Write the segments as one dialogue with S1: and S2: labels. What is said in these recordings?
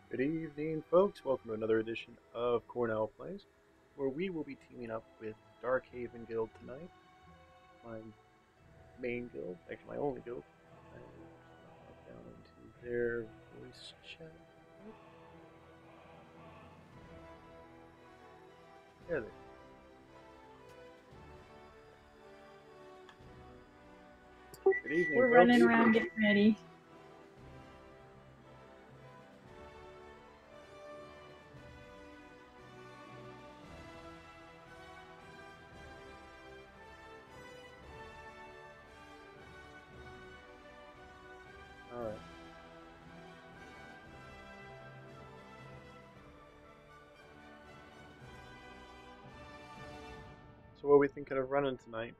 S1: Good evening, folks. Welcome to another edition of Cornell Plays, where we will be teaming up with Darkhaven Guild tonight. My main guild, actually my only guild. I just down into their voice chat. There they are. Good evening,
S2: We're
S1: folks.
S2: running around getting ready.
S1: Alright. So what are we thinking of running tonight?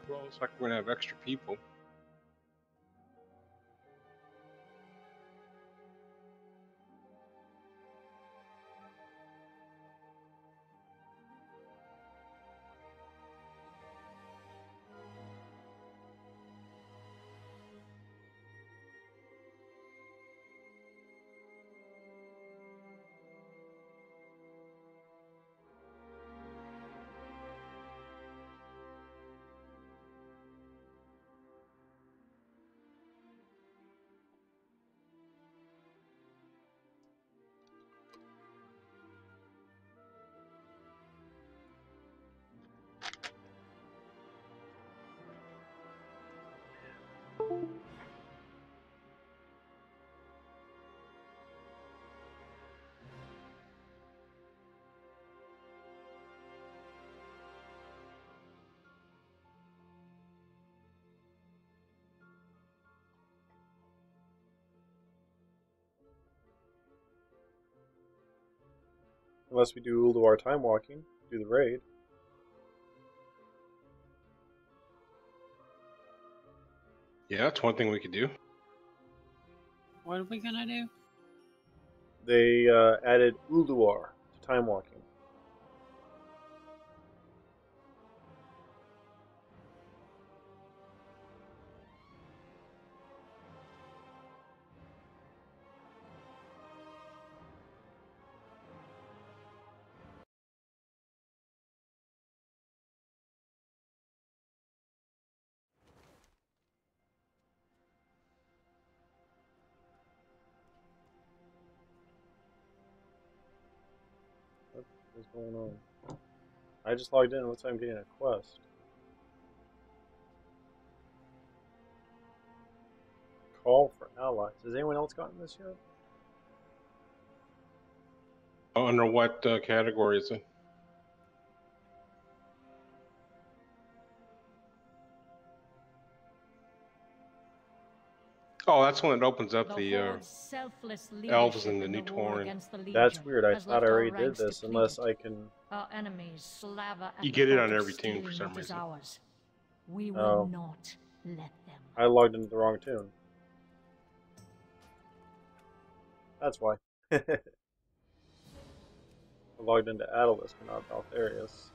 S3: Well, looks like we're gonna have extra people.
S1: Unless we do Ulduar time walking, do the raid.
S3: Yeah, that's one thing we could do.
S4: What are we gonna do?
S1: They added Ulduar to time walking. What is going on? I just logged in. Looks like I'm getting a quest. Call for allies. Has anyone else gotten this yet?
S3: Oh, under what category is it? Oh, that's when it opens up the elves and the new Tauren.
S1: That's weird. I thought I already did this, unless I can.
S4: Our enemies slaver at
S3: You
S4: the
S3: get it
S4: thought
S3: on
S4: of
S3: every tune for
S4: stealing
S3: some
S4: what is
S3: reason.
S4: ours. We will
S1: Oh.
S4: not let them.
S1: I logged into the wrong tune. That's why. I logged into Atlas, but not Baltharius.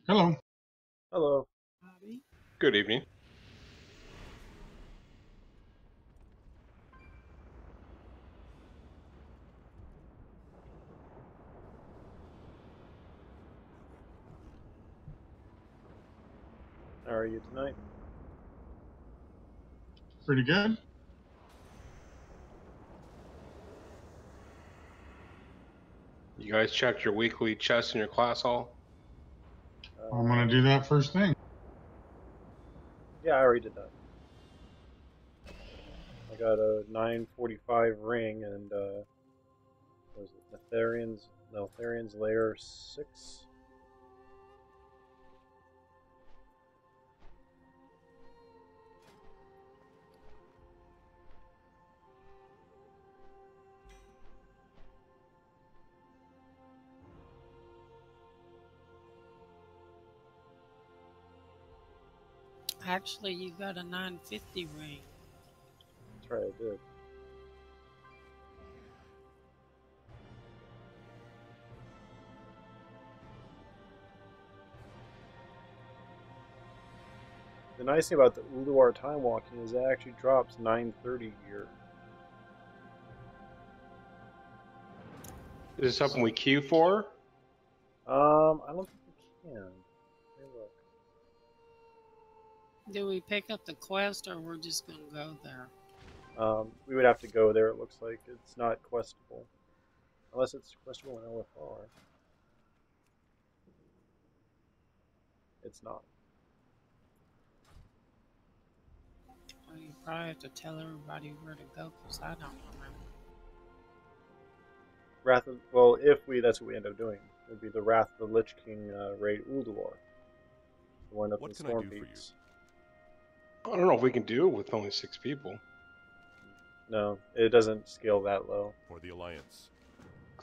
S5: Hello.
S1: Hello.
S3: Good evening.
S1: How are you tonight?
S5: Pretty good.
S3: You guys checked your weekly chest in your class hall?
S5: I'm going to do that first thing.
S1: Yeah, I already did that. I got a 945 ring and what was it Neltharian's Lair 6.
S2: Actually, you got a 950 ring.
S1: That's right, I did. The nice thing about the Ulduar time walking is it actually drops 930 here.
S3: Is this something we queue for?
S1: I don't think we can. Hey, look.
S2: Do we pick up the quest, or we're just gonna go there?
S1: We would have to go there, it looks like. It's not questable. Unless it's questable in LFR. It's not.
S2: Well, you probably have to tell everybody where to go, because I don't remember.
S1: Well, if that's what we end up doing. It would be the Wrath of the Lich King raid Ulduar. The one up in Storm Peaks.
S3: I don't know if we can do it with only 6 people.
S1: No, it doesn't scale that low.
S6: For the Alliance.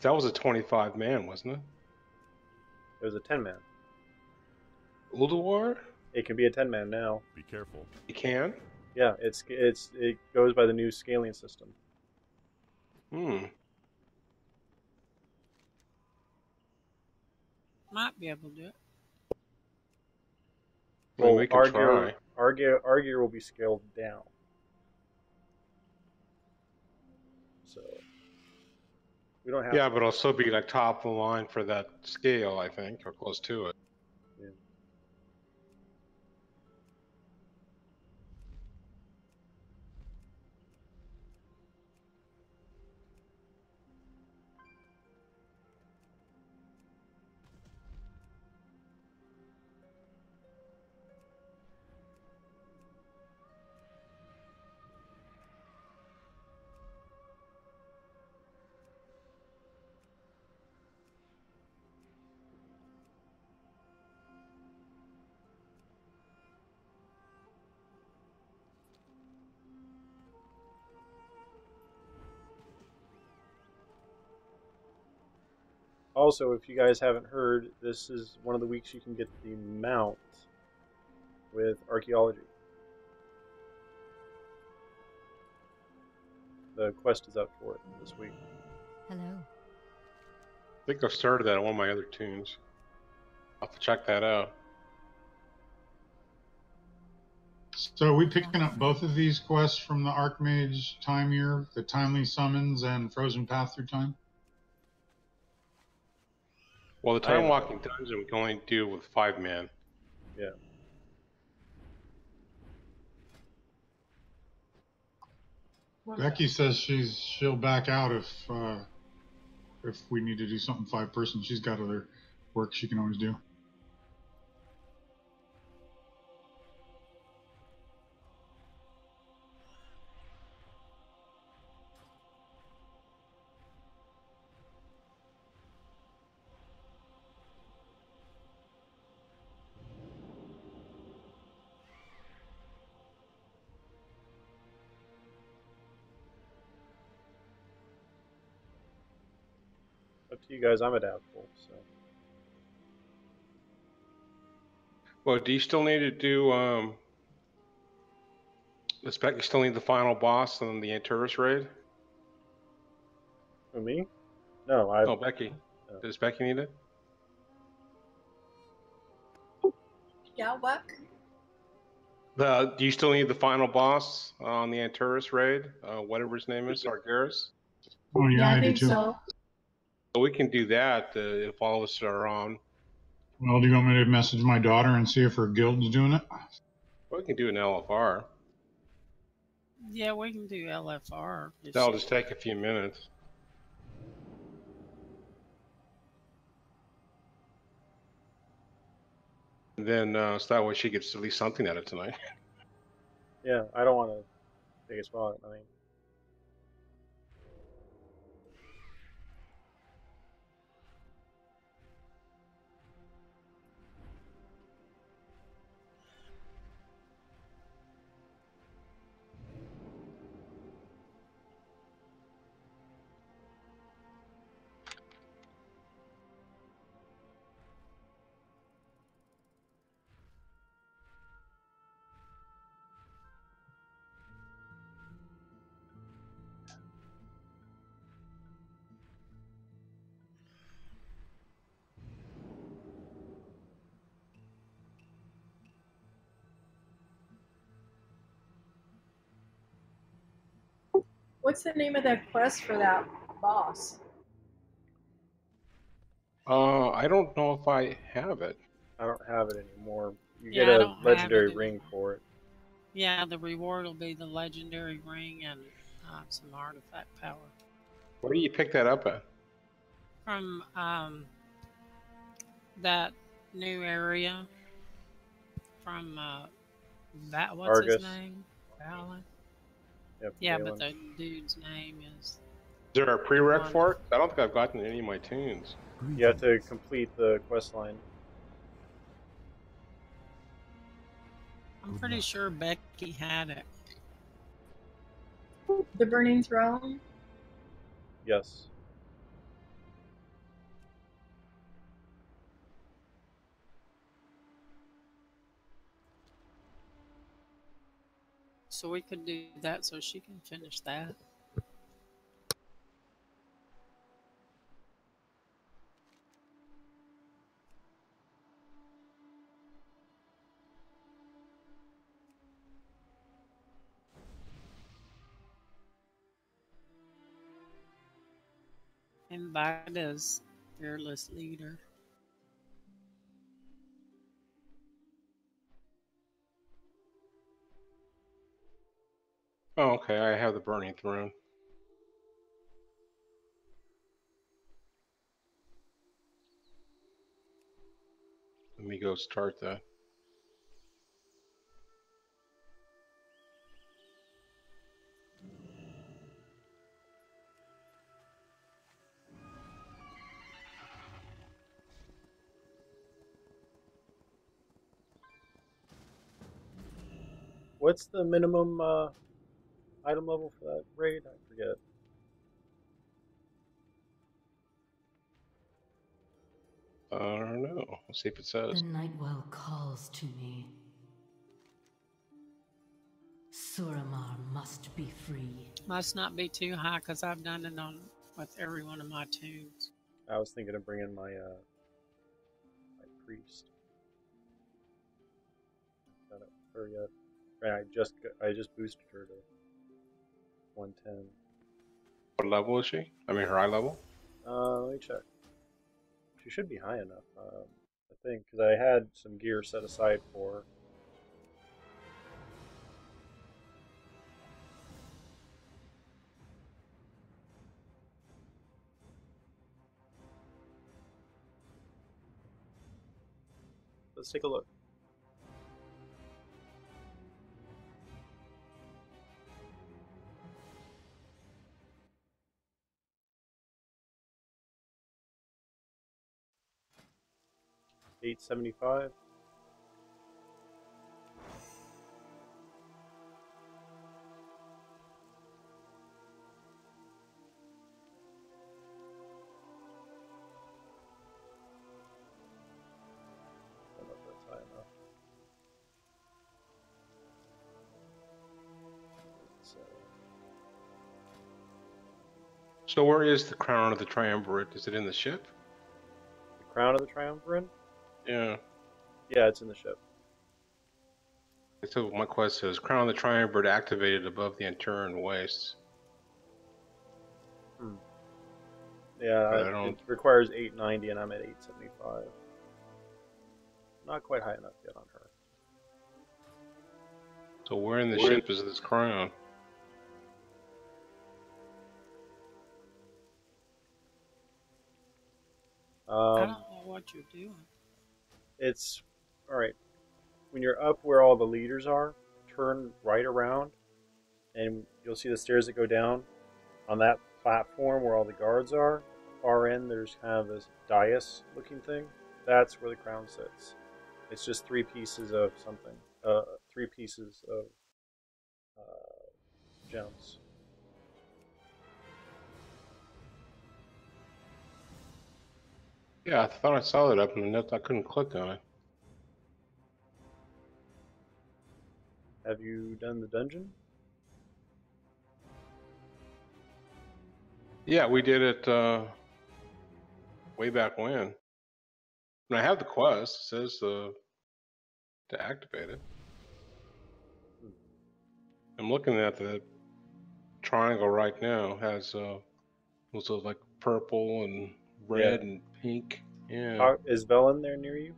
S3: That was a 25-man, wasn't it?
S1: It was a 10-man.
S3: Ulduar?
S1: It can be a 10-man now.
S6: Be careful.
S3: You can?
S1: Yeah, it goes by the new scaling system.
S2: Might be able to do it.
S3: Well, we can try.
S1: Our gear will be scaled down. So we don't have.
S3: Yeah, but it'll still be like top of the line for that scale, I think, or close to it.
S1: Yeah. Also, if you guys haven't heard, this is one of the weeks you can get the mount with archaeology. The quest is up for it this week.
S4: Hello.
S3: I think I've started that on one of my other tunes. I'll have to check that out.
S5: So are we picking up both of these quests from the Archmage time year, the Timely Summons and Frozen Path Through Time?
S3: Well, the time walking dungeon we can only do with 5-man.
S1: Yeah.
S5: Becky says she'll back out if we need to do something 5-person. She's got other work she can always do.
S1: Up to you guys. I'm adaptable. So.
S3: Well, do you still need to do the spec? You still need the final boss and the Anturus raid?
S1: For me? No,
S3: Oh, Becky.
S1: No.
S3: Does Becky need it?
S7: Yeah, what?
S3: Do you still need the final boss on the Anturus raid? Whatever his name is, Argeris?
S5: Oh, yeah, I do
S7: think
S5: too.
S7: so.
S3: So we can do that if all of us are on.
S5: Well, do you want me to message my daughter and see if her guild's doing it?
S3: Well, we can do an LFR.
S2: Yeah, we can do LFR.
S3: That'll just take a few minutes. And then, so that way she gets at least something out of tonight.
S1: Yeah, I don't want to take a spot at night.
S7: What's the name of that quest for that boss?
S3: I don't know if I have it.
S1: I don't have it anymore. You
S2: Yeah,
S1: get
S2: I
S1: a
S2: don't have
S1: legendary
S2: it
S1: ring
S2: anymore.
S1: for it.
S2: Yeah, the reward will be the legendary ring and some artifact power.
S3: Where do you pick that up at?
S2: From that new area from that what's his
S1: Argus.
S2: name? Valen?
S1: Yep,
S2: Yeah,
S1: Galen.
S2: but the dude's name is
S3: Is there a prereq
S2: One.
S3: for it? I don't think I've gotten any of my tunes.
S1: You have to complete the quest line.
S2: I'm pretty sure Becky had it.
S7: The Burning Throne?
S1: Yes.
S2: So we could do that so she can finish that. Invite as fearless leader.
S3: Oh, okay. I have the Burning Throne. Let me go start that.
S1: What's the minimum item level for that raid? I forget.
S3: I don't know. Let's see if it says.
S4: The Nightwell calls to me. Suramar must be free.
S2: Must not be too high because I've done it on with every one of my tunes.
S1: I was thinking of bringing my my priest. Got it her yet? Right, I just boosted her to 110.
S3: What level is she? I mean, her eye level?
S1: Let me check. She should be high enough. I think because I had some gear set aside for her. Let's take a look. $875. I don't know if that's high enough.
S3: So where is the crown of the triumvirate? Is it in the ship?
S1: The crown of the triumvirate?
S3: Yeah.
S1: Yeah, it's in the ship.
S3: So my quest says crown of the triumvirate activated above the Anturan wastes.
S1: Yeah, it requires 890 and I'm at 875. Not quite high enough yet on her.
S3: So where in the ship is this crown?
S2: I don't know what you're doing.
S1: It's alright. When you're up where all the leaders are, turn right around and you'll see the stairs that go down. On that platform where all the guards are, far end there's kind of this dais looking thing. That's where the crown sits. It's just 3 pieces of something. 3 pieces of gems.
S3: Yeah, I thought I saw that up in the notes. I couldn't click on it.
S1: Have you done the dungeon?
S3: Yeah, we did it way back when. And I have the quest. It says to activate it. I'm looking at the triangle right now has those are like purple and red and pink. Yeah.
S1: Is Velen there near you?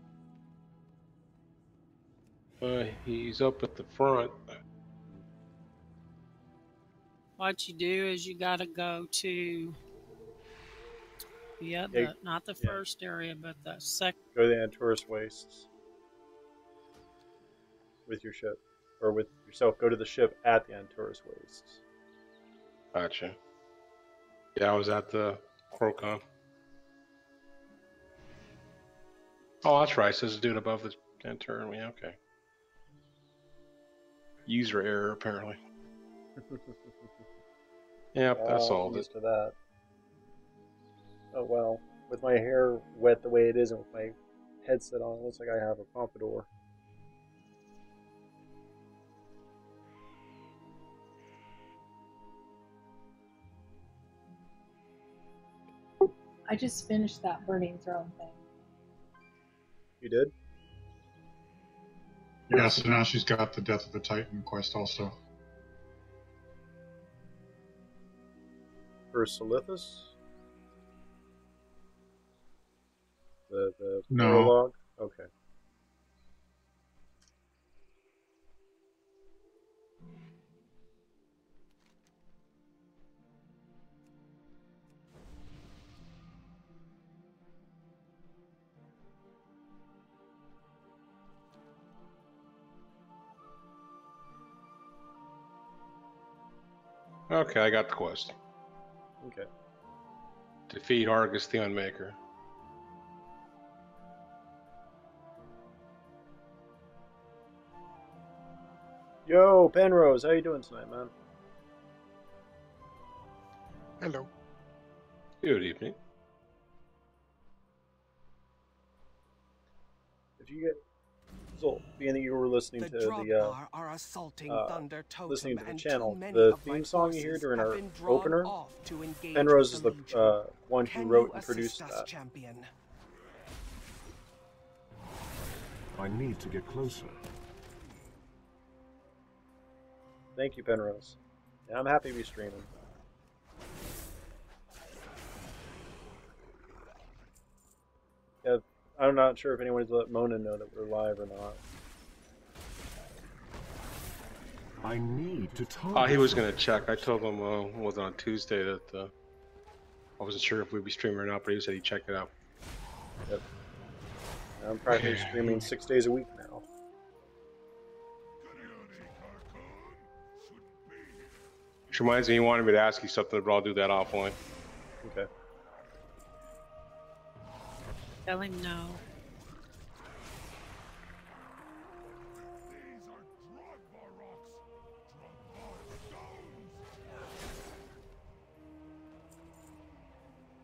S3: He's up at the front.
S2: What you do is you got to go to not the first area, but the second.
S1: Go to the Antorus Wastes with your ship, or with yourself. Go to the ship at the Antorus Wastes.
S3: Gotcha. Yeah, I was at the Crocon. Oh, that's right. It says a dude above the Antorus. Yeah, okay. User error, apparently. Yep, that's all.
S1: Used to that. Oh well, with my hair wet the way it is and with my headset on, it looks like I have a pompadour.
S7: I just finished that Burning Throne thing.
S1: You did?
S5: Yeah, so now she's got the Death of the Titan quest also.
S1: For Solithus? The
S5: No.
S1: prologue? Okay.
S3: Okay, I got the quest.
S1: Okay.
S3: Defeat Argus the Unmaker.
S1: Yo, Penrose, how you doing tonight, man?
S6: Hello.
S3: Good evening.
S1: If you get so being that you were listening to the listening to the channel, the theme song you hear during our opener, Penrose is the one who wrote and produced that.
S6: Champion?
S8: I need to get closer.
S1: Thank you, Penrose. Yeah, I'm happy to be streaming. Yeah, I'm not sure if anyone's let Mona know that we're live or not.
S8: I need to talk.
S3: Oh, he was going to check. I told him was it on Tuesday that I wasn't sure if we'd be streaming or not, but he said he'd check it out.
S1: Yep. I'm practically streaming 6 days a week now.
S3: Which reminds me, he wanted me to ask you something, but I'll do that offline.
S1: Okay.
S2: Tell him no.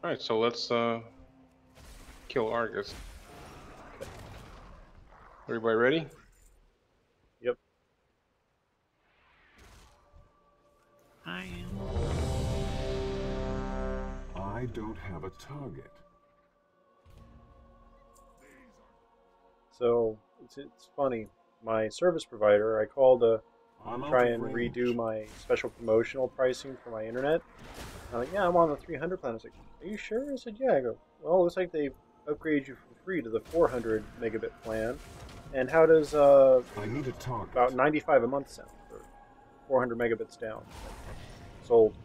S3: Alright, so let's kill Argus. Everybody ready?
S1: Yep.
S2: I am.
S8: I don't have a target.
S1: So it's funny. My service provider, I called to
S8: I'm out
S1: try
S8: of
S1: and
S8: range.
S1: redo my special promotional pricing for my internet. I'm like, yeah, I'm on the 300 plan. I was like, are you sure? I said, yeah. I go, well, it looks like they've upgraded you for free to the 400 megabit plan. And how does
S8: I need a target.
S1: about 95 a month sound for 400 megabits down? Sold.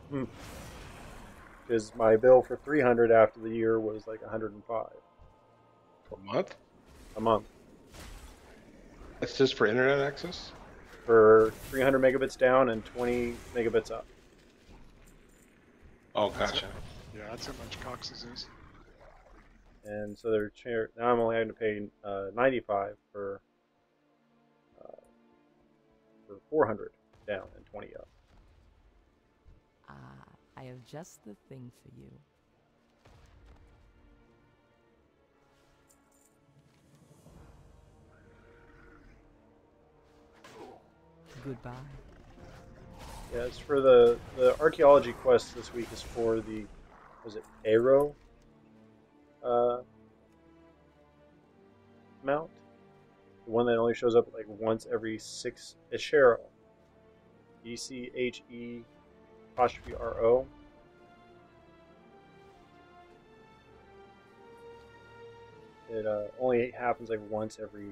S1: Because my bill for 300 after the year was like 105
S3: Per month?
S1: a month.
S3: That's just for internet access?
S1: For 300 megabits down and 20 megabits up.
S3: Oh, gotcha.
S6: Yeah, that's how much Cox's is.
S1: And so now I'm only having to pay 95 for 400 down and 20 up.
S9: I have just the thing for you. Goodbye.
S1: Yeah, it's for the archaeology quest this week is for the, was it Aero mount? The one that only shows up like once every 6, Echero. ECHERO. apostrophe RO. It only happens like once every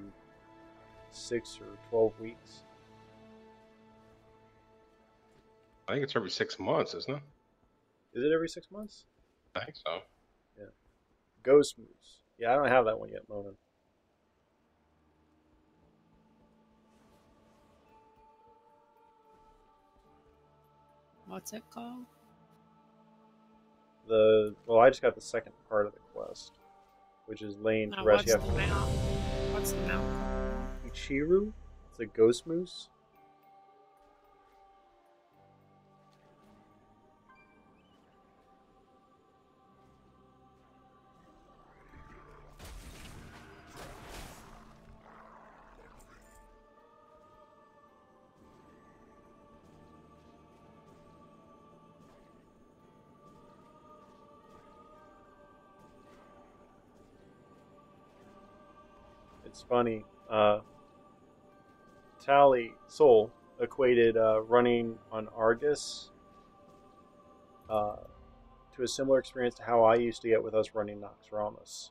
S1: 6 or 12 weeks.
S3: I think it's every 6 months, isn't it?
S1: Is it every 6 months?
S3: I think so.
S1: Yeah. Ghost Moose. Yeah, I don't have that one yet, Mona.
S2: What's it called?
S1: Well, I just got the second part of the quest, which is lane to
S2: Now,
S1: rest.
S2: what's the mount? What's the mount called?
S1: Ichiru. It's a Ghost Moose. It's funny. Soul equated running on Argus to a similar experience to how I used to get with us running Noxramas.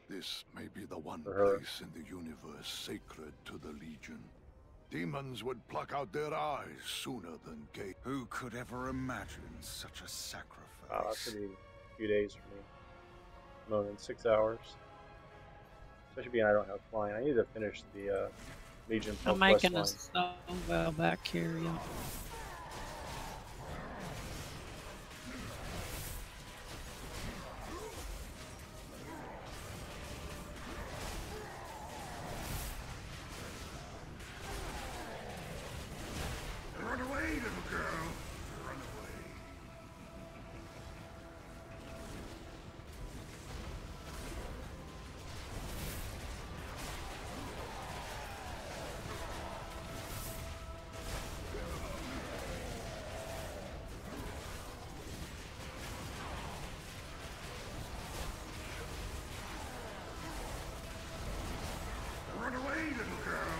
S10: This may be the one
S1: For her.
S10: place in the universe sacred to the Legion. Demons would pluck out their eyes sooner than gaze.
S11: Who could ever imagine such a sacrifice?
S1: Wow, that's gonna be a few days for me. More than 6 hours. Especially being I don't have flying. I need to finish the Legion
S2: I'm
S1: quest
S2: making
S1: line.
S2: a so well back here, yeah.
S10: Run away, little girl. Run away. Run away, little girl.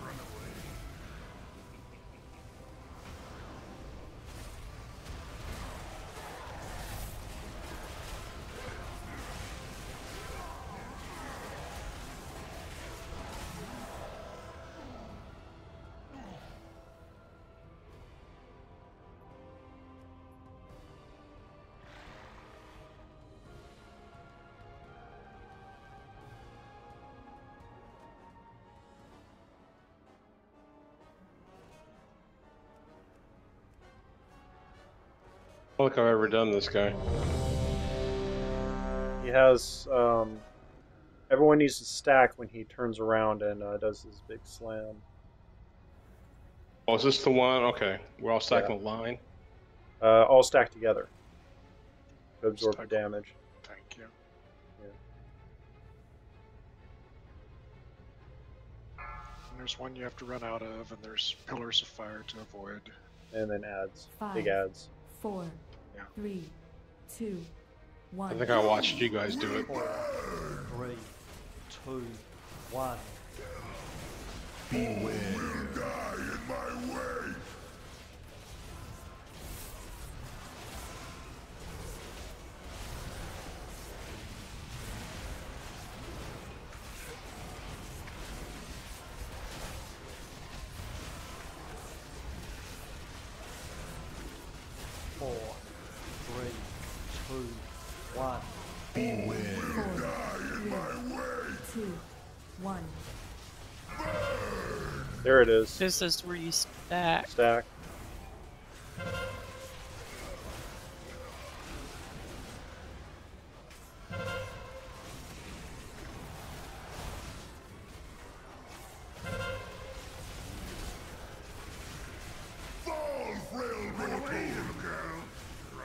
S10: Run away.
S3: I don't think I've ever done this guy.
S1: He has everyone needs to stack when he turns around and does his big slam.
S3: Oh, is this the one? Okay, we're all stacking
S1: Yeah.
S3: a line.
S1: All stacked together to absorb the
S6: Stack.
S1: damage.
S6: Thank you. And there's one you have to run out of, and there's pillars of fire to avoid.
S1: And then adds. Big
S4: 5,
S1: adds.
S4: 4,
S6: Yeah.
S4: 3, 2, 1.
S3: I think I watched you guys do it.
S12: 4, 3, 2, 1. Four, 3, 2, 1.
S4: 4, 3, 2, 1.
S1: There it is.
S2: This is where you stack.
S1: Stack.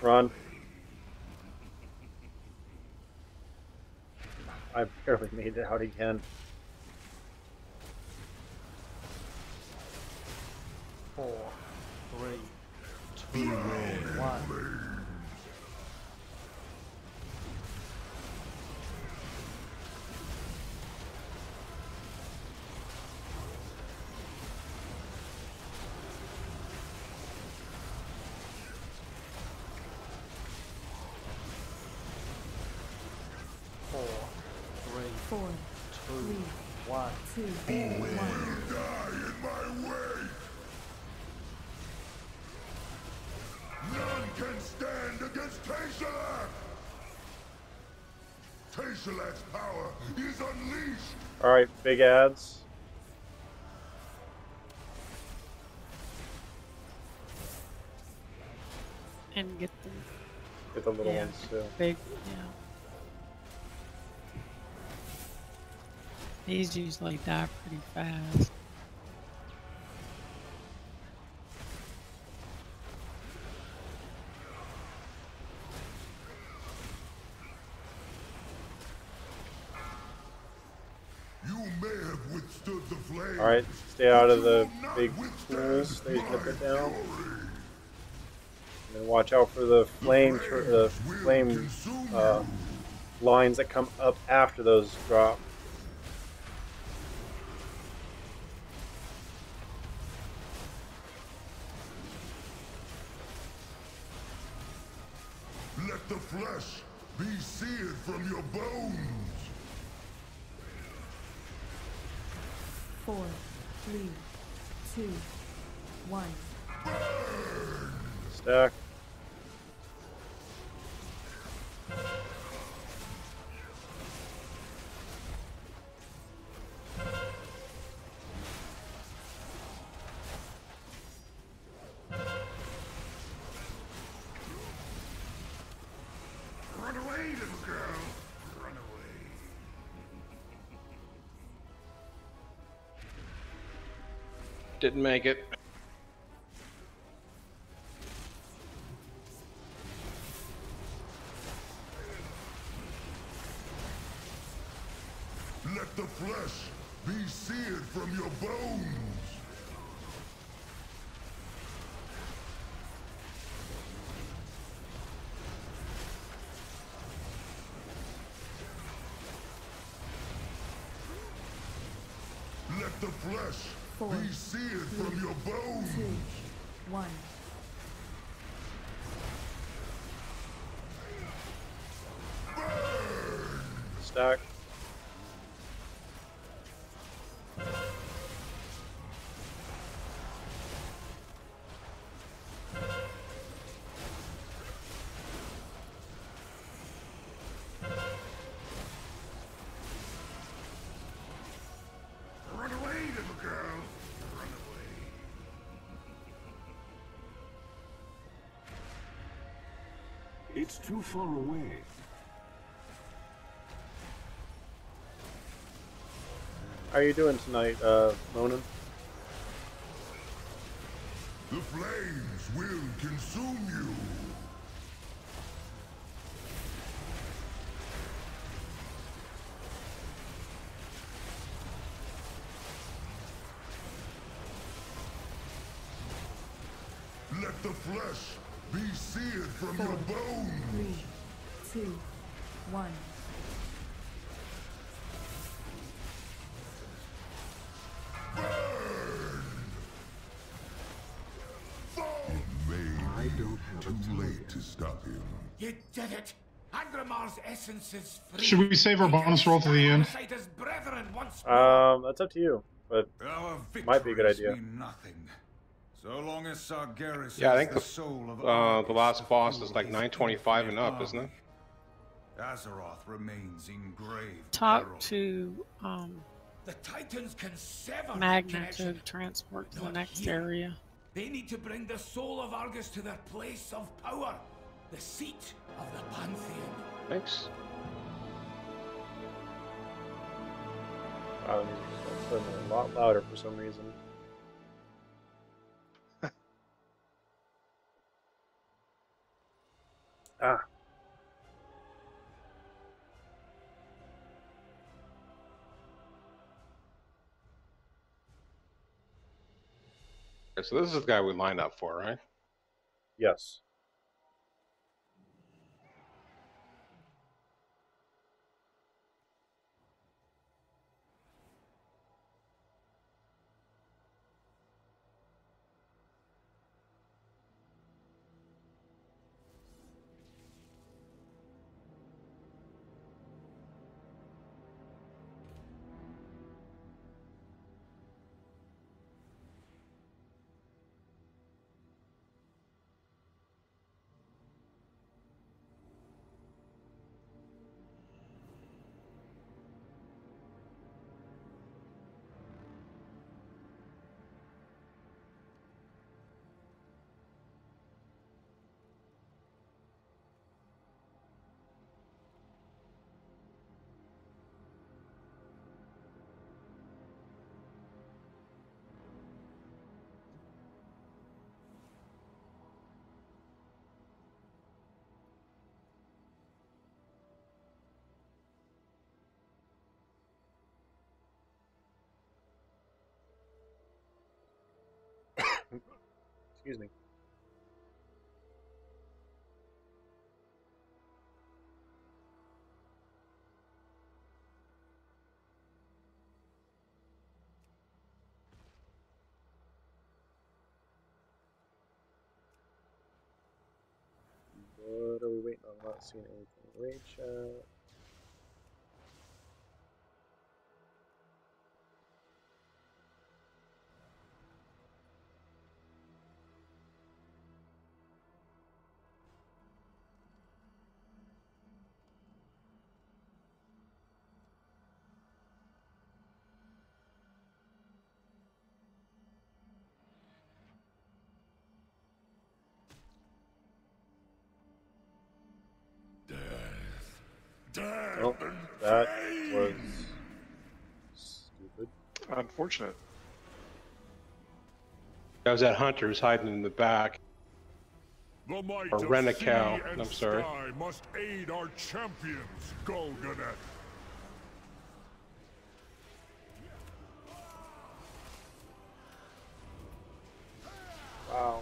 S1: Run. I barely made it out again.
S12: 4, 3, 2, 1.
S4: 1, 2, 1.
S10: Die in my way! None can stand against Taysalak! Taysalak's power is unleashed!
S1: Alright, big ads.
S2: And get them.
S1: Get the little
S2: Yeah,
S1: ones too.
S2: big, yeah. These usually die pretty fast.
S10: You may have withstood the flames.
S1: Alright, stay out of the big pools that he's gonna put down. And watch out for the flame lines that come up after those drop.
S10: Let the flesh be seared from your bones.
S4: 4, 3, 2, 1.
S1: Stack.
S10: Run away, little girl. Run away.
S3: Didn't make it.
S10: Let the flesh be seared from your bones. Let the flesh
S4: 4,
S10: be seared from your bones.
S4: 2, 1.
S1: Stack.
S10: Run away, little girl. Run away.
S8: It's too far away.
S1: How are you doing tonight, Monin?
S10: The flames will consume you. Let the flesh be seared from
S4: 4,
S10: your bones.
S4: 3, 2, 1.
S8: I don't have
S10: Too late to stop him.
S13: You did it! Agrimar's essence is free.
S5: Should we save our bonus roll to the end?
S13: Beside his brethren once more.
S1: That's up to you, but
S11: Our
S1: might be a good
S11: victories
S1: idea.
S11: mean nothing. So long as Sargeras
S3: Yeah, I
S11: is
S3: think
S11: the soul of
S3: the
S11: Argus
S3: last
S11: to
S3: boss
S11: fuel
S3: is like
S11: his
S3: 925 and up,
S11: infinite
S3: isn't it?
S11: army. Azeroth remains in grave
S2: Talk
S11: peril.
S2: to
S13: The Titans can sever the
S2: Magna to
S13: connection.
S2: transport to the
S13: Not
S2: next
S13: here.
S2: area.
S13: They need to bring the soul of Argus to their place of power, the seat of the Pantheon.
S3: Thanks.
S1: Wow, it's a lot louder for some reason. Ah.
S3: Okay, so this is the guy we lined up for, right?
S1: Yes. Excuse me. What are we waiting on? I'm not seeing anything. Raid chat. Oh, that was stupid.
S6: Unfortunate.
S3: That was that hunter who's hiding in the back.
S8: The might
S3: Or
S8: of
S3: Rent-A-Cow,
S8: sea and
S3: I'm sorry.
S8: sky must aid our champions, Golganet.
S6: Wow.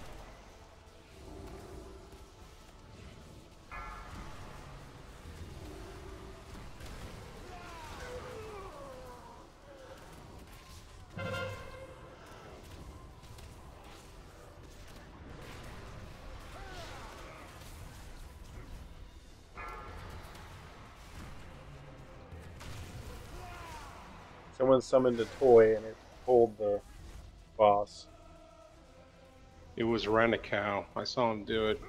S1: Someone summoned a toy and it pulled the boss.
S3: It was Rent-A-Cow. I saw him do it.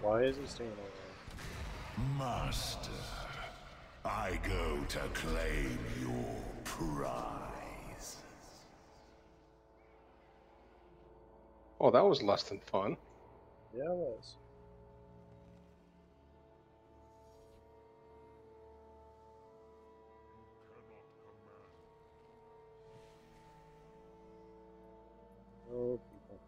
S1: Why is he staying alive?
S8: Master, I go to claim your prize.
S3: Oh, that was less than fun.
S1: Yeah, it was. Oh, people.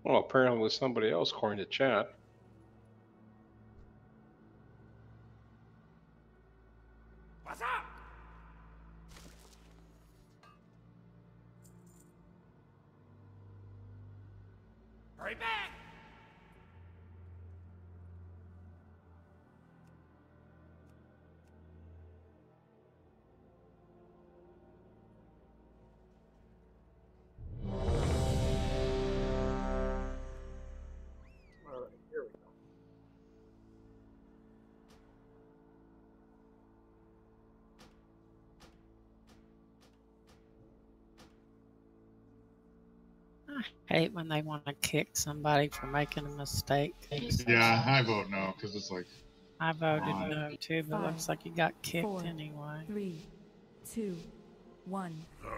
S3: Well, apparently with somebody else according to chat.
S13: What's up? Hurry back!
S1: Alright, here we go.
S2: I hate when they want to kick somebody for making a mistake.
S5: Yeah, I vote no because it's like.
S2: I voted no too, but
S4: Five,
S2: looks like you got kicked
S4: 4,
S2: anyway.
S4: 3, 2, 1.
S8: The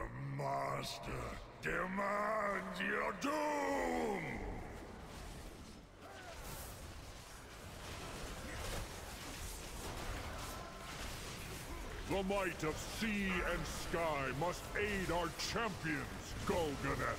S8: Master demands your doom! The might of sea and sky must aid our champions, Golganet.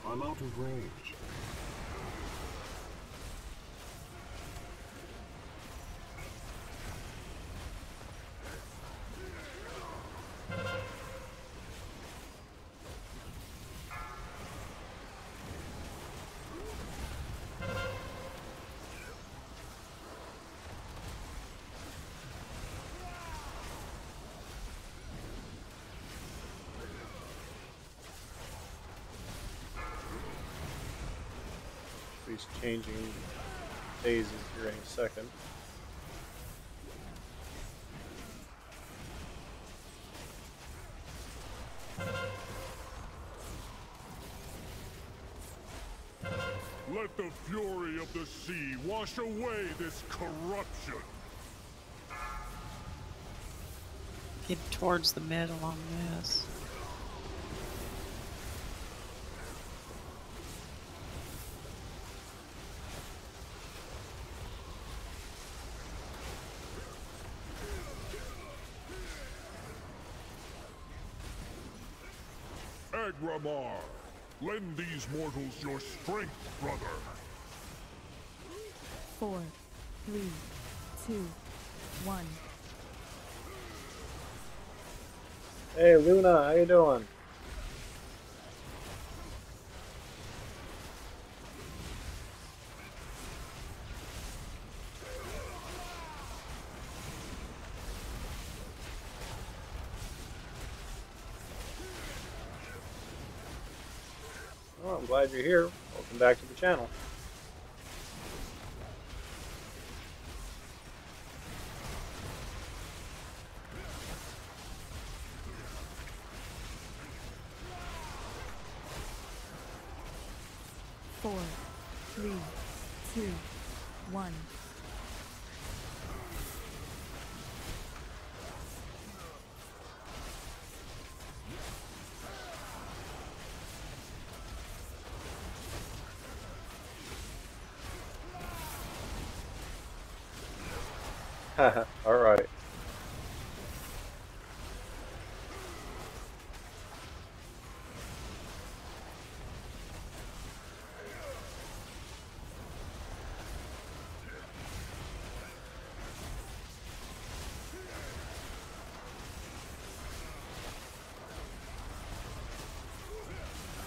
S8: I'm out of range.
S1: He's changing phases here in a second.
S8: Let the fury of the sea wash away this corruption.
S2: Get towards the middle on this.
S8: Agramar, lend these mortals your strength, brother.
S4: 4, 3, 2, 1.
S1: Hey Luna, how you doing? Oh, I'm glad you're here. Welcome back to the channel.
S4: Four, 3, 2, 1.
S1: Haha, alright.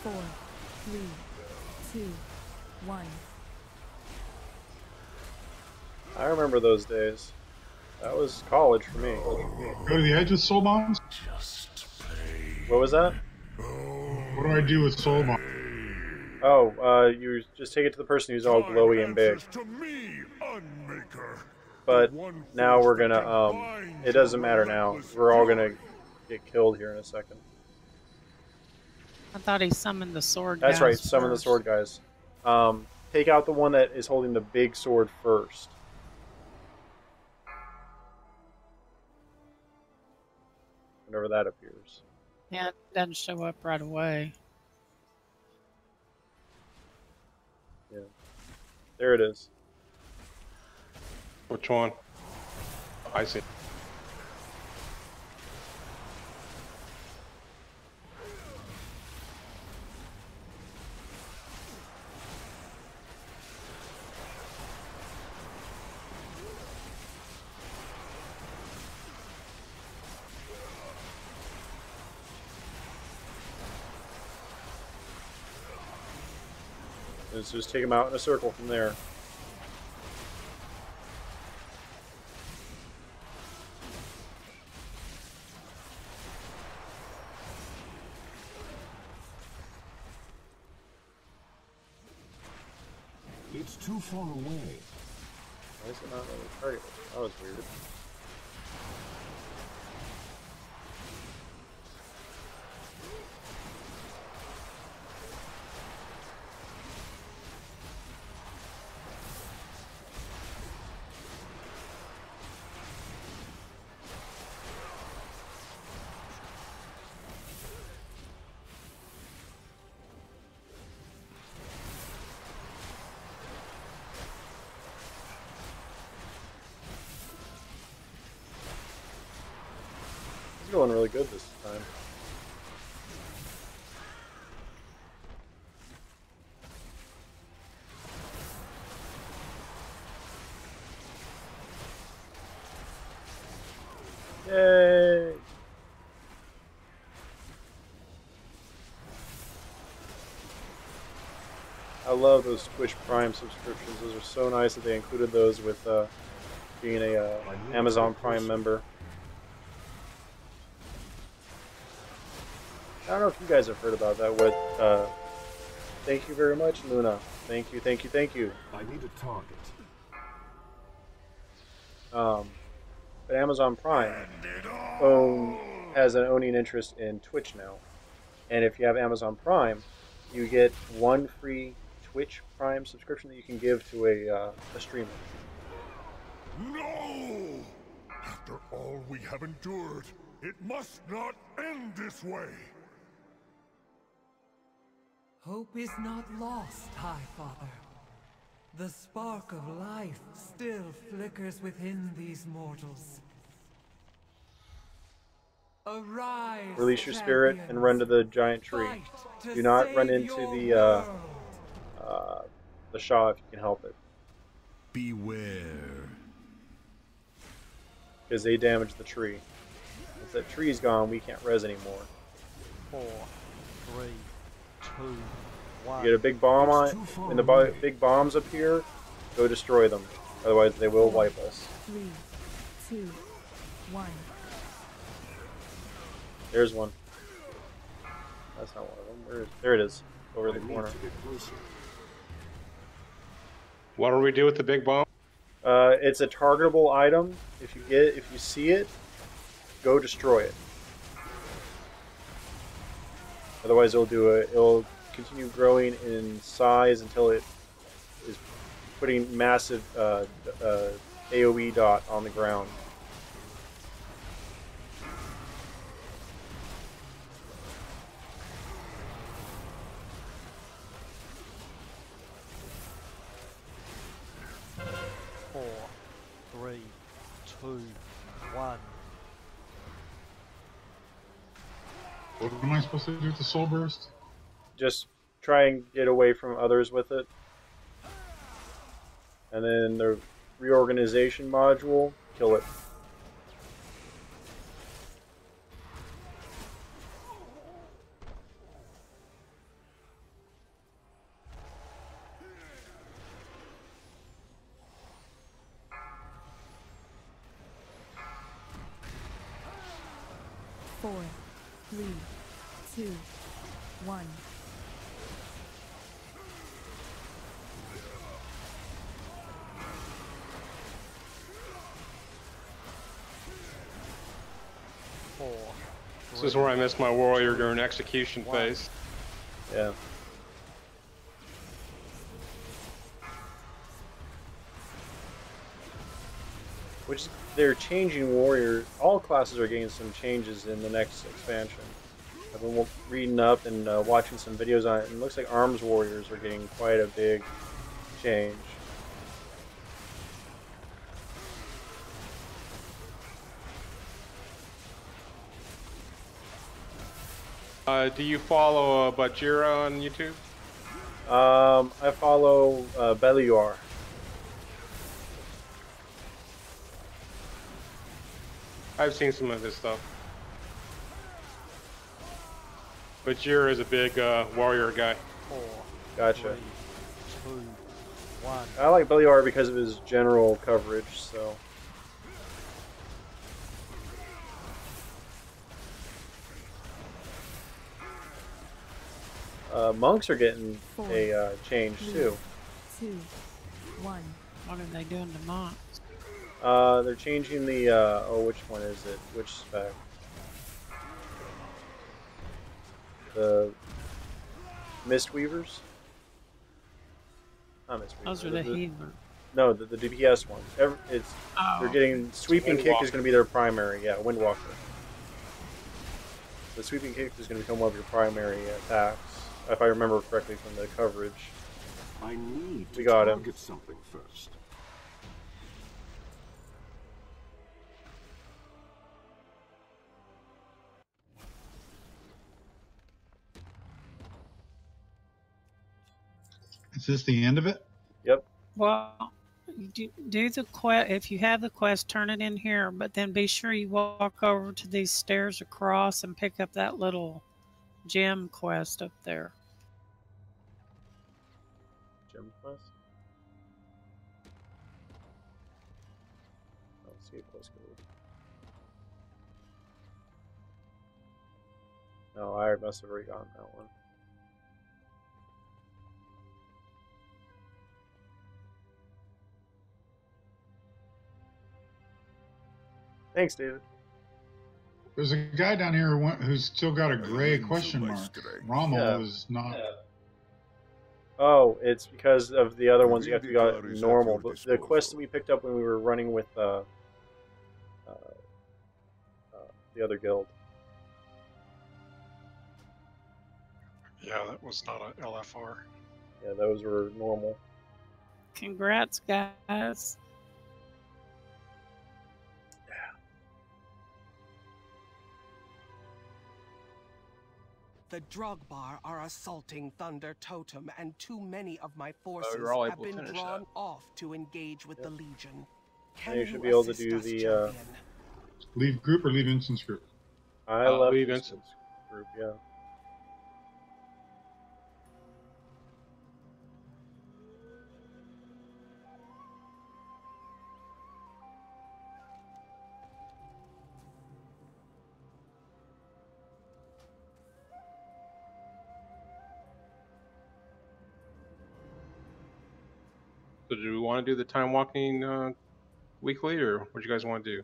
S4: Four, 3, 2, 1.
S1: I remember those days. That was college for me.
S5: Go to the edge with soul bombs?
S1: What was that?
S5: What do I do with soul bombs?
S1: Oh, you just take it to the person who's all glowy and big. But now we're gonna, it doesn't matter now. We're all gonna get killed here in a second.
S2: I thought he summoned the sword
S1: That's
S2: guys
S1: right, summon the
S2: first.
S1: sword guys. Take out the one that is holding the big sword first. Whenever that appears.
S2: Yeah, it doesn't show up right away.
S1: Yeah. There it is.
S3: Which one? I see.
S1: Let's just take them out in a circle from there.
S8: It's too far away.
S1: Why is it not really targeted? That was weird. It's going really good this time. Yay! I love those Twitch Prime subscriptions. Those are so nice that they included those with being a Amazon Prime member. I don't know if you guys have heard about that. What Thank you very much, Luna. Thank you, thank you, thank you.
S8: I need a target.
S1: But Amazon Prime has an owning interest in Twitch now. And if you have Amazon Prime, you get one free Twitch Prime subscription that you can give to a streamer.
S8: No! After all we have endured, it must not end this way!
S14: Hope is not lost, High Father. The spark of life still flickers within these mortals. Arise,
S1: Release your spirit and run to the giant tree. Do not run into the Shah if you can help it.
S11: Beware.
S1: Because they damaged the tree. Once that tree's gone, we can't res anymore.
S12: 4, 3, 2, 1.
S1: You get a big bomb on it. When the big bombs appear, go destroy them. Otherwise, they will wipe us.
S4: 3, 2, 1.
S1: There's one. That's not one of them. There it is. Over the corner.
S3: What do we do with the big bomb?
S1: It's a targetable item. If you see it, go destroy it. Otherwise, it'll continue growing in size until it is putting massive AOE dot on the ground.
S12: Four, 3, 2, 1.
S5: What am I supposed to do with the soul burst?
S1: Just try and get away from others with it. And then the reorganization module, kill it.
S4: Four, 3, 2, 1.
S3: This is where I missed my warrior during execution phase.
S1: Yeah. Which they're changing warrior. All classes are getting some changes in the next expansion. I've been reading up and watching some videos on it, and it looks like arms warriors are getting quite a big change.
S3: Do you follow Bajira on YouTube?
S1: I follow Beliar.
S3: I've seen some of his stuff. Bajira is a big warrior guy.
S12: 4,
S1: Gotcha.
S12: 3, 2, 1.
S1: I like Beliar because of his general coverage, so. Monks are getting a change too.
S4: 2, 1.
S2: What are they doing to monks?
S1: They're changing the which one is it? Which spec? The Mistweavers? Not Mistweavers.
S2: Those are the heathen.
S1: No, the DPS ones. They're getting sweeping kick is going to be their primary. Yeah, Windwalker. The sweeping kick is going to become one of your primary attacks, if I remember correctly from the coverage.
S8: I need to
S1: target
S8: something first.
S5: Is this the end of it?
S1: Yep.
S2: Well, do the quest. If you have the quest, turn it in here, but then be sure you walk over to these stairs across and pick up that little gem quest up there.
S1: Gem quest? Let's see a quest code. No, I must have already gotten that one. Thanks, David.
S5: There's a guy down here who's still got a gray question mark. Rommel is not.
S1: Oh, it's because of the other ones you have to go normal. The quest that we picked up when we were running with the other guild.
S6: Yeah, that was not a LFR.
S1: Yeah, those were normal.
S2: Congrats, guys.
S15: The Drogbar are assaulting Thunder Totem, and too many of my forces
S3: you're all
S15: have
S3: able to
S15: been
S3: finish
S15: drawn
S3: that.
S15: off to engage with the Legion.
S1: And you should be able to do the
S5: Leave group or leave instance group?
S1: I left
S3: leave
S1: instance group, yeah.
S3: So do we want to do the time walking weekly, or what do you guys want to do?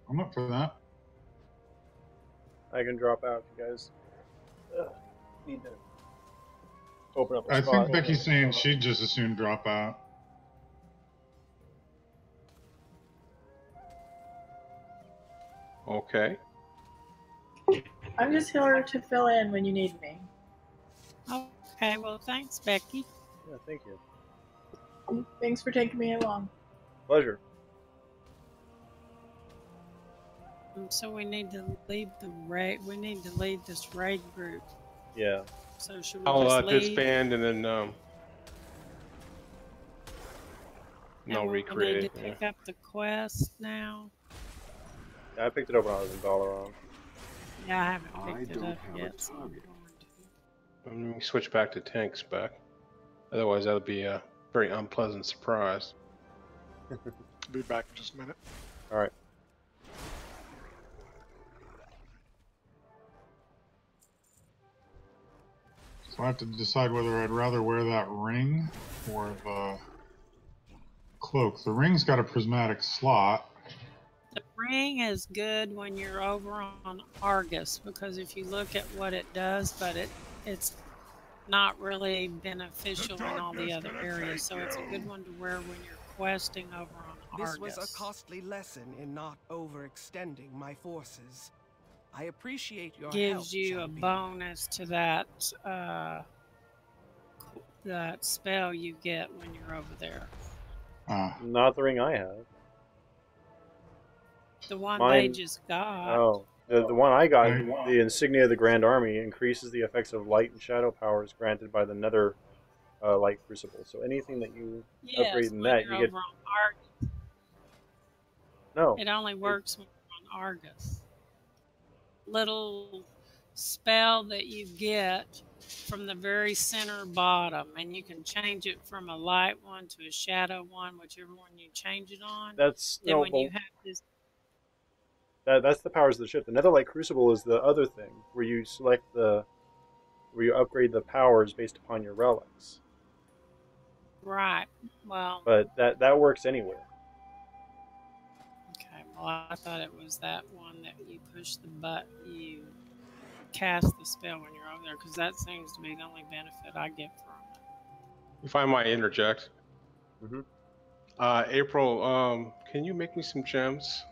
S5: I'm up for that.
S1: I can drop out if you guys need to open up a
S5: I
S1: spot.
S5: think Becky's saying she'd just as soon drop out.
S3: Okay.
S7: I'm just here to fill in when you need me.
S2: Okay, well, thanks, Becky.
S1: Yeah, thank you.
S7: Thanks for taking me along.
S1: Pleasure.
S2: So we need to leave the raid. We need to leave this raid group.
S1: Yeah.
S2: So should we
S3: I'll
S2: just leave?
S3: disband and then no
S2: And
S3: recreate.
S2: We need to pick up the quest now.
S1: Yeah, I picked it up when I was in Dalaran.
S2: Yeah, I haven't picked it up yet. So
S3: Let me switch back to tank spec. Otherwise, that would be a very unpleasant surprise.
S6: Be back in just a minute.
S1: All right.
S5: So I have to decide whether I'd rather wear that ring or the cloak. The ring's got a prismatic slot.
S2: the ring is good when you're over on Argus, because if you look at what it does, but it's not really beneficial in all the other areas. So it's a good one to wear when you're questing over on Argus.
S15: This was a costly lesson in not overextending my forces. I appreciate your help,
S2: Gives you a
S15: champion.
S2: bonus to that that spell you get when you're over there.
S1: Not the ring I have.
S2: The one
S1: Mine,
S2: they just got.
S1: Oh, the one I got, the insignia of the Grand Army, increases the effects of light and shadow powers granted by the Nether Light Crucible. So anything that you upgrade in that, you get.
S2: Over on Argus.
S1: No.
S2: It only works when you're on Argus. Little spell that you get from the very center bottom, and you can change it from a light one to a shadow one, whichever one you change it on.
S1: That's
S2: then
S1: no,
S2: when you have this.
S1: That's the powers of the ship. The Netherlight Crucible is the other thing, where you select where you upgrade the powers based upon your relics.
S2: Right. Well.
S1: But that works anywhere.
S2: Okay. Well, I thought it was that one that you push the button, you cast the spell when you're over there, because that seems to be the only benefit I get from it.
S3: If I might interject.
S1: Mm-hmm.
S3: April, can you make me some gems?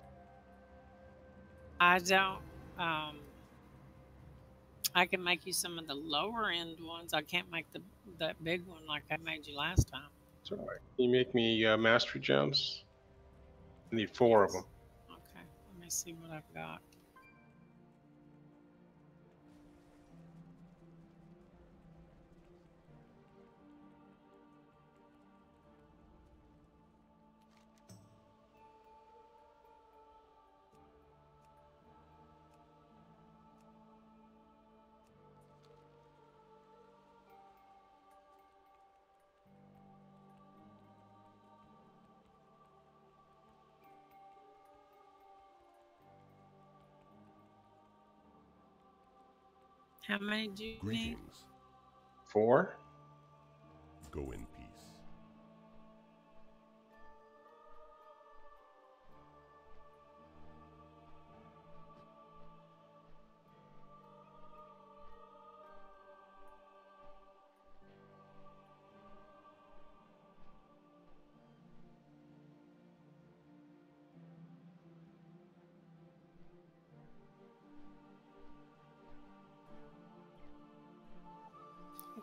S2: I don't. I can make you some of the lower end ones. I can't make that big one like I made you last time.
S3: It's all right. Can you make me mastery gems? I need 4 of them.
S2: Okay. Let me see what I've got. How many do you need?
S3: 4.
S8: Go in peace.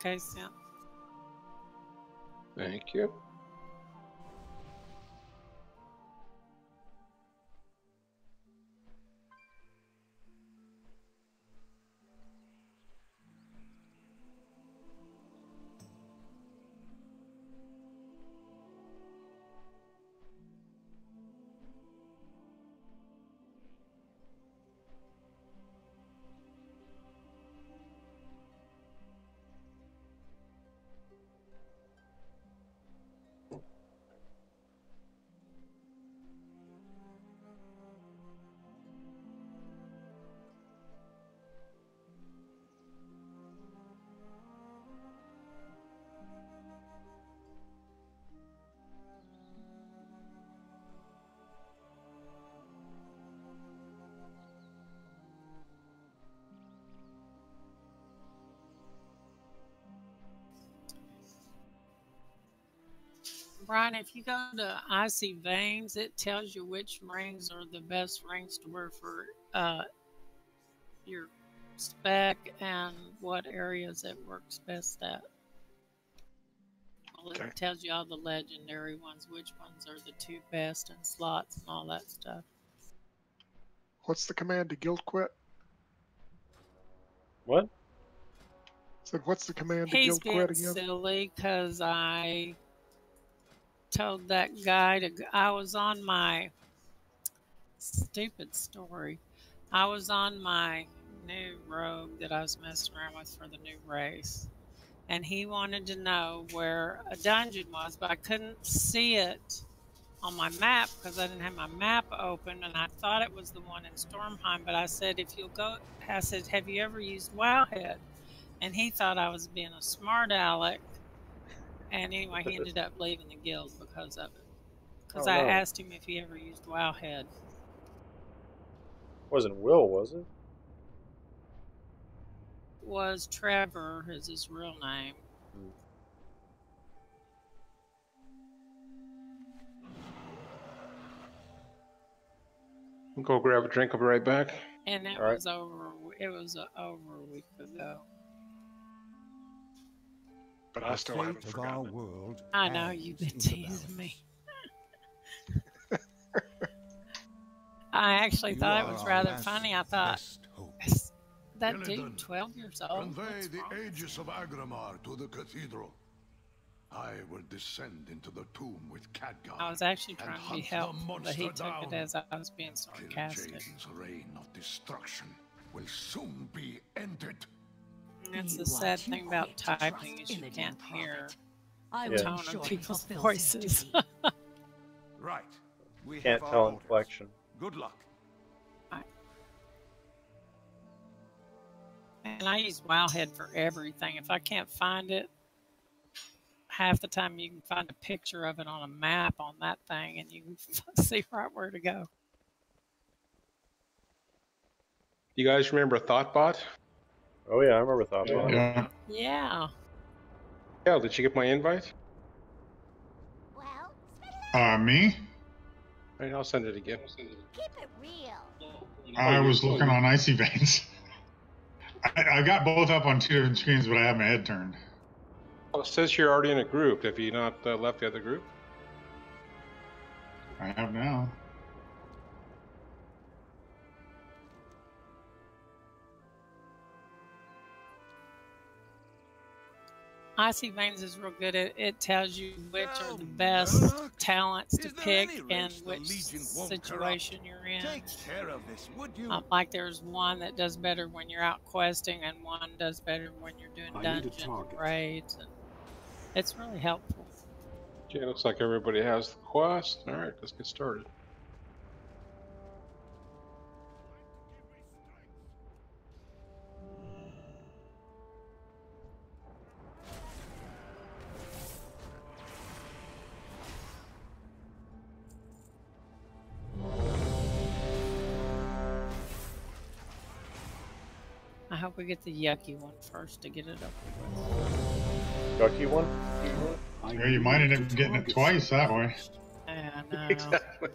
S2: Okay, Sam.
S3: Thank you.
S2: Brian, if you go to Icy Veins, it tells you which rings are the best rings to wear for your spec and what areas it works best at. Well,
S6: Okay.
S2: it tells you all the legendary ones, which ones are the 2 best in slots and all that stuff.
S6: What's the command to guild quit?
S1: What?
S6: Said, what's the command to
S2: He's
S6: guild quit
S2: being
S6: again?
S2: silly because I told that guy to. I was on my stupid story. I was on my new rogue that I was messing around with for the new race, and he wanted to know where a dungeon was, but I couldn't see it on my map because I didn't have my map open, and I thought it was the one in Stormheim. But I said, if you'll go, I said, have you ever used Wowhead? And he thought I was being a smart aleck. And anyway, he ended up leaving the guild because of it. Because I asked him if he ever used Wowhead.
S1: Wasn't Will, was it?
S2: Was Trevor is his real name.
S3: I'll go grab a drink. I'll be right back.
S2: And it was over. It was over a week ago.
S6: But I still haven't forgotten it.
S11: World
S2: I know you've been teasing me. I actually thought it was rather funny. I thought, that dude, 12 years old.
S10: Convey the Aegis of Agramar to the cathedral. I will descend into the tomb with Khadgar.
S2: I was actually trying to be helpful, but he took it as I was being sarcastic.
S10: Jaden's reign of destruction will soon be ended.
S2: That's the sad thing about typing is you can't hear the tone of people's voices.
S11: Right. We
S1: Can't
S11: have
S1: tell
S11: our
S1: inflection.
S11: Good luck.
S2: And I use Wowhead for everything. If I can't find it, half the time you can find a picture of it on a map on that thing and you can see right where to go.
S3: You guys remember Thoughtbot?
S1: Oh yeah, I remember Thoughtbot.
S5: Yeah.
S2: Yeah.
S3: Yeah, did you get my invite?
S5: Me?
S3: All right, I'll send it again.
S16: Keep it real.
S5: I was looking on Icy Veins. I got both up on 2 different screens, but I have my head turned.
S3: Well, it says you're already in a group. Have you not left the other group?
S5: I have now.
S2: Icy Veins is real good. It tells you which are the best talents to pick and which situation you're in.
S11: Take care of this, would you?
S2: Like there's one that does better when you're out questing and one does better when you're doing dungeons and raids. And it's really helpful.
S3: Okay, looks like everybody has the quest. All right, let's get started.
S2: I hope we get the yucky one first to get it up with.
S1: Yucky one?
S5: Yeah, you might end up getting it twice that way.
S2: I know.
S3: Exactly.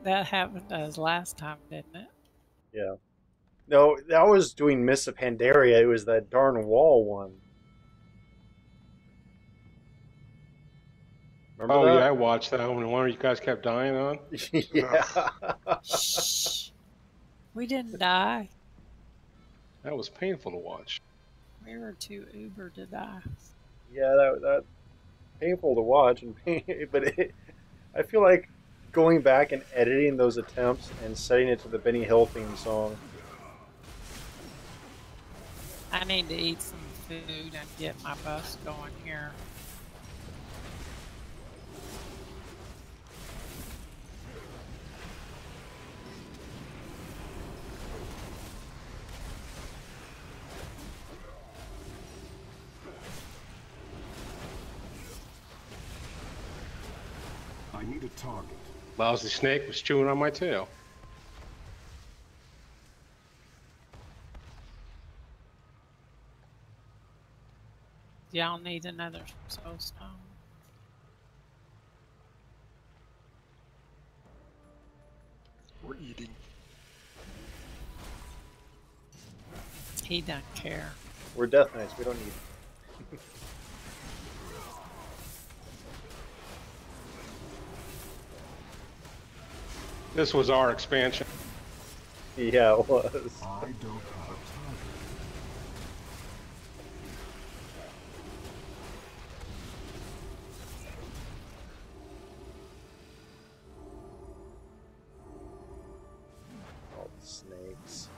S2: That happened to us last time, didn't it?
S1: Yeah. No, that was doing Miss of Pandaria. It was that darn wall one. Remember
S3: Oh
S1: that?
S3: yeah, I watched that one. One of you guys kept dying on.
S1: Yeah.
S2: Shh. We didn't die.
S3: That was painful to watch.
S2: We were too uber to die.
S1: Yeah, that painful to watch, and I feel like going back and editing those attempts and setting it to the Benny Hill theme song.
S2: I need to eat some food and get my bus going here.
S8: I need a target.
S3: Lousy snake was chewing on my tail.
S2: Y'all need another soul stone.
S6: We're eating.
S2: He doesn't care.
S1: We're Death Knights. We don't need it.
S3: This was our expansion.
S1: Yeah, it was.
S8: I don't have a target.
S1: All the snakes.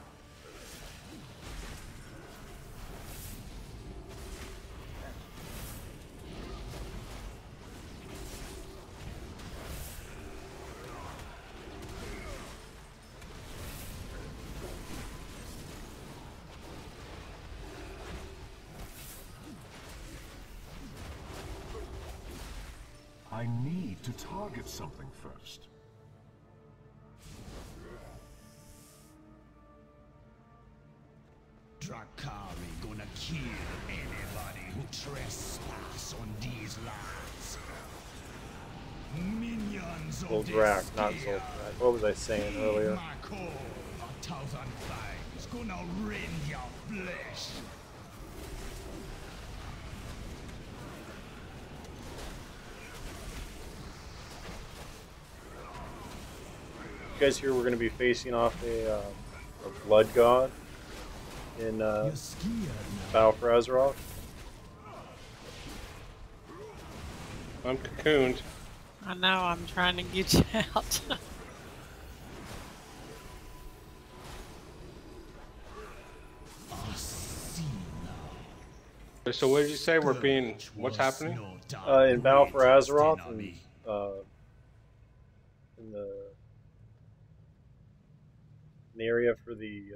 S8: I need to target something first.
S13: Drakari gonna kill anybody who trespass on these lands. Minions
S1: Soul
S13: of
S1: Drac,
S13: this
S1: not Soul Drac. What was I saying earlier?
S13: My call, a thousand fangs gonna rend your flesh.
S1: You guys here, we're going to be facing off a blood god in Battle for Azeroth.
S3: I'm cocooned.
S2: I know, I'm trying to get you out.
S3: So what did you say? We're being... What's happening?
S1: In Battle for Azeroth, and, in the area for the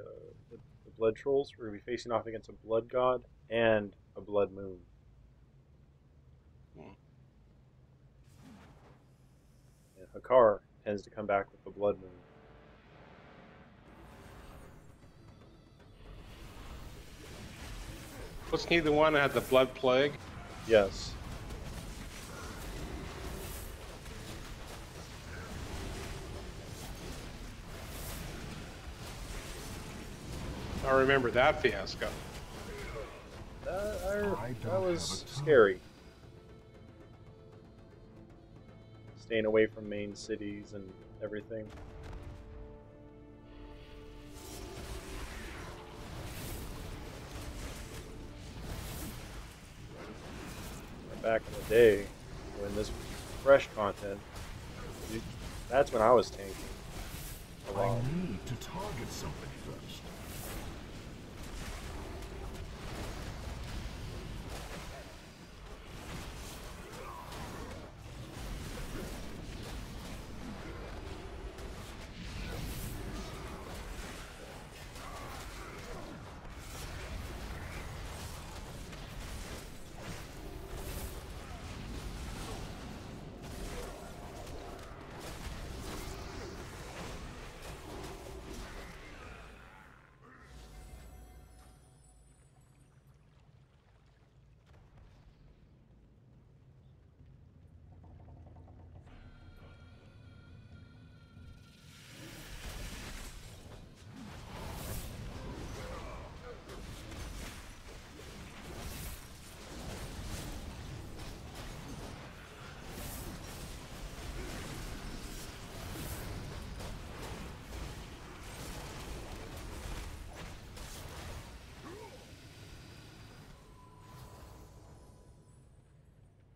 S1: blood trolls, we're going to be facing off against a blood god and a blood moon. And Hakar tends to come back with the blood moon.
S3: Wasn't he the one that had the blood plague?
S1: Yes.
S3: I remember that fiasco.
S1: That was scary. Staying away from main cities and everything. Back in the day, when this was fresh content, that's when I was tanking.
S8: I need to target something first.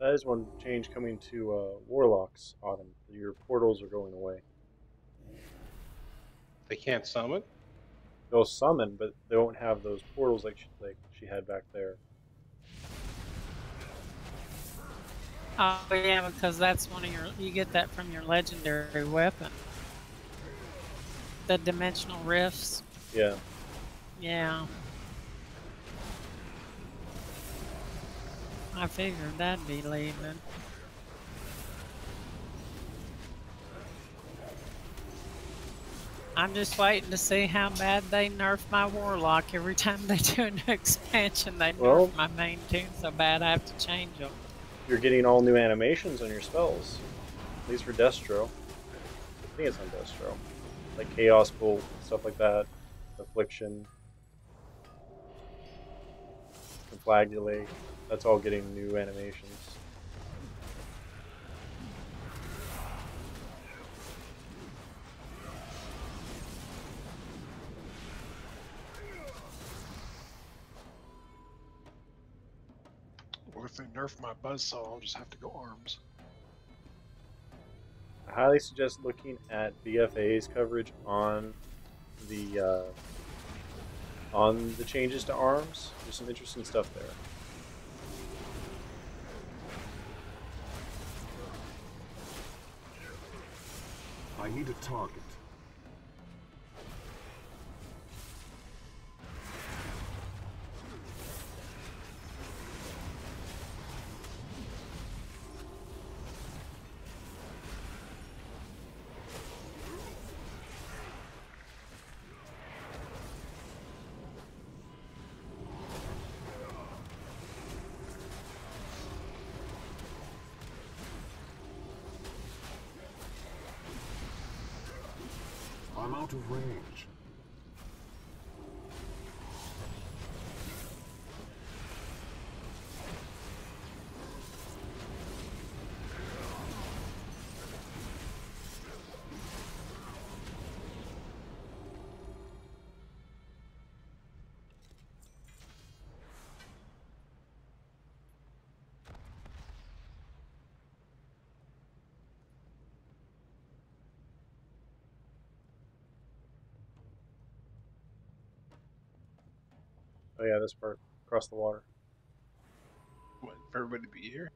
S1: That is one change coming to Warlocks, Autumn. Your portals are going away.
S3: They can't summon?
S1: They'll summon, but they won't have those portals like she had back there.
S2: Oh yeah, because that's one of you get that from your legendary weapon. The dimensional rifts.
S1: Yeah.
S2: Yeah. I figured that'd be leaving. I'm just waiting to see how bad they nerf my Warlock. Every time they do an expansion, they nerf my main tune so bad I have to change them.
S1: You're getting all new animations on your spells. At least for Destro. I think it's on Destro. Like Chaos Bolt, stuff like that. Affliction. Conflagulate. That's all getting new animations.
S6: Well, if they nerf my buzzsaw, I'll just have to go arms.
S1: I highly suggest looking at BFA's coverage on the changes to arms. There's some interesting stuff there.
S8: I need a target. I'm out of range.
S1: Oh yeah, this part across the water.
S6: What, for everybody to be here?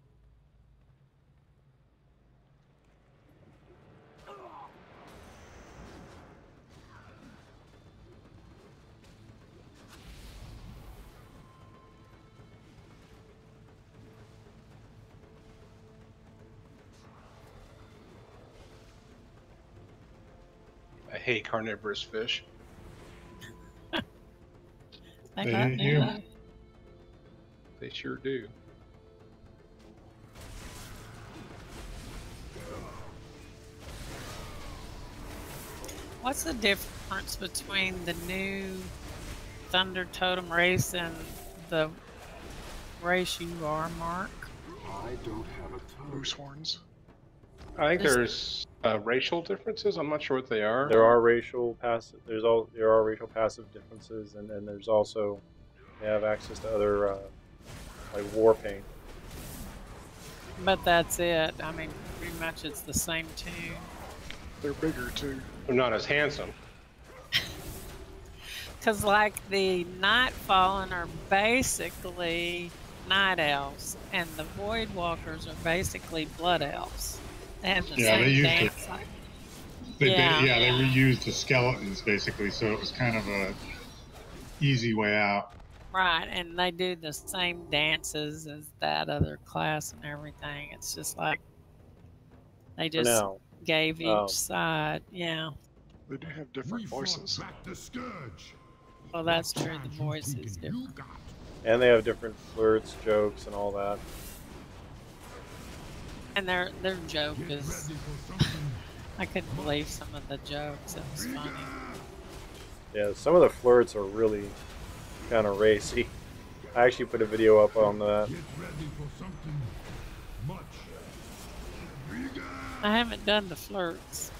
S3: I hate carnivorous fish.
S2: They hate you.
S3: They sure do.
S2: What's the difference between the new Thunder Totem race and the race you are, Mark?
S8: I don't have a totem.
S6: Moose horns.
S3: I think there's racial differences. I'm not sure what they are.
S1: There are racial passive. There are racial passive differences, and then there's also they have access to other like war paint.
S2: But that's it. I mean, pretty much it's the same tune.
S6: They're bigger too.
S3: They're not as handsome.
S2: Because like the Nightfallen are basically night elves, and the Void Walkers are basically blood elves. They have the same dance.
S5: They reused the skeletons basically, so it was kind of a easy way out.
S2: Right, and they do the same dances as that other class and everything. It's just like they just gave each side, yeah.
S6: They do have different voices.
S2: Well, that's true. The voice is different.
S1: And they have different flirts, jokes, and all that.
S2: And their joke is... I couldn't believe some of the jokes. It was funny.
S1: Yeah, some of the flirts are really kind of racy. I actually put a video up on that.
S2: I haven't done the flirts.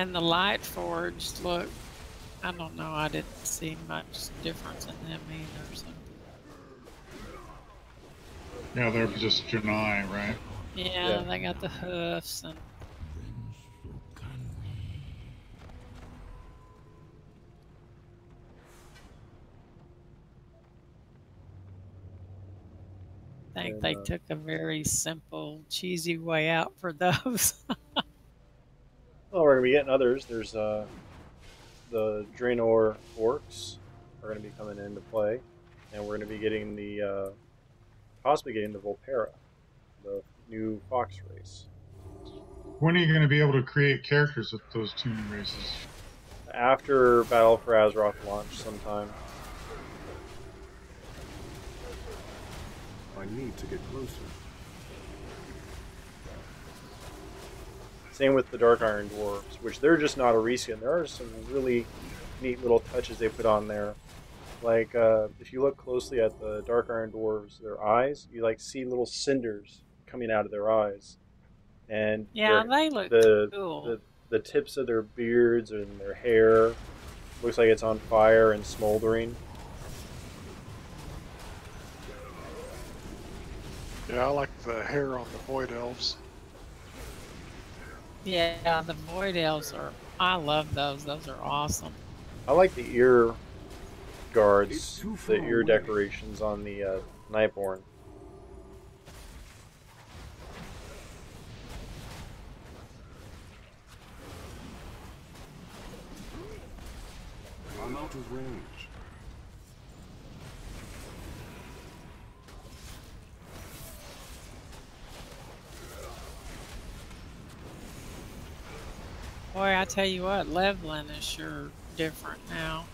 S2: And the light forged look, I don't know, I didn't see much difference in them either. So.
S5: Yeah, they're just Janai, right?
S2: Yeah, they got the hoofs and. I think they took a very simple, cheesy way out for those.
S1: Well, we're going to be getting others. There's the Draenor orcs are going to be coming into play, and we're going to be getting the possibly getting the Volpera, the new fox race.
S5: When are you going to be able to create characters with those two new races?
S1: After Battle for Azeroth launch sometime.
S8: I need to get closer.
S1: Same with the Dark Iron Dwarves, which they're just not a reskin. There are some really neat little touches they put on there. Like, if you look closely at the Dark Iron Dwarves, their eyes, you like see little cinders coming out of their eyes. And
S2: yeah, they look cool.
S1: The tips of their beards and their hair looks like it's on fire and smoldering.
S6: Yeah, I like the hair on the Void Elves.
S2: Yeah, the Void Elves are, I love those. Those are awesome.
S1: I like the ear guards, the ear decorations on the Nightborn.
S8: I'm out of range.
S2: Boy, I tell you what, leveling is sure different now.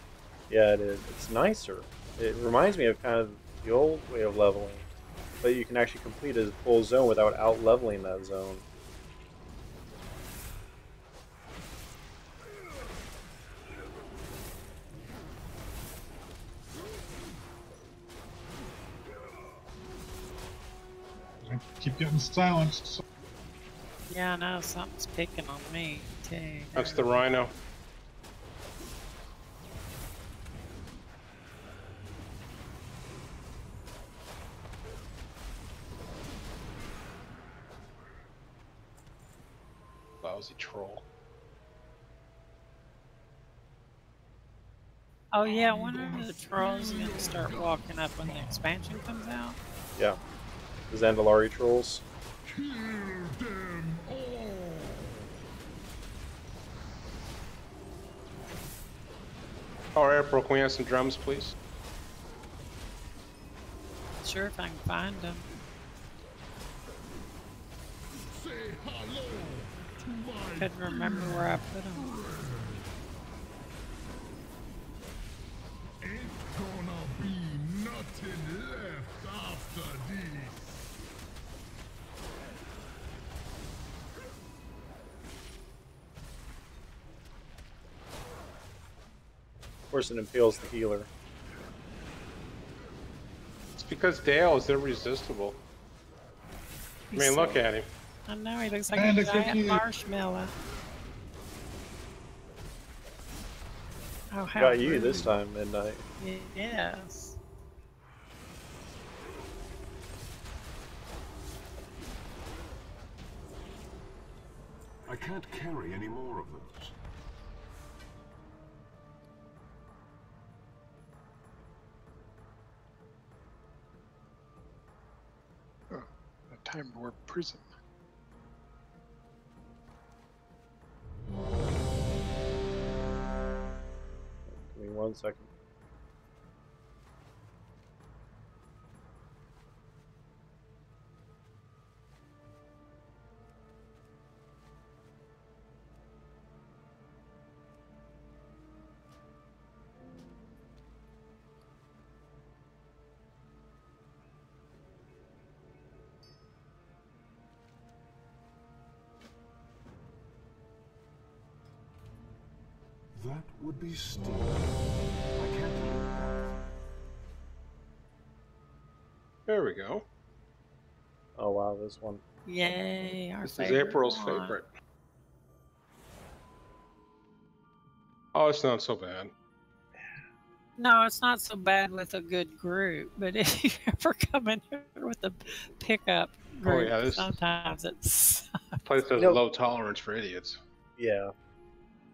S1: Yeah, it is. It's nicer. It reminds me of kind of the old way of leveling, but you can actually complete a full zone without out-leveling that zone.
S5: I keep getting silenced.
S2: Yeah, I know, something's picking on me, too.
S3: That's the rhino. Lousy troll.
S2: Oh yeah, when are the trolls going to start walking up when the expansion comes out?
S1: Yeah. The Zandalari trolls.
S8: Kill them all.
S3: Alright, April, can we have some drums, please?
S2: Sure, if I can find them.
S8: Say hello to my
S2: Couldn't remember where I put them.
S8: Ain't gonna be nothing left after this.
S1: Of course, it impales the healer.
S3: It's because Dale is irresistible. I mean, look at him.
S2: I know, he looks like a giant marshmallow. Oh, how
S1: Got you
S2: rude.
S1: this time, Midnight.
S2: Yes.
S8: I can't carry any more of those.
S6: Oh, a Time Warp prison.
S1: Give me 1 second.
S8: That would be steep. I can't leave that.
S3: There we go.
S1: Oh wow, this one.
S2: Yay, our
S3: This is
S2: favorite
S3: April's
S2: one.
S3: favorite. Oh, it's not so bad.
S2: No, it's not so bad with a good group, but if you ever come in here with a pickup group,
S3: Oh yeah, this
S2: sometimes it's
S3: place has a low tolerance for idiots.
S1: Yeah,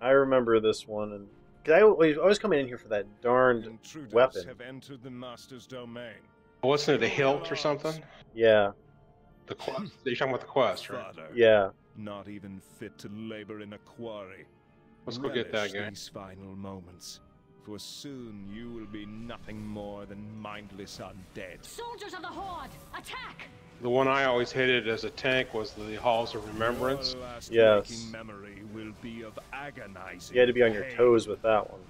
S1: I remember this one, and cause I was coming in here for that darned weapon.
S8: Have entered the master's domain.
S3: Wasn't it a hilt or something?
S1: Yeah.
S3: The quest. You're talking about the quest, right?
S8: Father,
S1: yeah.
S8: Not even fit to labor in a quarry.
S3: Let's go get that guy.
S8: These final moments, for soon you will be nothing more than mindless undead.
S16: Soldiers of the Horde, attack!
S3: The one I always hated as a tank was the Halls of Remembrance.
S8: Your last
S1: Yes.
S8: waking memory will be of agonizing
S1: You had to be on your
S8: pain.
S1: toes with that one.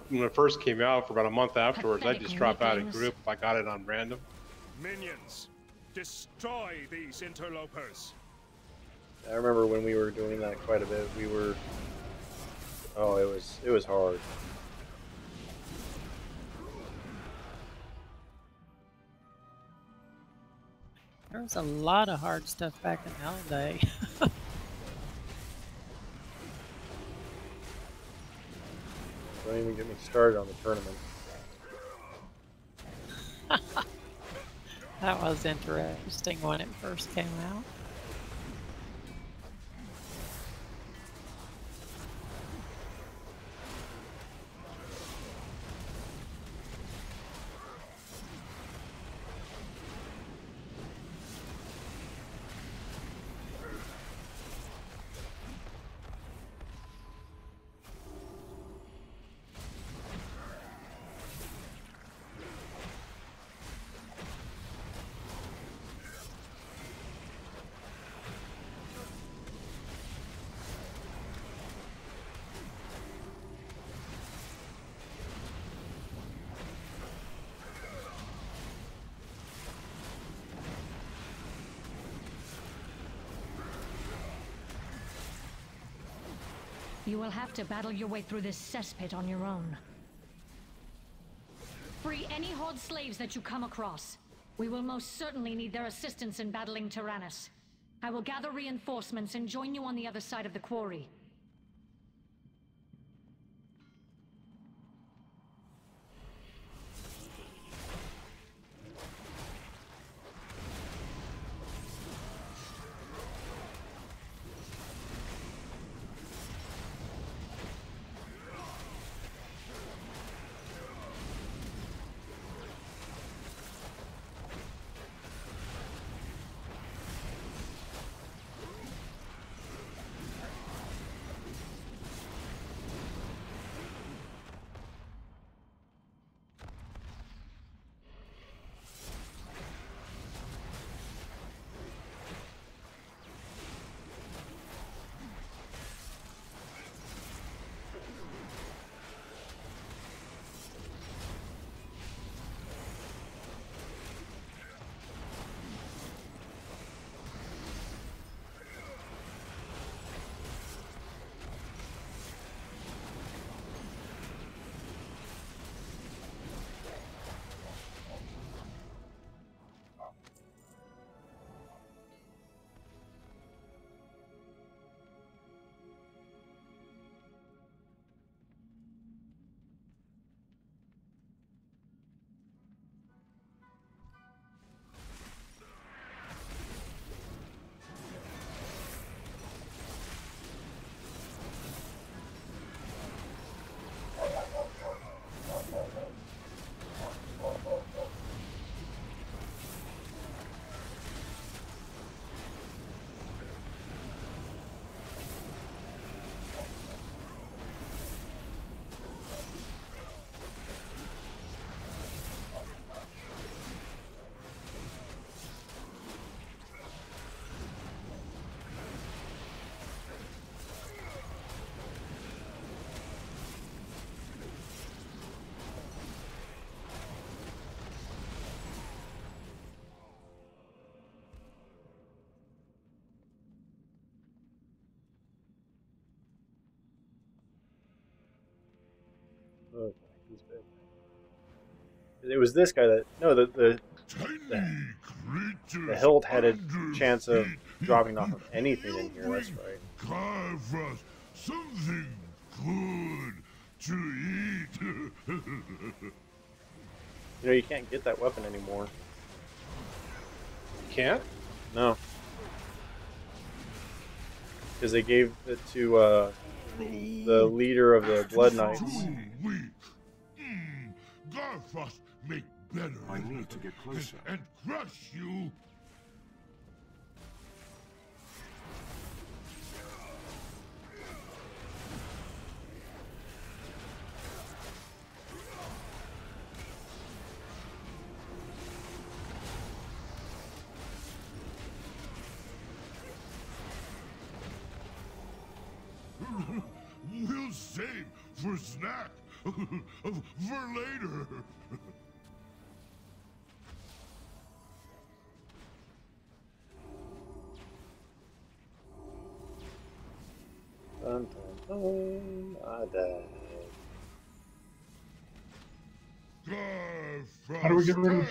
S3: When it first came out, for about a month afterwards, I just dropped out of group if I got it on random.
S8: Minions, destroy these interlopers.
S1: I remember when we were doing that quite a bit. We were. Oh, it was hard.
S2: there was a lot of hard stuff back in the old day.
S1: Don't even get me started on the tournament.
S2: That was interesting when it first came out.
S17: You will have to battle your way through this cesspit on your own. Free any Horde slaves that you come across. We will most certainly need their assistance in battling Tyrannus. I will gather reinforcements and join you on the other side of the quarry.
S1: Okay, he's bad. It was this guy that the
S8: Tiny
S1: The hilt had a chance of dropping off of anything in here, that's right.
S8: Carve us something good to eat.
S1: You know, you can't get that weapon anymore.
S3: You can't?
S1: No. Because they gave it to the leader of the Blood Knights.
S8: Garfrost make better.
S10: I need to get closer.
S8: And crush you. We'll save for snack for later.
S1: Dun, dun, dun. I died.
S5: How do we get rid of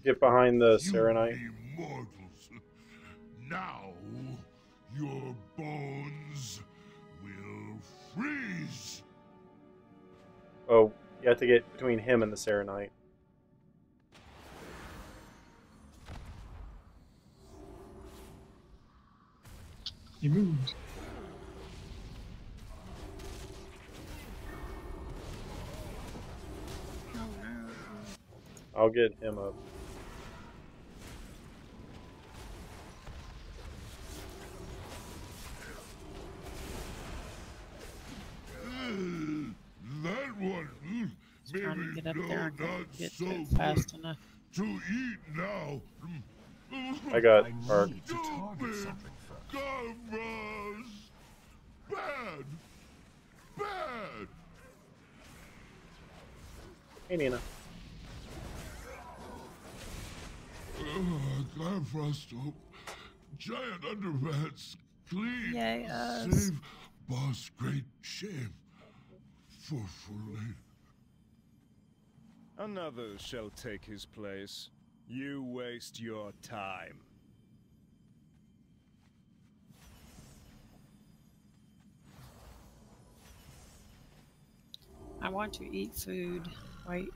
S1: Get behind the Serenite.
S8: Mortals. Now your bones will freeze.
S1: Oh, you have to get between him and the Serenite.
S5: He moved.
S1: I'll get him up.
S8: That one,
S2: Trying to get up there and
S8: not
S2: get
S8: so
S2: it fast enough.
S8: to eat now.
S1: I got Ark.
S10: To target something first.
S8: Garfrost! Bad! Bad!
S1: Hey, Nina.
S8: Garfrost, giant underpants, clean.
S2: Yay, us.
S8: Save boss, great shame. For later.
S18: Another shall take his place. You waste your time.
S2: I want to eat food. Wait.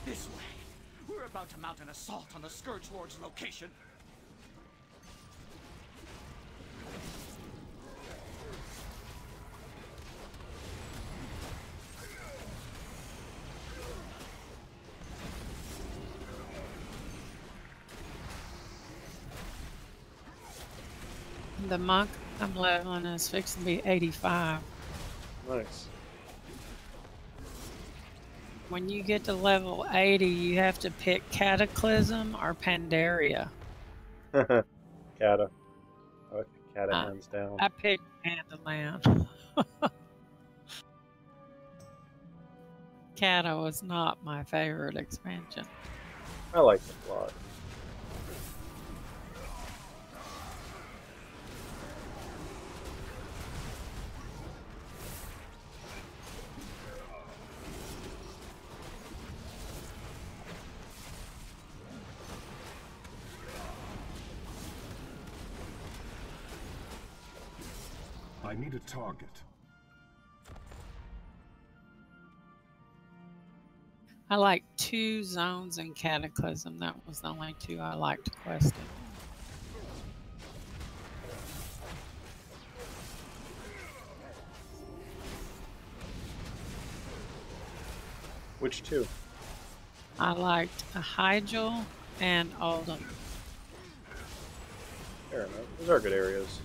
S13: This way. We're about to mount an assault on the Scourge Lord's location.
S2: The monk I'm leveling is fixing to be 85.
S1: Nice.
S2: When you get to level 80, you have to pick Cataclysm or Pandaria.
S1: Kata. I like the Kata hands down.
S2: I picked Pandaland. Kata was not my favorite expansion.
S1: I like it a lot.
S10: I need a target.
S2: I like 2 zones in Cataclysm. That was the only 2 I liked questing.
S1: Which 2?
S2: I liked Hyjal and Oldham.
S1: Fair enough. Those are good areas.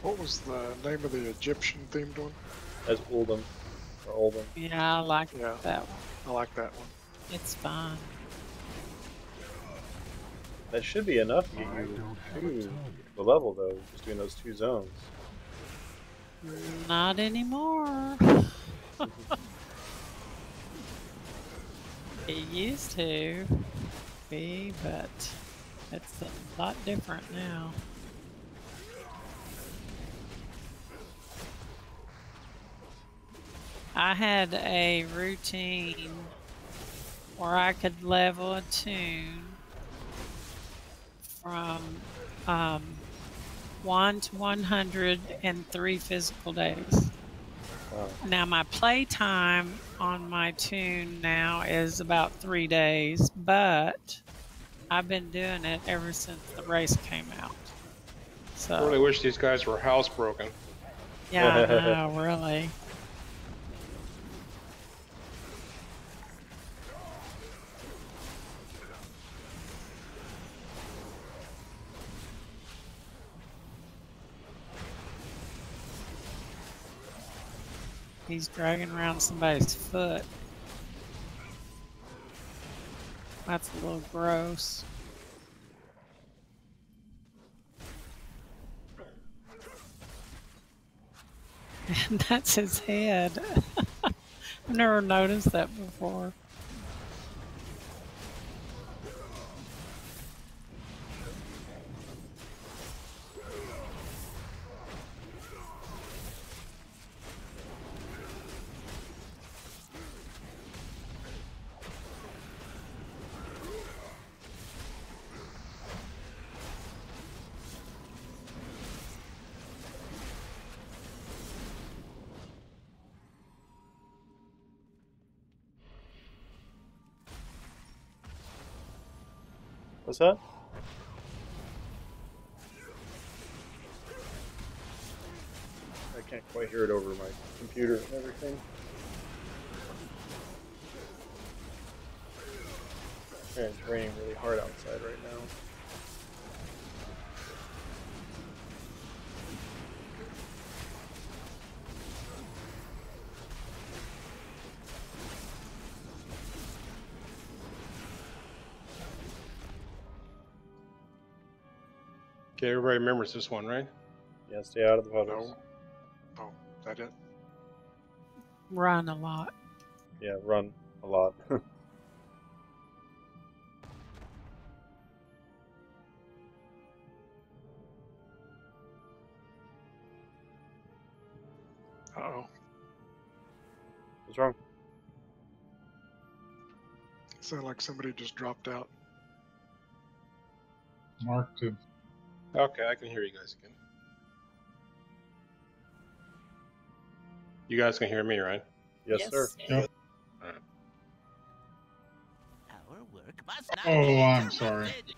S6: What was the name of the Egyptian themed one?
S1: As Oldham. Or Oldham.
S2: Yeah, I like that one.
S6: I like that one.
S2: It's fine.
S1: That should be enough to get you to the level, though, just doing those 2 zones.
S2: Not anymore. It used to be, but it's a lot different now. I had a routine where I could level a tune from 1 to 100 in 3 physical days.
S1: Wow.
S2: Now my play time on my tune now is about 3 days, but I've been doing it ever since the race came out. So
S3: I really wish these guys were housebroken.
S2: yeah, I know, really. He's dragging around somebody's foot. That's a little gross. And that's his head. I've never noticed that before.
S1: What's that? I can't quite hear it over my computer and everything. And it's raining really hard outside right now.
S3: Okay, everybody remembers this one, right?
S1: Yeah, stay out of the puddles.
S6: No. Oh, is that it?
S2: Run a lot.
S1: Yeah, run a lot.
S6: Uh-oh.
S1: What's wrong?
S6: Sounded like somebody just dropped out.
S5: Mark too.
S3: Okay, I can hear you guys again. You guys can hear me, right?
S1: Yes, sir.
S5: Yep.
S3: All right.
S19: Our work must not
S5: Oh,
S19: be
S5: I'm sorry.
S19: interrupted.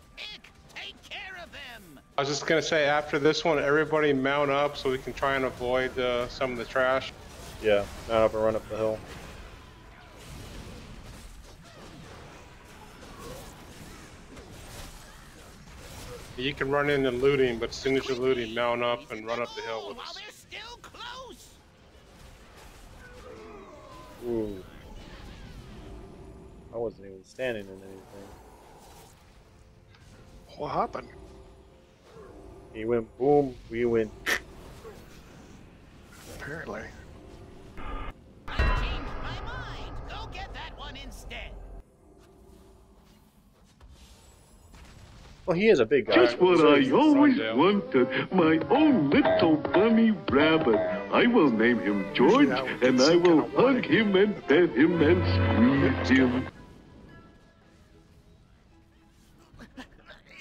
S19: Take care of them.
S3: I was just gonna say, after this one, everybody mount up so we can try and avoid some of the trash.
S1: Yeah, mount up and run up the hill.
S3: You can run in and looting, but as soon as you're looting, mount up and run up the hill with us.
S19: Still close.
S1: Ooh. I wasn't even standing in anything.
S6: What happened?
S1: He went boom, we went.
S6: Apparently.
S19: I've changed my mind. Go get that one instead.
S1: Well, he is a big guy.
S20: Just what I always wanted, my own little bunny rabbit. I will name him George, and I will hug him and pet him and squeeze him.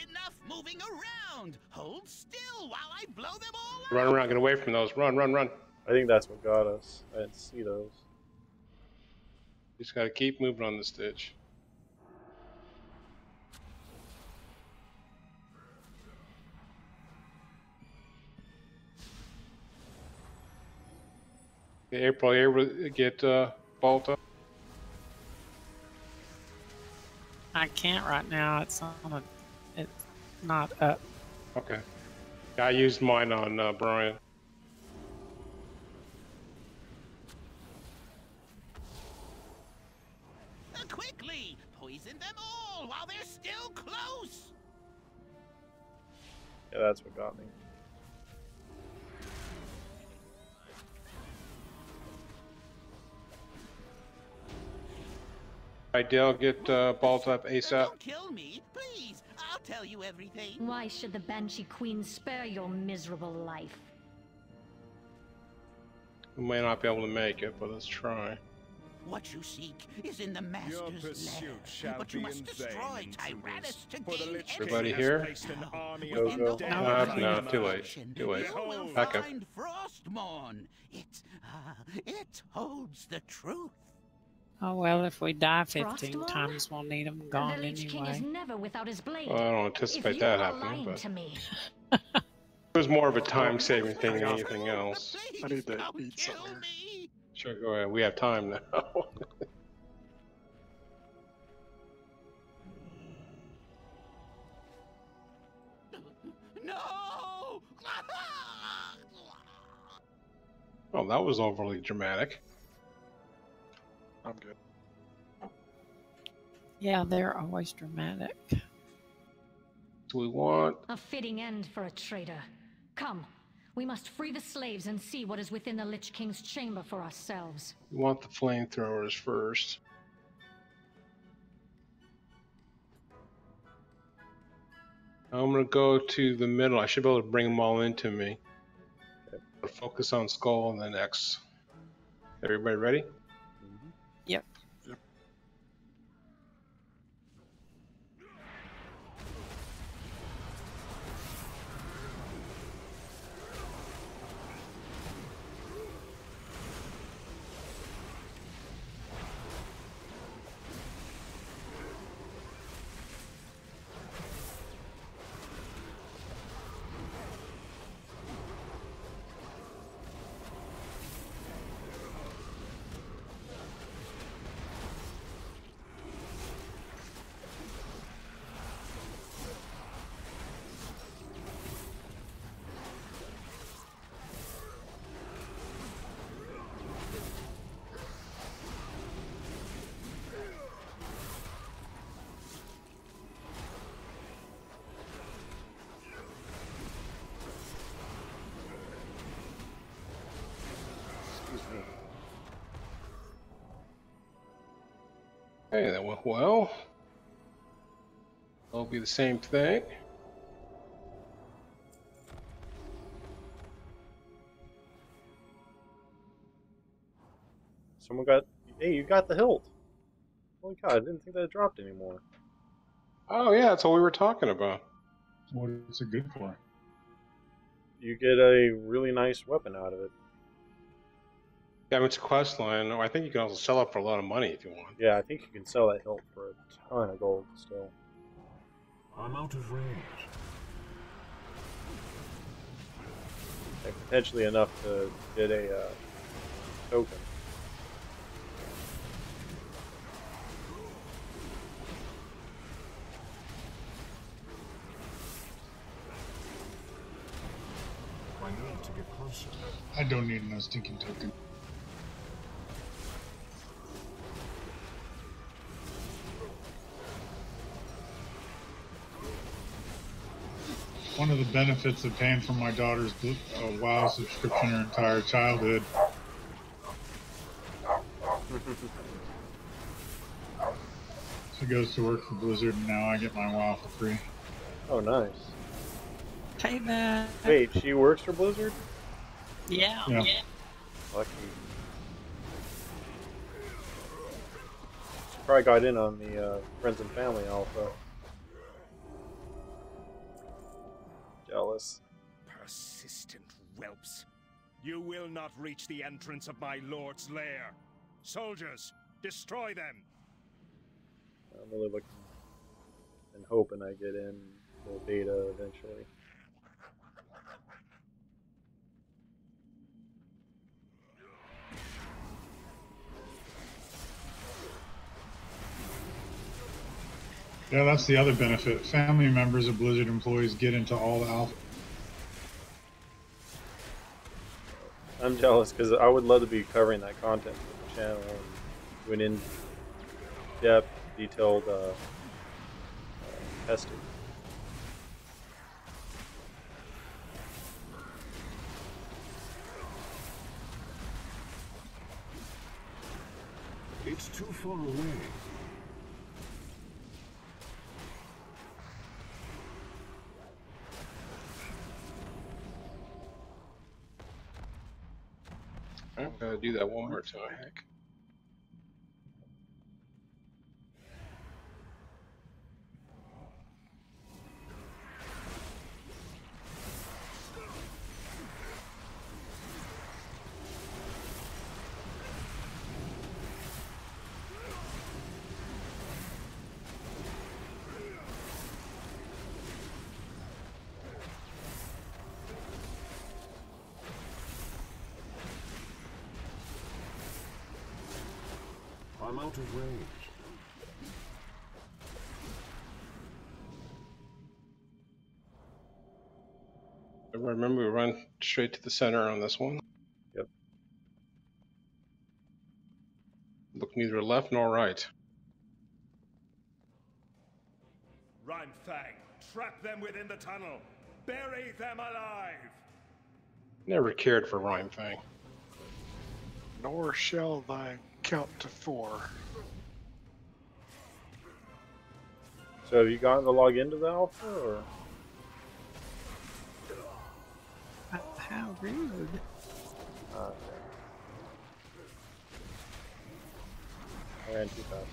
S19: Enough moving around. Hold still while I blow them all up.
S3: Run around, get away from those. Run, run, run.
S1: I think that's what got us. I didn't see those.
S3: You just gotta keep moving on the stitch. Okay, April, you able to get Balta?
S2: I can't right now. It's not up.
S3: Okay. I used mine on Brian.
S19: Quickly,
S1: that's what got me.
S3: Alright, Dale, get balled up ASAP.
S19: Don't kill me, please. I'll tell you everything.
S17: Why should the Banshee Queen spare your miserable life?
S3: We may not be able to make it, but let's try.
S19: What you seek is in the Master's lair, but you must destroy Tyrannus to gain entry.
S3: Everybody here?
S1: Go.
S3: No, too late. Too late.
S19: You will
S3: Back up.
S19: find Frostmourne. It holds the truth.
S2: Oh, well, if we die 15
S17: Frostmourne?
S2: times, we'll need them gone
S17: The Lich King is
S2: anyway.
S17: never without his blade.
S3: Well, I don't anticipate that happening, but
S17: To me.
S3: it was more of a time-saving thing than anything else.
S6: I need to eat something here.
S3: Sure, go ahead. We have time now.
S19: No!
S3: Oh, that was overly dramatic.
S6: I'm good.
S2: Yeah, they're always dramatic.
S3: Do we want?
S17: A fitting end for a traitor. Come, we must free the slaves and see what is within the Lich King's chamber for ourselves.
S3: We want the flamethrowers first. I'm gonna go to the middle. I should be able to bring them all into me. Okay. Focus on Skull and then X. Everybody ready?
S2: Yep.
S3: Hey, that went well. It'll be the same thing.
S1: Someone got... Hey, you got the hilt. Holy God, I didn't think that dropped anymore.
S3: Oh yeah, that's what we were talking about.
S5: What's it good for?
S1: You get a really nice weapon out of it.
S3: Yeah, it's a quest line. I think you can also sell it for a lot of money if you want.
S1: Yeah, I think you can sell that hilt for a ton of gold still.
S8: I'm out of range.
S1: And potentially enough to get a token.
S8: I need to get closer.
S5: I don't need no stinking token. One of the benefits of paying for my daughter's WoW subscription her entire childhood. She goes to work for Blizzard and now I get my WoW for free.
S1: Oh, nice.
S2: Payback.
S1: Wait, she works for Blizzard?
S2: Yeah.
S1: Lucky. She probably got in on the Friends and Family Alpha. Jealous.
S18: Persistent whelps. You will not reach the entrance of my lord's lair. Soldiers, destroy them.
S1: I'm really looking and hoping I get in full beta eventually.
S5: Yeah, that's the other benefit. Family members of Blizzard employees get into all the alpha.
S1: I'm jealous because I would love to be covering that content for the channel and doing in-depth, detailed testing.
S8: It's too far away.
S3: I'm gonna do that one more time.
S8: I'm out of range.
S3: Remember, we run straight to the center on this one.
S1: Yep.
S3: Look neither left nor right.
S18: Rhymefang, trap them within the tunnel. Bury them alive.
S3: Never cared for Rhymefang.
S6: Nor shall thy count to 4.
S1: So have you gotten to log into the alpha, or?
S2: How rude.
S1: Okay. I ran too fast.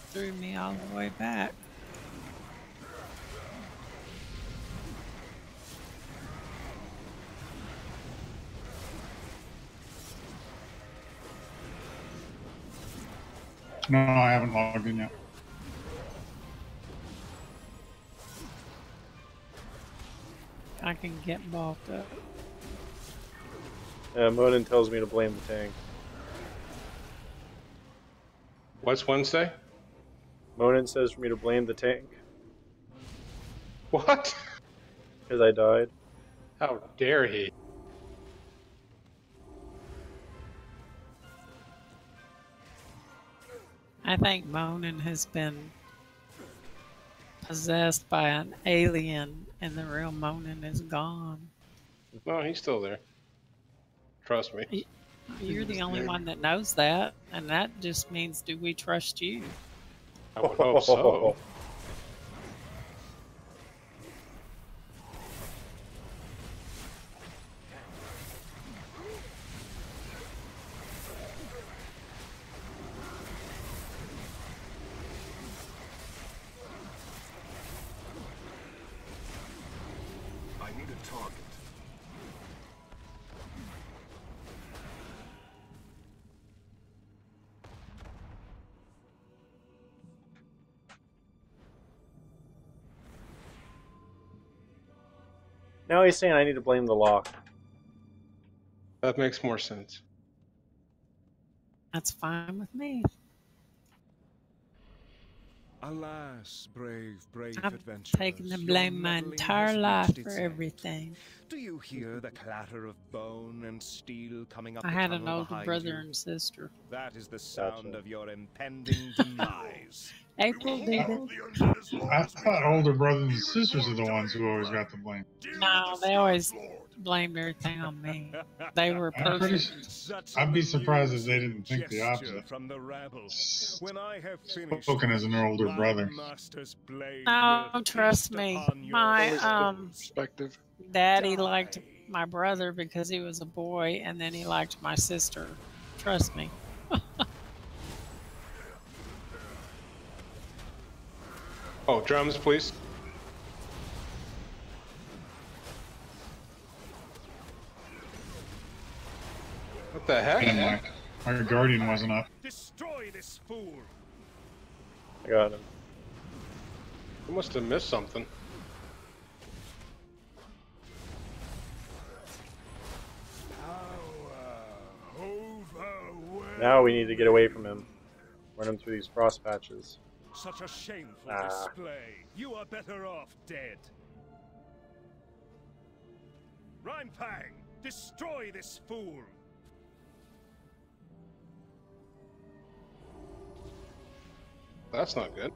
S2: Threw me all the way back.
S5: No, I haven't logged in yet.
S2: I can get bulked up.
S1: Monin tells me to blame the tank.
S3: What's Wednesday?
S1: Monin says for me to blame the tank.
S3: What?
S1: Because I died.
S3: How dare he?
S2: I think Monin has been possessed by an alien and the real Monin is gone.
S3: No, he's still there. Trust me.
S2: You're the only one that knows that, and that just means, do we trust you?
S3: I would hope so.
S8: I need a target.
S1: Now he's saying I need to blame the lock.
S3: That makes more sense.
S2: That's fine with me.
S18: Alas, brave
S2: I've
S18: adventurers.
S2: taken the blame my entire life for everything.
S18: Do you hear the clatter of bone and steel coming up
S2: I
S18: the
S2: had an
S18: tunnel
S2: older
S18: behind
S2: brother
S18: you?
S2: and sister.
S18: That is the sound of your impending demise.
S2: April did it.
S5: I thought older brothers and sisters are the ones who always got the blame.
S2: No, they always blamed everything on me. They were perfect.
S5: I'd be surprised if they didn't think the opposite.
S18: From the rabble. When I have finished,
S5: Spoken as an older brother.
S2: No, trust me. My
S6: perspective.
S2: daddy liked my brother because he was a boy, and then he liked my sister. Trust me.
S3: Oh, drums, please. What the heck?
S5: And my guardian wasn't up.
S18: Destroy this fool.
S1: I got him.
S3: I must have missed something.
S1: Now we need to get away from him. Run him through these frost patches.
S18: Such a shameful display. You are better off dead. Rhymefang, destroy this fool.
S3: That's not good.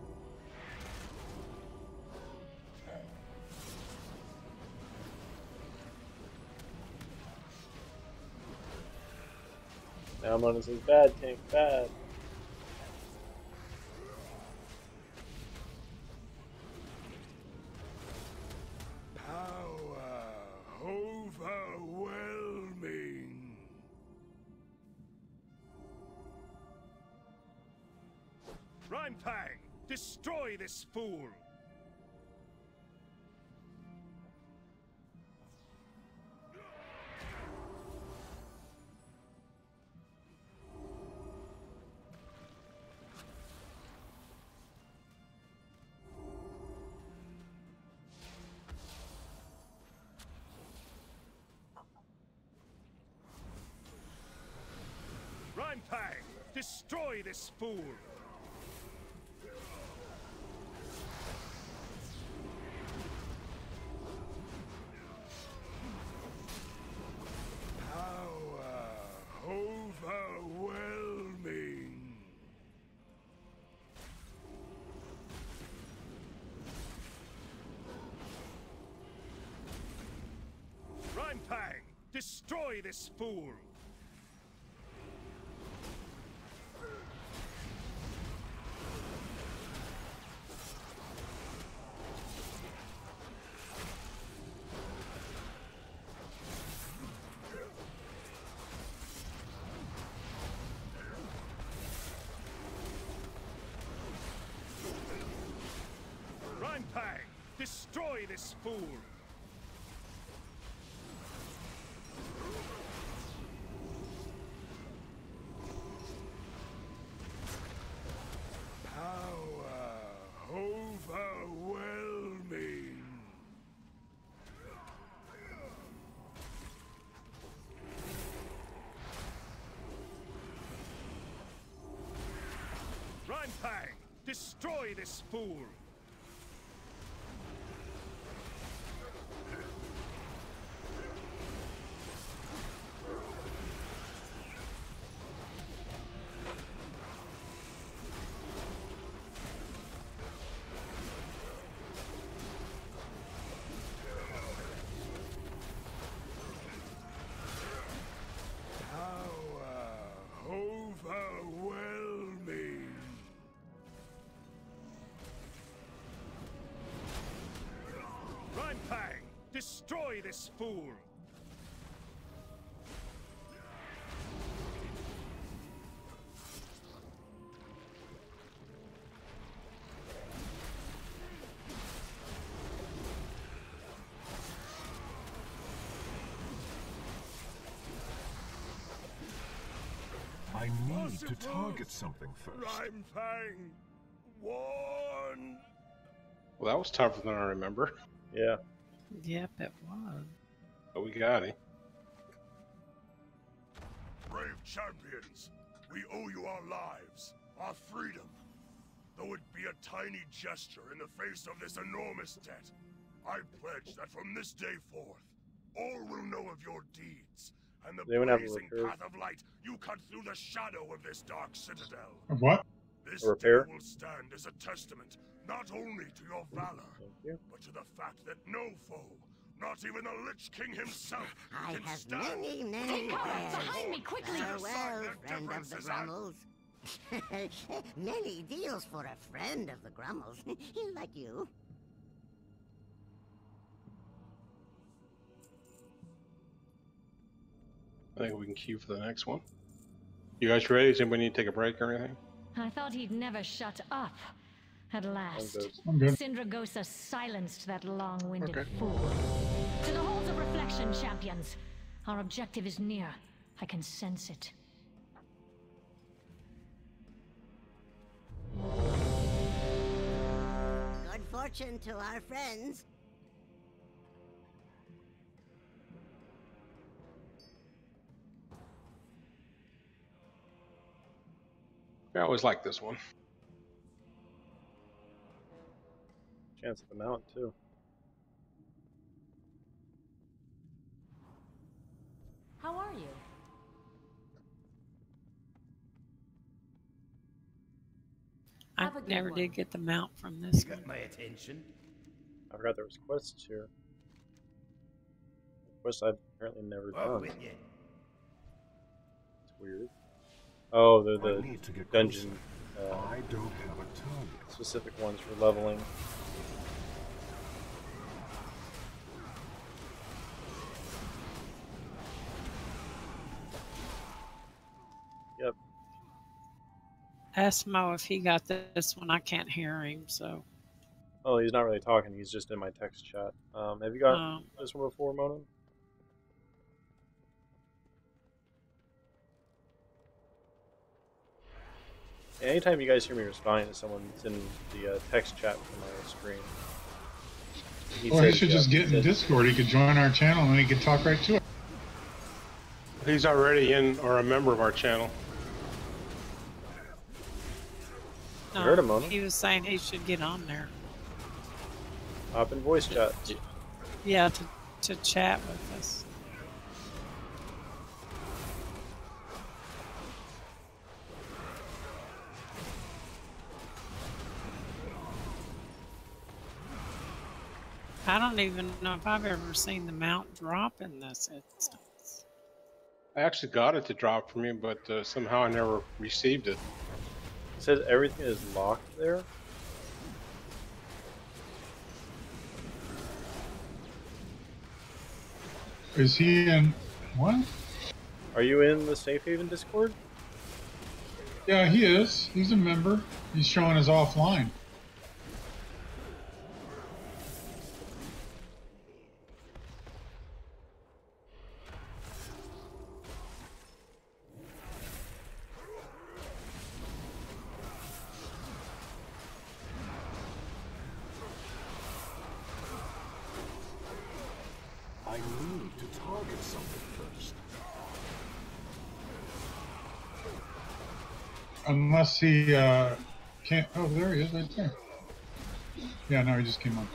S1: Now Monin says, bad tank, bad.
S18: Rhinephang, destroy this fool! Rhinephang, destroy this fool! Overwhelming. Rhinephang, destroy this fool! Rhinephang, destroy this fool! Power overwhelming. Rhinephang, destroy this fool! Overwhelming. Rhinephang, destroy this fool!
S8: I need to target something first.
S18: Rhinephang, warn!
S3: Well, that was tougher than I remember.
S1: Yeah.
S2: Yep, it was.
S3: But we got it.
S8: Brave champions, we owe you our lives, our freedom. Though it be a tiny gesture in the face of this enormous debt, I pledge that from this day forth, all will know of your deeds, and the blazing path of light you cut through the shadow of this dark citadel.
S5: What?
S8: This
S1: A repair?
S8: day will stand as a testament not only to your valor, but to the fact that no foe, not even the Lich King himself,
S19: I
S8: can
S19: have
S8: stand.
S19: many
S16: Behind
S19: wares.
S16: me, quickly!
S19: Farewell, friend of the Grummles. Many deals for a friend of the Grummles, like you.
S3: I think we can queue for the next one. You guys ready? Does anybody need to take a break or anything?
S17: I thought he'd never shut up. At last,
S5: I'm good.
S17: Syndragosa silenced that long-winded fool. To the halls of reflection, champions. Our objective is near. I can sense it.
S19: Good fortune to our friends.
S3: I always like this one.
S1: Chance of the mount too.
S17: How are you?
S2: I never did get the mount from this one.
S13: Got my attention.
S1: I forgot there was quests here. Quests I've apparently never done.
S13: With you.
S1: It's weird. Oh, they're the dungeon
S8: I don't have a target.
S1: specific ones for leveling. Yep.
S2: Ask Mo if he got this one. I can't hear him, so.
S1: Oh, he's not really talking. He's just in my text chat. Have you got this one before, Mona? Anytime you guys hear me responding to someone, it's in the text chat from my screen.
S5: He should just get in Discord. He could join our channel and he could talk right to it.
S3: He's already in or a member of our channel.
S2: No,
S1: heard him, Mona.
S2: He was saying he should get on there.
S1: Hop in voice chat.
S2: Yeah, to chat with us. I don't even know if I've ever seen the mount drop in this instance.
S3: I actually got it to drop for me, but somehow I never received it.
S1: It says everything is locked there.
S5: Is he in what?
S1: Are you in the Safe Haven Discord?
S5: Yeah, he is. He's a member. He's showing us offline.
S10: I need to target something first.
S5: Unless he can't. Oh, there he is, right there. Yeah, no, he just came up.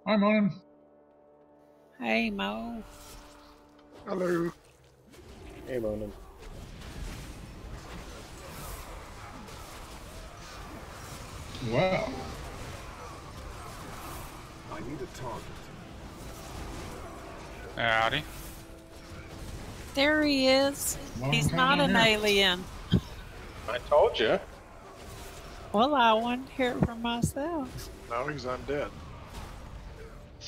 S5: I'm on him.
S2: Hey, Mo.
S6: Hello.
S1: Hey, Mona.
S5: Wow.
S10: I need a target.
S21: Howdy.
S2: There he is. He's not an alien.
S3: I told you.
S2: Well, I wanted to hear it from myself.
S6: Now he's undead.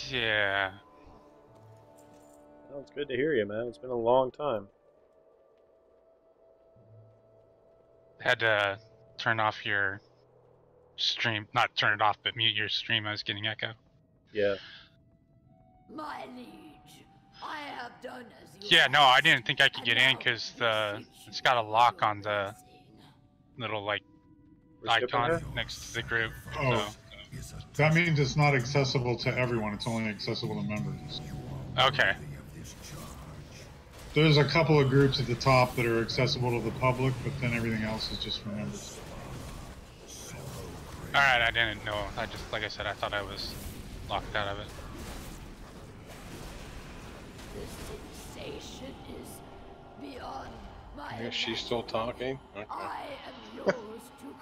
S21: Yeah.
S1: Well, it's good to hear you, man. It's been a long time.
S21: Had to turn off your stream. Not turn it off, but mute your stream. I was getting echo.
S1: Yeah.
S22: My liege, I have done as you
S21: Yeah, no, I didn't think I could get in because it's got a lock on the little like icon next to the group.
S5: Oh, that means it's not accessible to everyone. It's only accessible to members.
S21: Okay.
S5: There's a couple of groups at the top that are accessible to the public, but then everything else is just for members.
S21: All right, I didn't know. I just, like I said, I thought I was locked out of it.
S22: The sensation is beyond my
S3: I guess she's still talking. Okay.
S22: I am yours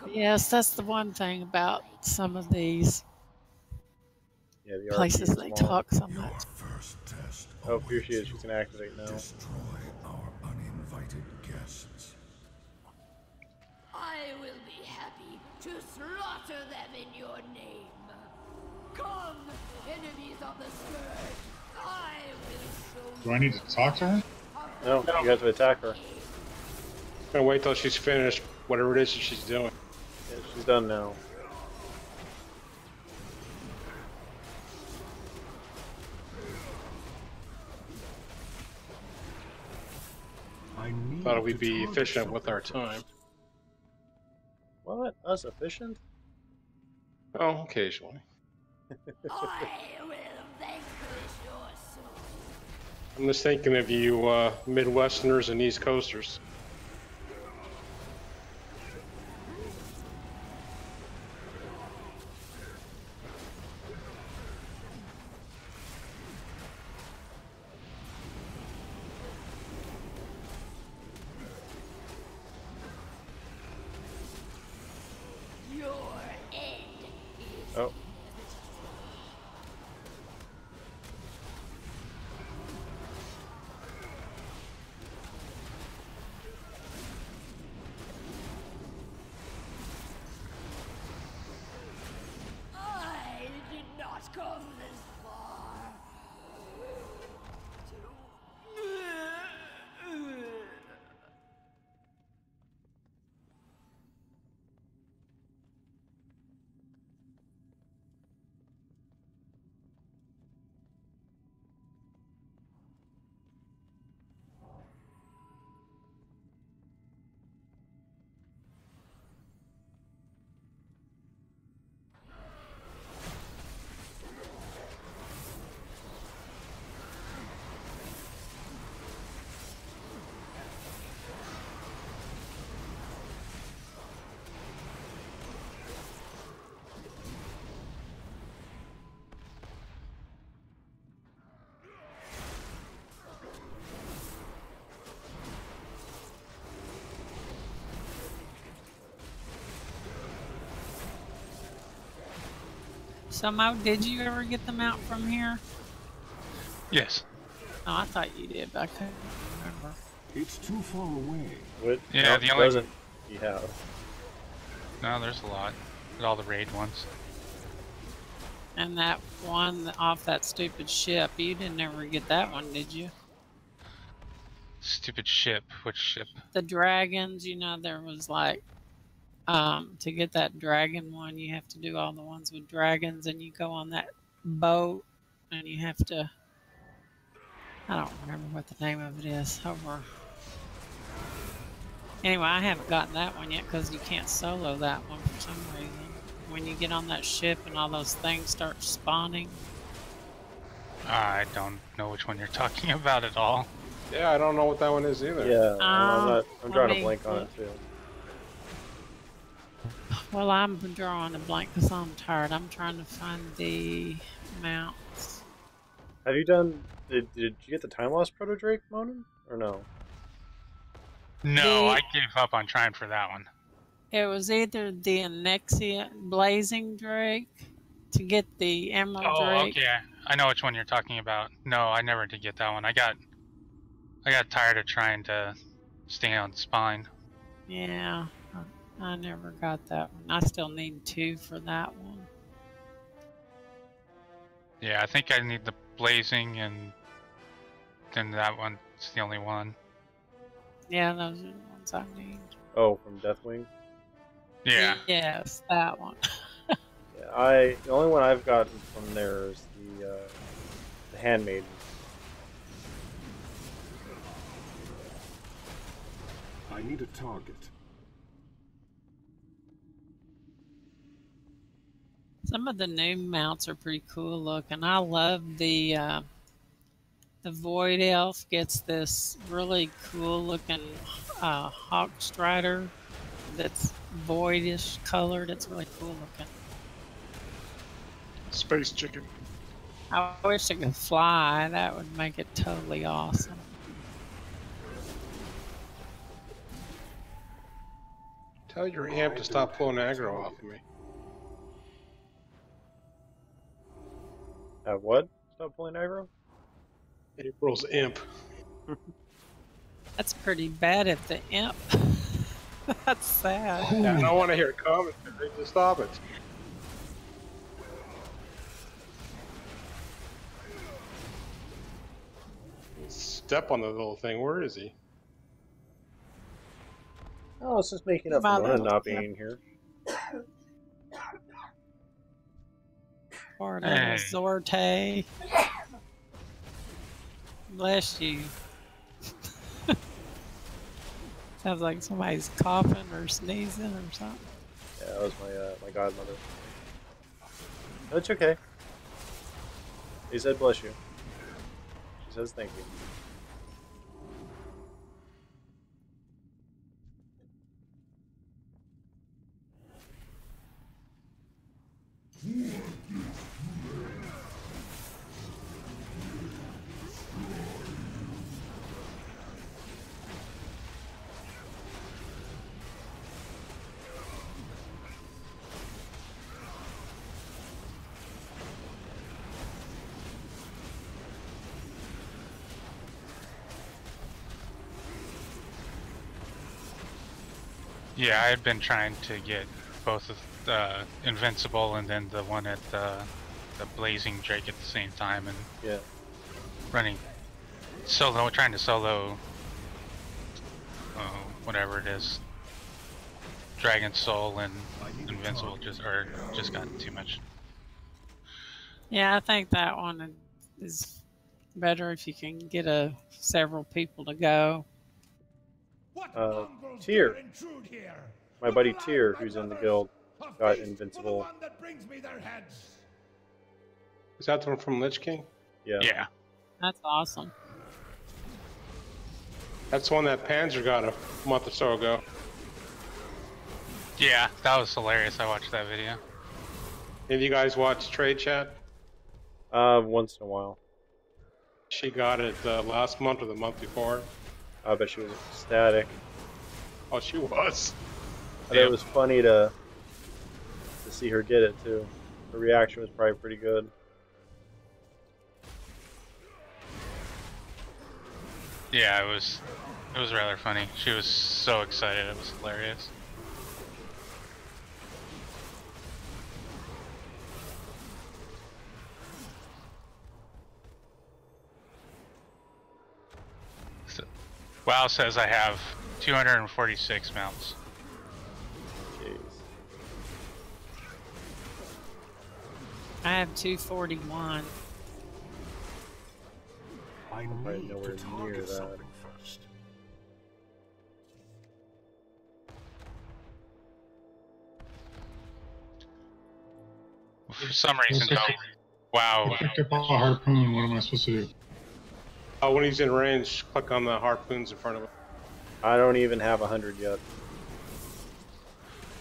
S22: to
S2: Yes, that's the one thing about some of these
S1: Yeah, the
S2: places.
S1: RP is
S2: They
S1: small.
S2: talk so much.
S1: Oh, here she is. She can activate now.
S10: Uninvited guests.
S22: I will be happy to slaughter them in your name. Come, enemies of the scourge. I will show
S5: Do I need to talk to her?
S1: No, you have to attack her.
S3: I'm gonna wait till she's finished whatever it is that she's doing.
S1: Yeah, she's done now.
S3: Thought we'd be efficient with our time.
S1: What? Us efficient?
S3: Oh, occasionally.
S22: I will vanquish your soul.
S3: I'm just thinking of you Midwesterners and East Coasters.
S22: Your end is
S1: Oh.
S22: I did not come this far.
S2: So, Mo, did you ever get them out from here?
S21: Yes.
S2: Oh, I thought you did, but I couldn't remember.
S20: It's too far away.
S1: What?
S21: Yeah,
S1: No,
S21: the only
S1: doesn't he have?
S21: No, there's a lot. All the raid ones.
S2: And that one off that stupid ship, you didn't ever get that one, did you?
S21: Stupid ship. Which ship?
S2: The dragons, you know, there was like, to get that dragon one, you have to do all the ones with dragons, and you go on that boat, and you have to, I don't remember what the name of it is, over. Anyway, I haven't gotten that one yet because you can't solo that one for some reason. When you get on that ship and all those things start spawning.
S21: I don't know which one you're talking about at all.
S3: Yeah, I don't know what that one is either.
S1: Yeah, I'm drawing a blank on it too.
S2: Well, I'm drawing a blank because I'm tired. I'm trying to find the mounts.
S1: Have you done? Did you get the time lost proto Drake, Monin, or no?
S21: No, I gave up on trying for that one.
S2: It was either the Anexia Blazing Drake to get the Emerald Drake.
S21: Okay. I know which one you're talking about. No, I never did get that one. I got tired of trying to stay on spine.
S2: Yeah, I never got that one. I still need 2 for that one.
S21: Yeah, I think I need the blazing, and then that one's the only one.
S2: Yeah, those are the ones I need.
S1: Oh, from Deathwing?
S21: Yeah.
S2: Yes, that one.
S1: Yeah, the only one I've gotten from there is the Handmaiden.
S20: I need a target.
S2: Some of the new mounts are pretty cool looking. I love the Void Elf gets this really cool looking Hawk Strider that's voidish colored. It's really cool looking.
S6: Space chicken.
S2: I wish it could fly. That would make it totally awesome.
S3: Tell your amp to stop pulling aggro off of me.
S1: Have what? Stop pulling aggro?
S3: April's imp.
S2: That's pretty bad if the imp. That's sad.
S3: Yeah, I don't want to hear commentary. Just stop it. Step on the little thing. Where is he?
S1: Oh, it's just making up for one not being here.
S2: Or Zorte. Bless you. Sounds like somebody's coughing or sneezing or something.
S1: Yeah, that was my godmother. No, it's okay. He said bless you. She says thank you.
S21: Yeah, I had been trying to get both of Invincible and then the one at the Blazing Drake at the same time, and running solo, trying to solo whatever it is, Dragon Soul and Invincible just got too much.
S2: Yeah, I think that one is better if you can get several people to go.
S1: Tyr. My buddy Tyr, who's in the guild, got Invincible.
S3: Is that the one from Lich King?
S1: Yeah.
S21: Yeah.
S2: That's awesome.
S3: That's the one that Panzer got a month or so ago.
S21: Yeah, that was hilarious. I watched that video.
S3: Have you guys watched Trade Chat?
S1: Once in a while.
S3: She got it last month or the month before.
S1: I bet she was ecstatic.
S3: Oh, she was.
S1: I thought it was funny to see her get it too. Her reaction was probably pretty good.
S21: Yeah, it was rather funny. She was so excited. It was hilarious. So, WoW says I have 246 mounts.
S1: Jeez.
S2: I have 241.
S8: I
S1: Right,
S8: need
S1: nowhere
S8: to
S1: near
S8: target
S1: that.
S8: something first.
S21: For some reason, though, WoW.
S5: I picked up a harpoon. What am I supposed to do?
S3: When he's in range, click on the harpoons in front of him.
S1: I don't even have 100 yet.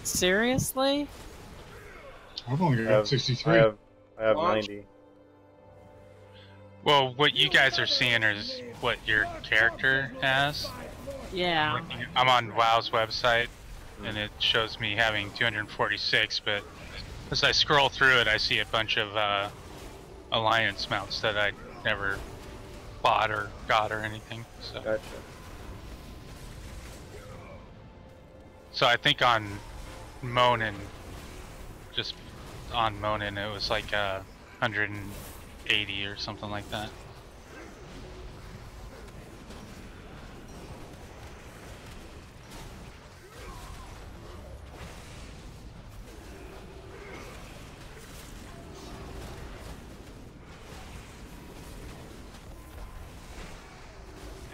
S2: Seriously?
S5: I've only got 63.
S1: I have 90.
S21: Well, what you guys are seeing is what your character has.
S2: Yeah.
S21: I'm on WoW's website, and it shows me having 246, but as I scroll through it, I see a bunch of Alliance mounts that I never bought or got or anything. So.
S1: Gotcha.
S21: So I think on Monin, just on Monin, it was like 180 or something like that.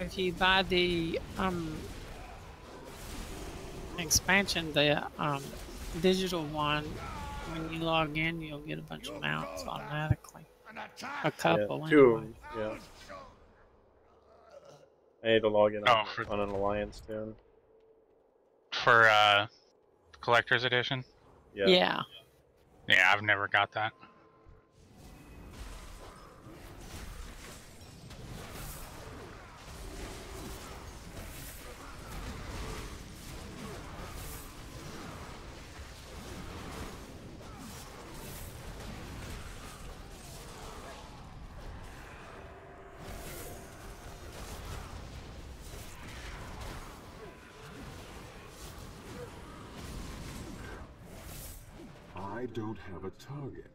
S2: If you buy the expansion, the digital one, when you log in, you'll get a bunch of mounts automatically. A couple,
S1: yeah, 2 of
S2: anyway.
S1: them, yeah. I need to log in on,
S21: for
S1: on an Alliance tune.
S21: For Collector's Edition?
S1: Yeah.
S2: Yeah.
S21: Yeah, I've never got that.
S8: I don't have a target.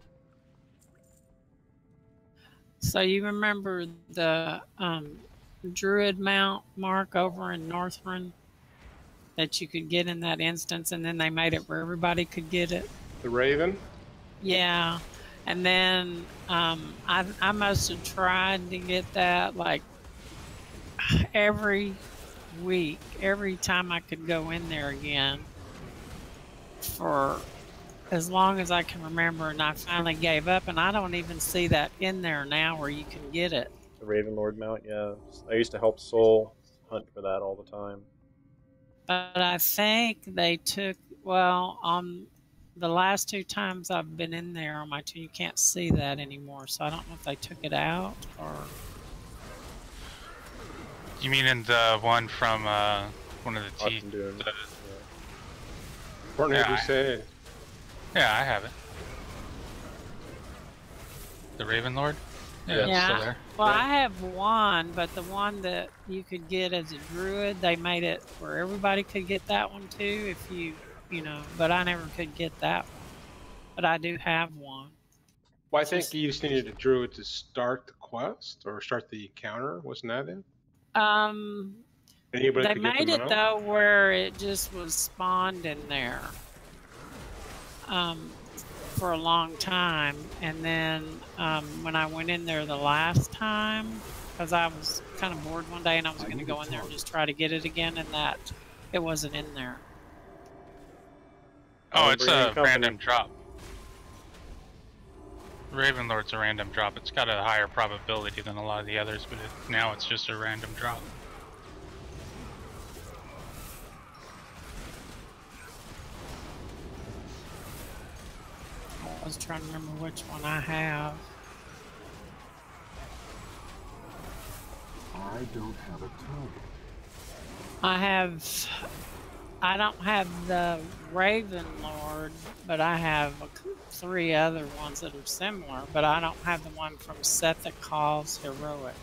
S2: So you remember the Druid mount, Mark, over in Northrend that you could get in that instance, and then they made it where everybody could get it?
S3: The Raven?
S2: Yeah. And then I must have tried to get that like every week, every time I could go in there again for as long as I can remember, and I finally gave up, and I don't even see that in there now where you can get it.
S1: The Raven Lord mount, yeah. I used to help Soul hunt for that all the time.
S2: But I think they took, well, on the last 2 times I've been in there on my 2, you can't see that anymore, so I don't know if they took it out or...
S21: You mean in the one from one of the T...
S3: Cornell Crusade.
S21: Yeah, I have it. The Raven Lord? Yeah, it's still there.
S2: Well, I have one, but the one that you could get as a druid, they made it where everybody could get that one too if you know, but I never could get that one. But I do have one.
S3: Well, I think you just needed a druid to start the quest or start the encounter. Wasn't that it? Anybody
S2: They
S3: could get
S2: made
S3: them
S2: it
S3: out?
S2: though where it just was spawned in there for a long time, and then when I went in there the last time, because I was kind of bored one day and I was going to go in there and just try to get it again, and that it wasn't in there.
S21: Oh, it's a random drop. Ravenlord's a random drop. It's got a higher probability than a lot of the others, but now it's just a random drop.
S2: I was trying to remember which one I have.
S20: I don't have a target.
S2: I don't have the Ravenlord, but I have 3 other ones that are similar, but I don't have the one from Sethikal's Heroic.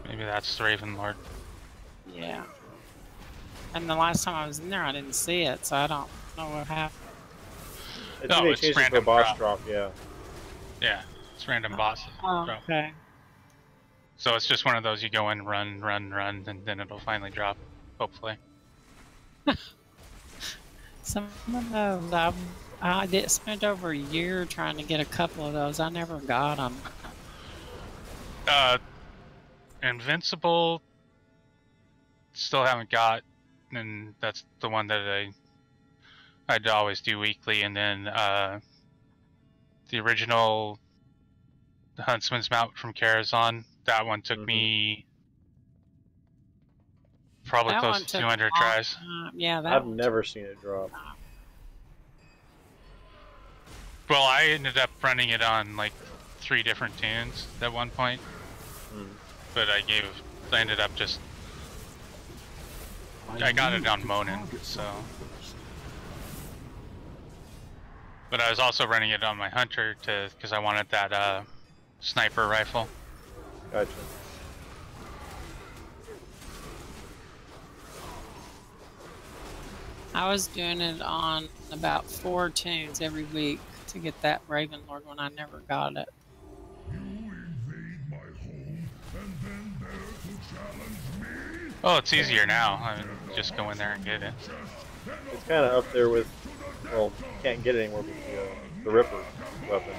S21: Maybe that's the Ravenlord.
S2: Yeah. And the last time I was in there, I didn't see it, so I don't know what happened.
S21: No, it's random
S1: boss drop. Yeah.
S21: Yeah, it's random boss drop.
S2: Okay.
S21: So it's just one of those you go in, run, and then it'll finally drop, hopefully.
S2: Some of those, I did spend over a year trying to get a couple of those. I never got them.
S21: Invincible, still haven't got, and that's the one that I'd always do weekly, and then the original Huntsman's Mount from Karazhan, that one took me probably close to 200 tries.
S2: Yeah,
S1: I've never seen it drop.
S21: Well, I ended up running it on like 3 different tunes at one point, but I ended up just, I got it on Monin, so. But I was also running it on my Hunter because I wanted that sniper rifle.
S1: Gotcha.
S2: I was doing it on about 4 tunes every week to get that Ravenlord when I never got it.
S21: Oh, it's easier now. I mean, just go in there and get it.
S1: It's kind of up there with, well, can't get it anymore with the Ripper weapon.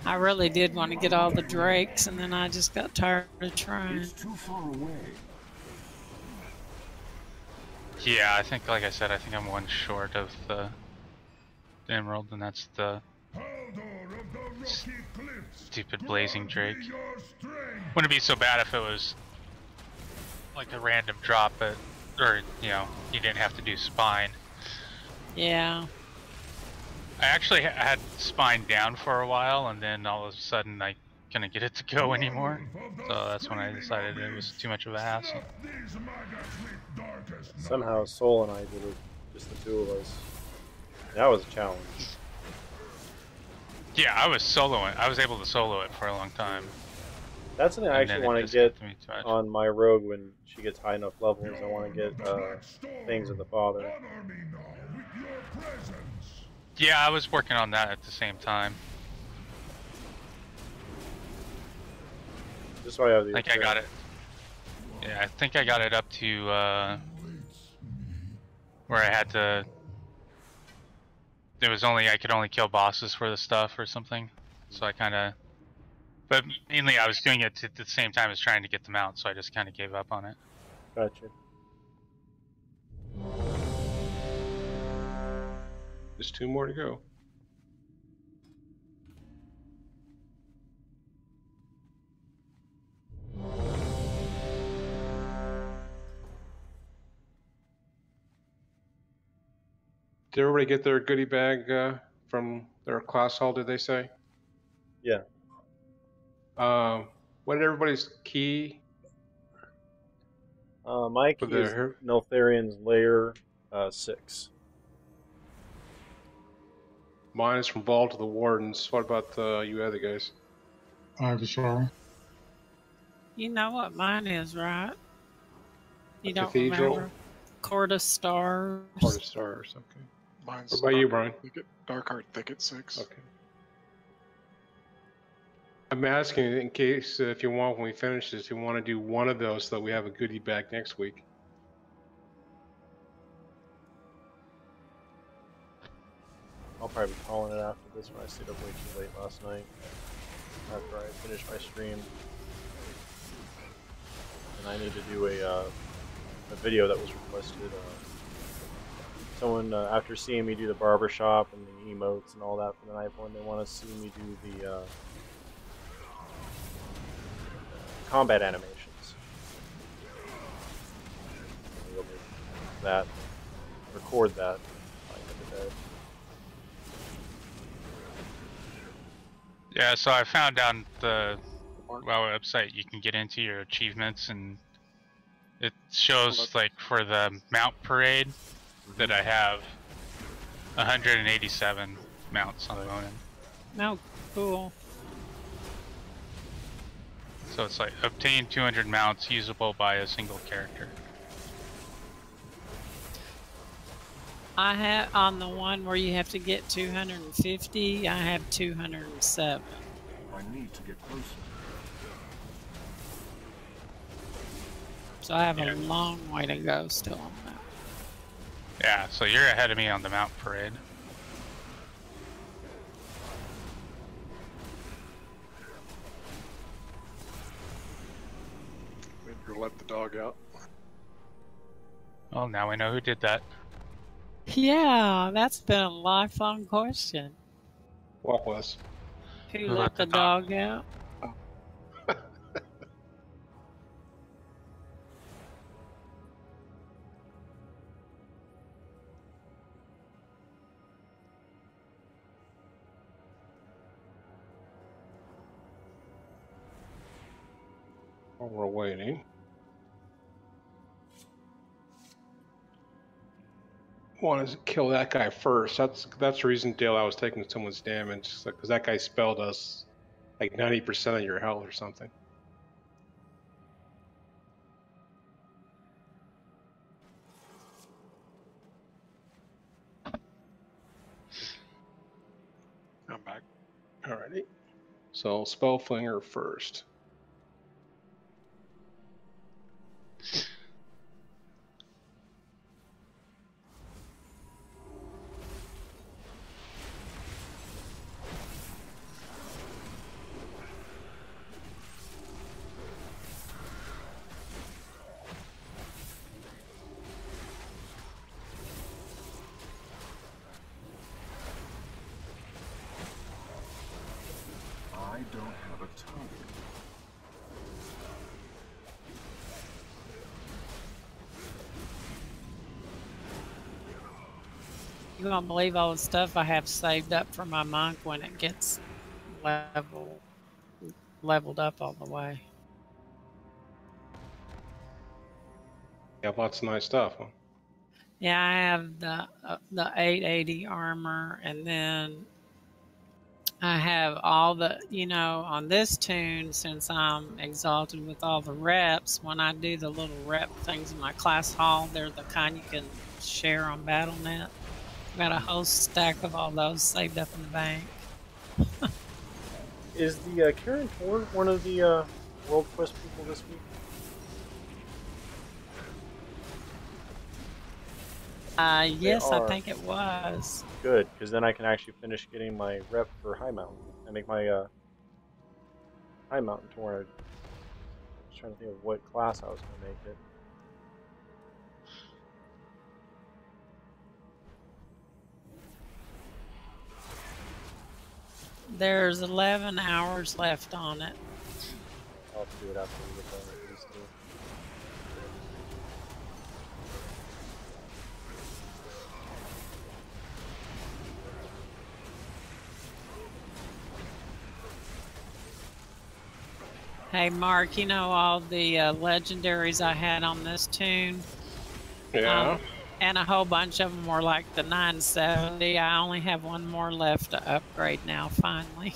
S2: I really did want to get all the Drakes, and then I just got tired of trying.
S20: It's too far away.
S21: Yeah, I think, like I said, I think I'm 1 short of the Emerald, and that's the stupid Blazing Drake. Wouldn't be so bad if it was like a random drop, or you know, you didn't have to do Spine.
S2: Yeah.
S21: I actually had Spine down for a while, and then all of a sudden I couldn't get it to go anymore. So that's when I decided it was too much of a hassle.
S1: Somehow Soul and I did it, just the 2 of us. That was a challenge.
S21: Yeah, I was soloing. I was able to solo it for a long time.
S1: That's something I actually want to get on my rogue when she gets high enough levels. I want to get things of the Father.
S21: Yeah, I was working on that at the same time.
S1: Just so I have the.
S21: I think I got it. Yeah, I think I got it up to where I had to. It was I could only kill bosses for the stuff or something. So I kind of. But mainly I was doing it at the same time as trying to get them out, so I just kind of gave up on it.
S1: Gotcha.
S3: Just 2 more to go. Did everybody get their goodie bag from their class hall, did they say?
S1: Yeah.
S3: What did everybody's key
S1: My key is Neltharian's Lair 6.
S3: Mine is from Vault to the Wardens. What about you other guys?
S5: I have a shower.
S2: You know what mine is, right? You don't
S3: Cathedral?
S2: remember? Court of Stars.
S3: Court of Stars, okay.
S6: Mine's
S3: What about you, Brian?
S6: Darkheart Thicket 6.
S3: Okay. I'm asking in case if you want, when we finish this, you want to do one of those so that we have a goodie bag next week.
S1: I'll probably be calling it after this one. I stayed up way too late last night after I finished my stream. And I need to do a video that was requested. Someone, after seeing me do the barbershop and the emotes and all that for the night one, they want to see me do the combat animations. We'll do that, record that.
S21: Yeah, so I found on the WoW website you can get into your achievements, and it shows like for the mount parade that I have 187 mounts on Monin.
S2: No, cool.
S21: So it's like obtain 200 mounts usable by a single character.
S2: I have on the one where you have to get 250. I have 207.
S8: I need to get closer.
S2: So I have a long way to go still on that.
S21: Yeah, so you're ahead of me on the mount parade.
S6: Maybe you'll let the dog out.
S21: Well, now we know who did that.
S2: Yeah, that's been a lifelong question.
S3: What was?
S2: Who let the dog out?
S3: While we're waiting. Want to kill that guy first. That's the reason, Dale, I was taking so much damage, because that guy spelled us like 90% of your health or something.
S6: I'm back.
S3: Alrighty. So Spellflinger first.
S8: I don't have a target.
S2: You won't believe all the stuff I have saved up for my monk when it gets leveled up all the way.
S3: You have lots of nice stuff, huh?
S2: Yeah, I have the 880 armor, and then I have all the, on this tune, since I'm exalted with all the reps, when I do the little rep things in my class hall, they're the kind you can share on BattleNet. I've got a whole stack of all those saved up in the bank.
S1: Is the Karen Ford one of the World Quest people this week?
S2: Yes, I think it was.
S1: Good, because then I can actually finish getting my rep for High Mountain and make my High Mountain Torn. I was trying to think of what class I was going to make it.
S2: There's 11 hours left on it.
S1: I'll have to do it after we get done with these two.
S2: Hey, Mark, you know all the legendaries I had on this tune?
S3: Yeah.
S2: And a whole bunch of them were like the 970. I only have one more left to upgrade now, finally.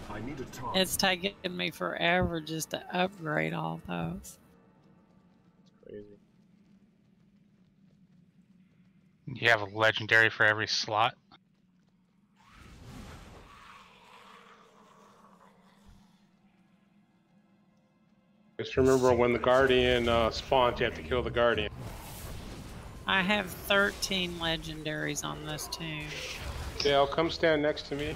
S8: I need a target.
S2: It's taken me forever just to upgrade all those.
S1: It's crazy.
S21: You have a legendary for every slot.
S3: Just remember when the Guardian spawns, you have to kill the Guardian.
S2: I have 13 legendaries on this tune.
S3: Dale, come stand next to me.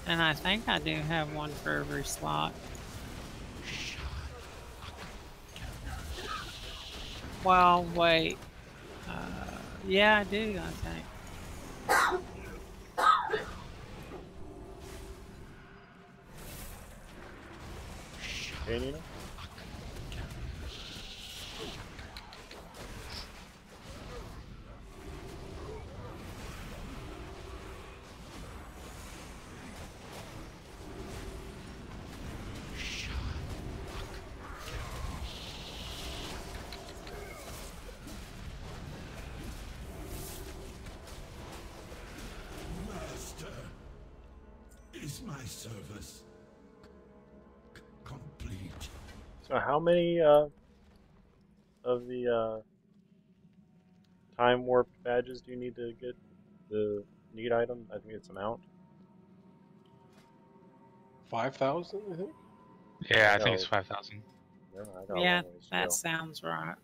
S2: And I think I do have one for every slot. Well, wait. Yeah, I do, I think.
S1: Hey, Nina?
S11: Master, is my service complete?
S1: So how many of the time warp badges do you need to get the need item? I think it's a mount.
S3: 5,000, I think.
S21: Yeah, I think it's 5,000.
S2: Yeah, that sounds right.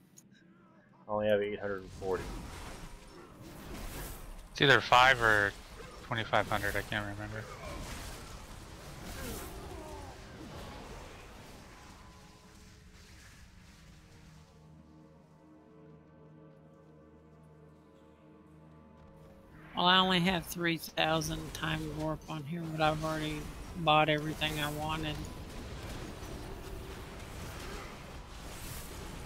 S1: I only have 840.
S21: It's either 5 or 2,500. I can't remember.
S2: Well, I only have 3,000 time warp on here, but I've already bought everything I wanted.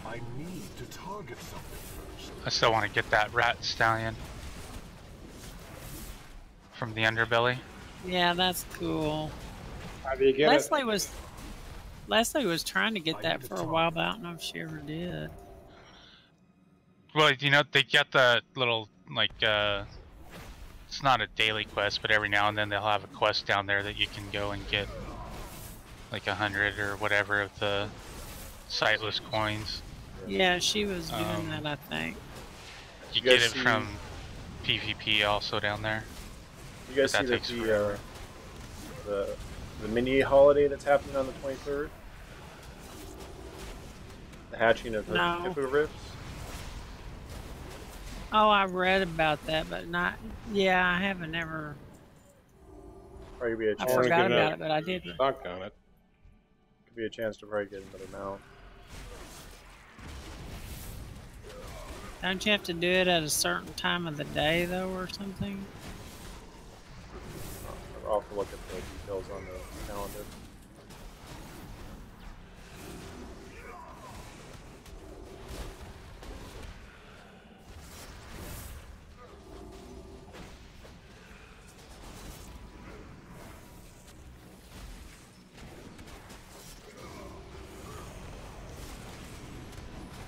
S8: I need to target something first.
S21: I still want to get that rat stallion from the underbelly.
S2: Yeah, that's cool.
S3: How do you get
S2: Leslie was trying to get that for a while, but I don't know if she ever did.
S21: Well, you know, they get the little, like, it's not a daily quest, but every now and then they'll have a quest down there that you can go and get, like, 100 or whatever of the sightless coins.
S2: Yeah, she was doing that, I think.
S21: You get it from PvP also down there.
S1: You guys see that the mini holiday that's happening on the 23rd? The hatching of the hippogriffs?
S2: Oh, I read about that, but not. Yeah, I haven't ever.
S1: Probably be a chance.
S2: I forgot about it, but I did.
S3: Stock on it.
S1: Could be a chance to probably get another mount.
S2: Don't you have to do it at a certain time of the day, though, or something?
S1: I'll have to look at the details on the calendar.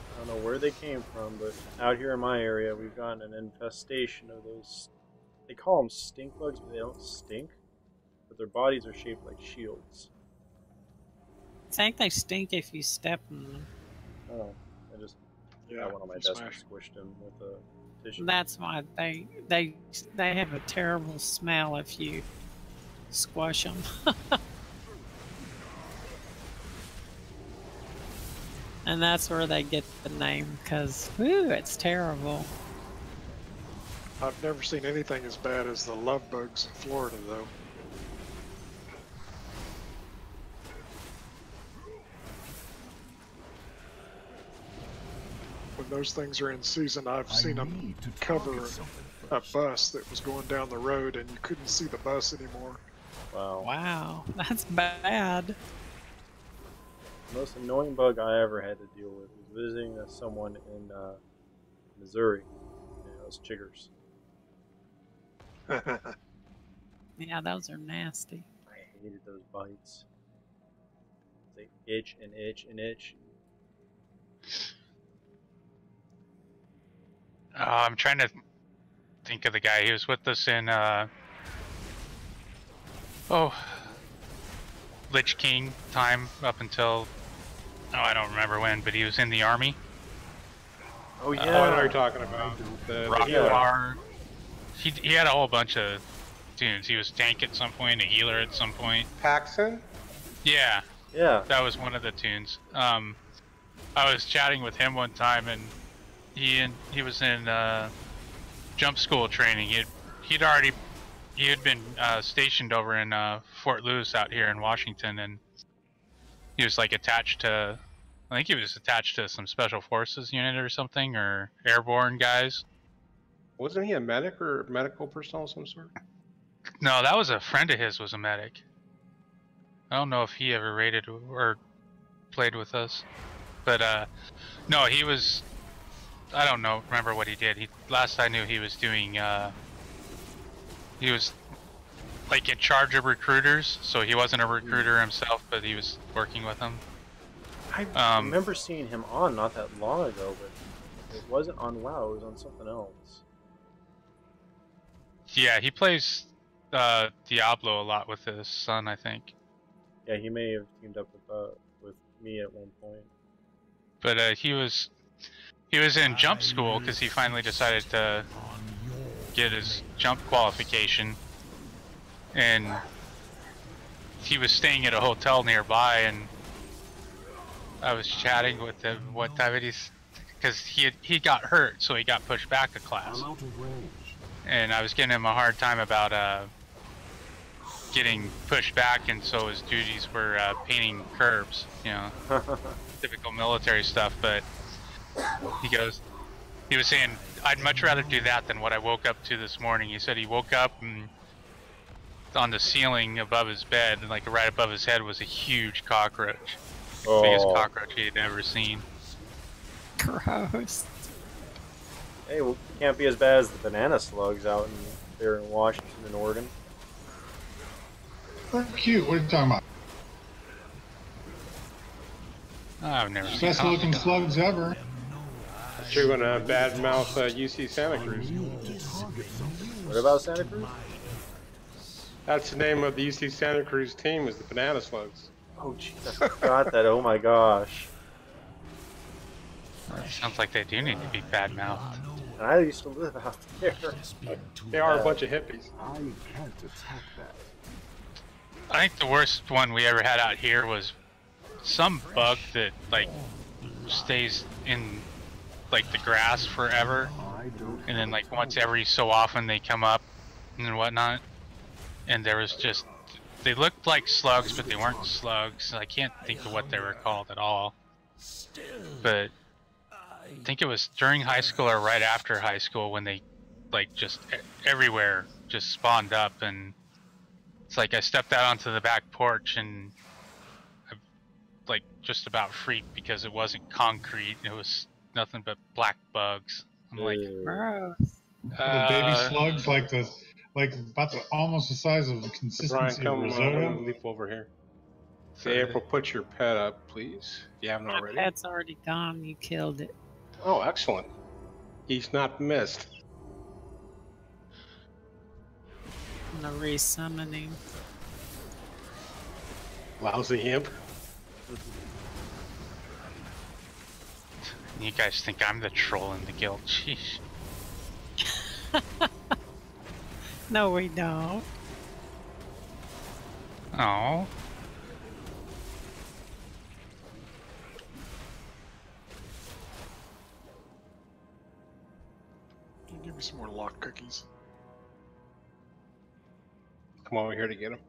S1: I don't know where they came from, but out here in my area, we've gotten an infestation of those. They call them stink bugs, but they don't stink. But their bodies are shaped like shields.
S2: I think they stink if you step on them.
S1: Oh, I just got one on my desk and squished him with a tissue.
S2: That's why they have a terrible smell if you squash them. And that's where they get the name, because, whoo, it's terrible.
S6: I've never seen anything as bad as the love bugs in Florida, though. When those things are in season, I've seen them cover a bus that was going down the road, and you couldn't see the bus anymore.
S1: Wow.
S2: Wow, that's bad.
S1: The most annoying bug I ever had to deal with was visiting someone in Missouri. And it was chiggers.
S2: Yeah, those are nasty.
S1: I hated those bites. They itch and itch and itch.
S21: I'm trying to think of the guy. He was with us in Lich King time up until I don't remember when, but he was in the army.
S1: Oh yeah,
S3: I know what you're talking about. The healer.
S21: He had a whole bunch of tunes. He was tank at some point, a healer at some point.
S3: Paxson?
S21: Yeah.
S1: Yeah.
S21: That was one of the tunes. I was chatting with him one time, and he was in jump school training. He had been stationed over in Fort Lewis out here in Washington, and he was like attached to, I think he was attached to some special forces unit or something, or airborne guys.
S3: Wasn't he a medic or medical personnel of some sort?
S21: No, that was a friend of his was a medic. I don't know if he ever raided or played with us, but no, he was. I don't know. Remember what he did? Last I knew, he was doing. He was like in charge of recruiters, so he wasn't a recruiter himself, but he was working with them.
S1: I remember seeing him on not that long ago, but it wasn't on WoW. It was on something else.
S21: Yeah, he plays Diablo a lot with his son, I think.
S1: Yeah, he may have teamed up with me at one point.
S21: But he was in jump school because he finally decided to get his jump qualification, and he was staying at a hotel nearby, and I was chatting with him one time, and because he got hurt, so he got pushed back a class, and I was giving him a hard time about getting pushed back, and so his duties were painting curbs, you know, typical military stuff. But he was saying, I'd much rather do that than what I woke up to this morning. He said he woke up and on the ceiling above his bed, and like right above his head was a huge cockroach.
S1: Oh.
S21: Biggest cockroach he had ever seen.
S2: Gross.
S1: Hey, well, it can't be as bad as the banana slugs out there in Washington and Oregon.
S5: They're cute. What are you talking about?
S21: I've never seen
S5: Best looking slugs ever.
S3: You're going to badmouth UC Santa Cruz.
S1: What about Santa Cruz?
S3: That's the name of the UC Santa Cruz team, is the Banana Slugs.
S1: Oh, jeez, I forgot that. Oh my gosh.
S21: Sounds like they do need to be badmouthed.
S1: And I used to live out there.
S3: They are a bunch of hippies.
S10: I can't attack that.
S21: I think the worst one we ever had out here was some bug that like stays in like the grass forever, and then like once every so often they come up and whatnot, and there was just, they looked like slugs but they weren't slugs. I can't think of what they were called at all, but I think it was during high school or right after high school when they like just everywhere just spawned up, and it's like I stepped out onto the back porch and I like just about freaked because it wasn't concrete, it was nothing but black bugs. I'm like,
S2: gross.
S5: The baby slugs, like about almost the size of the
S3: Brian,
S5: consistency of
S3: come
S5: risotto.
S3: leap over here. Say, April, put your pet up, please. If you haven't already.
S2: That's already gone. You killed it.
S3: Oh, excellent. He's not missed.
S2: I'm gonna resummon him.
S3: Lousy imp.
S21: you guys think I'm the troll in the guild? Sheesh.
S2: No, we don't.
S21: Oh.
S6: Can you give me some more lock cookies?
S3: Come over here to get him.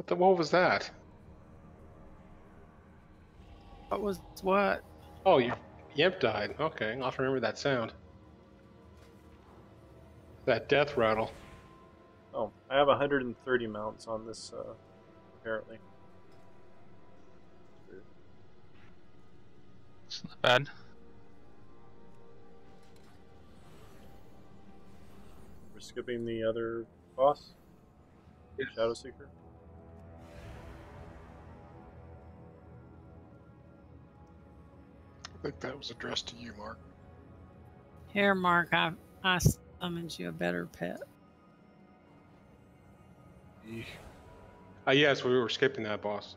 S3: What was that?
S2: What was what?
S3: Oh, your imp died. Okay, I'll have to remember that sound. That death rattle.
S1: Oh, I have 130 mounts on this apparently.
S21: It's not bad.
S1: We're skipping the other boss?
S3: Yes.
S1: Shadow Seeker?
S6: I think that was addressed to you, Mark.
S2: Here, Mark, I summoned you a better pet.
S3: Yes, we were skipping that boss.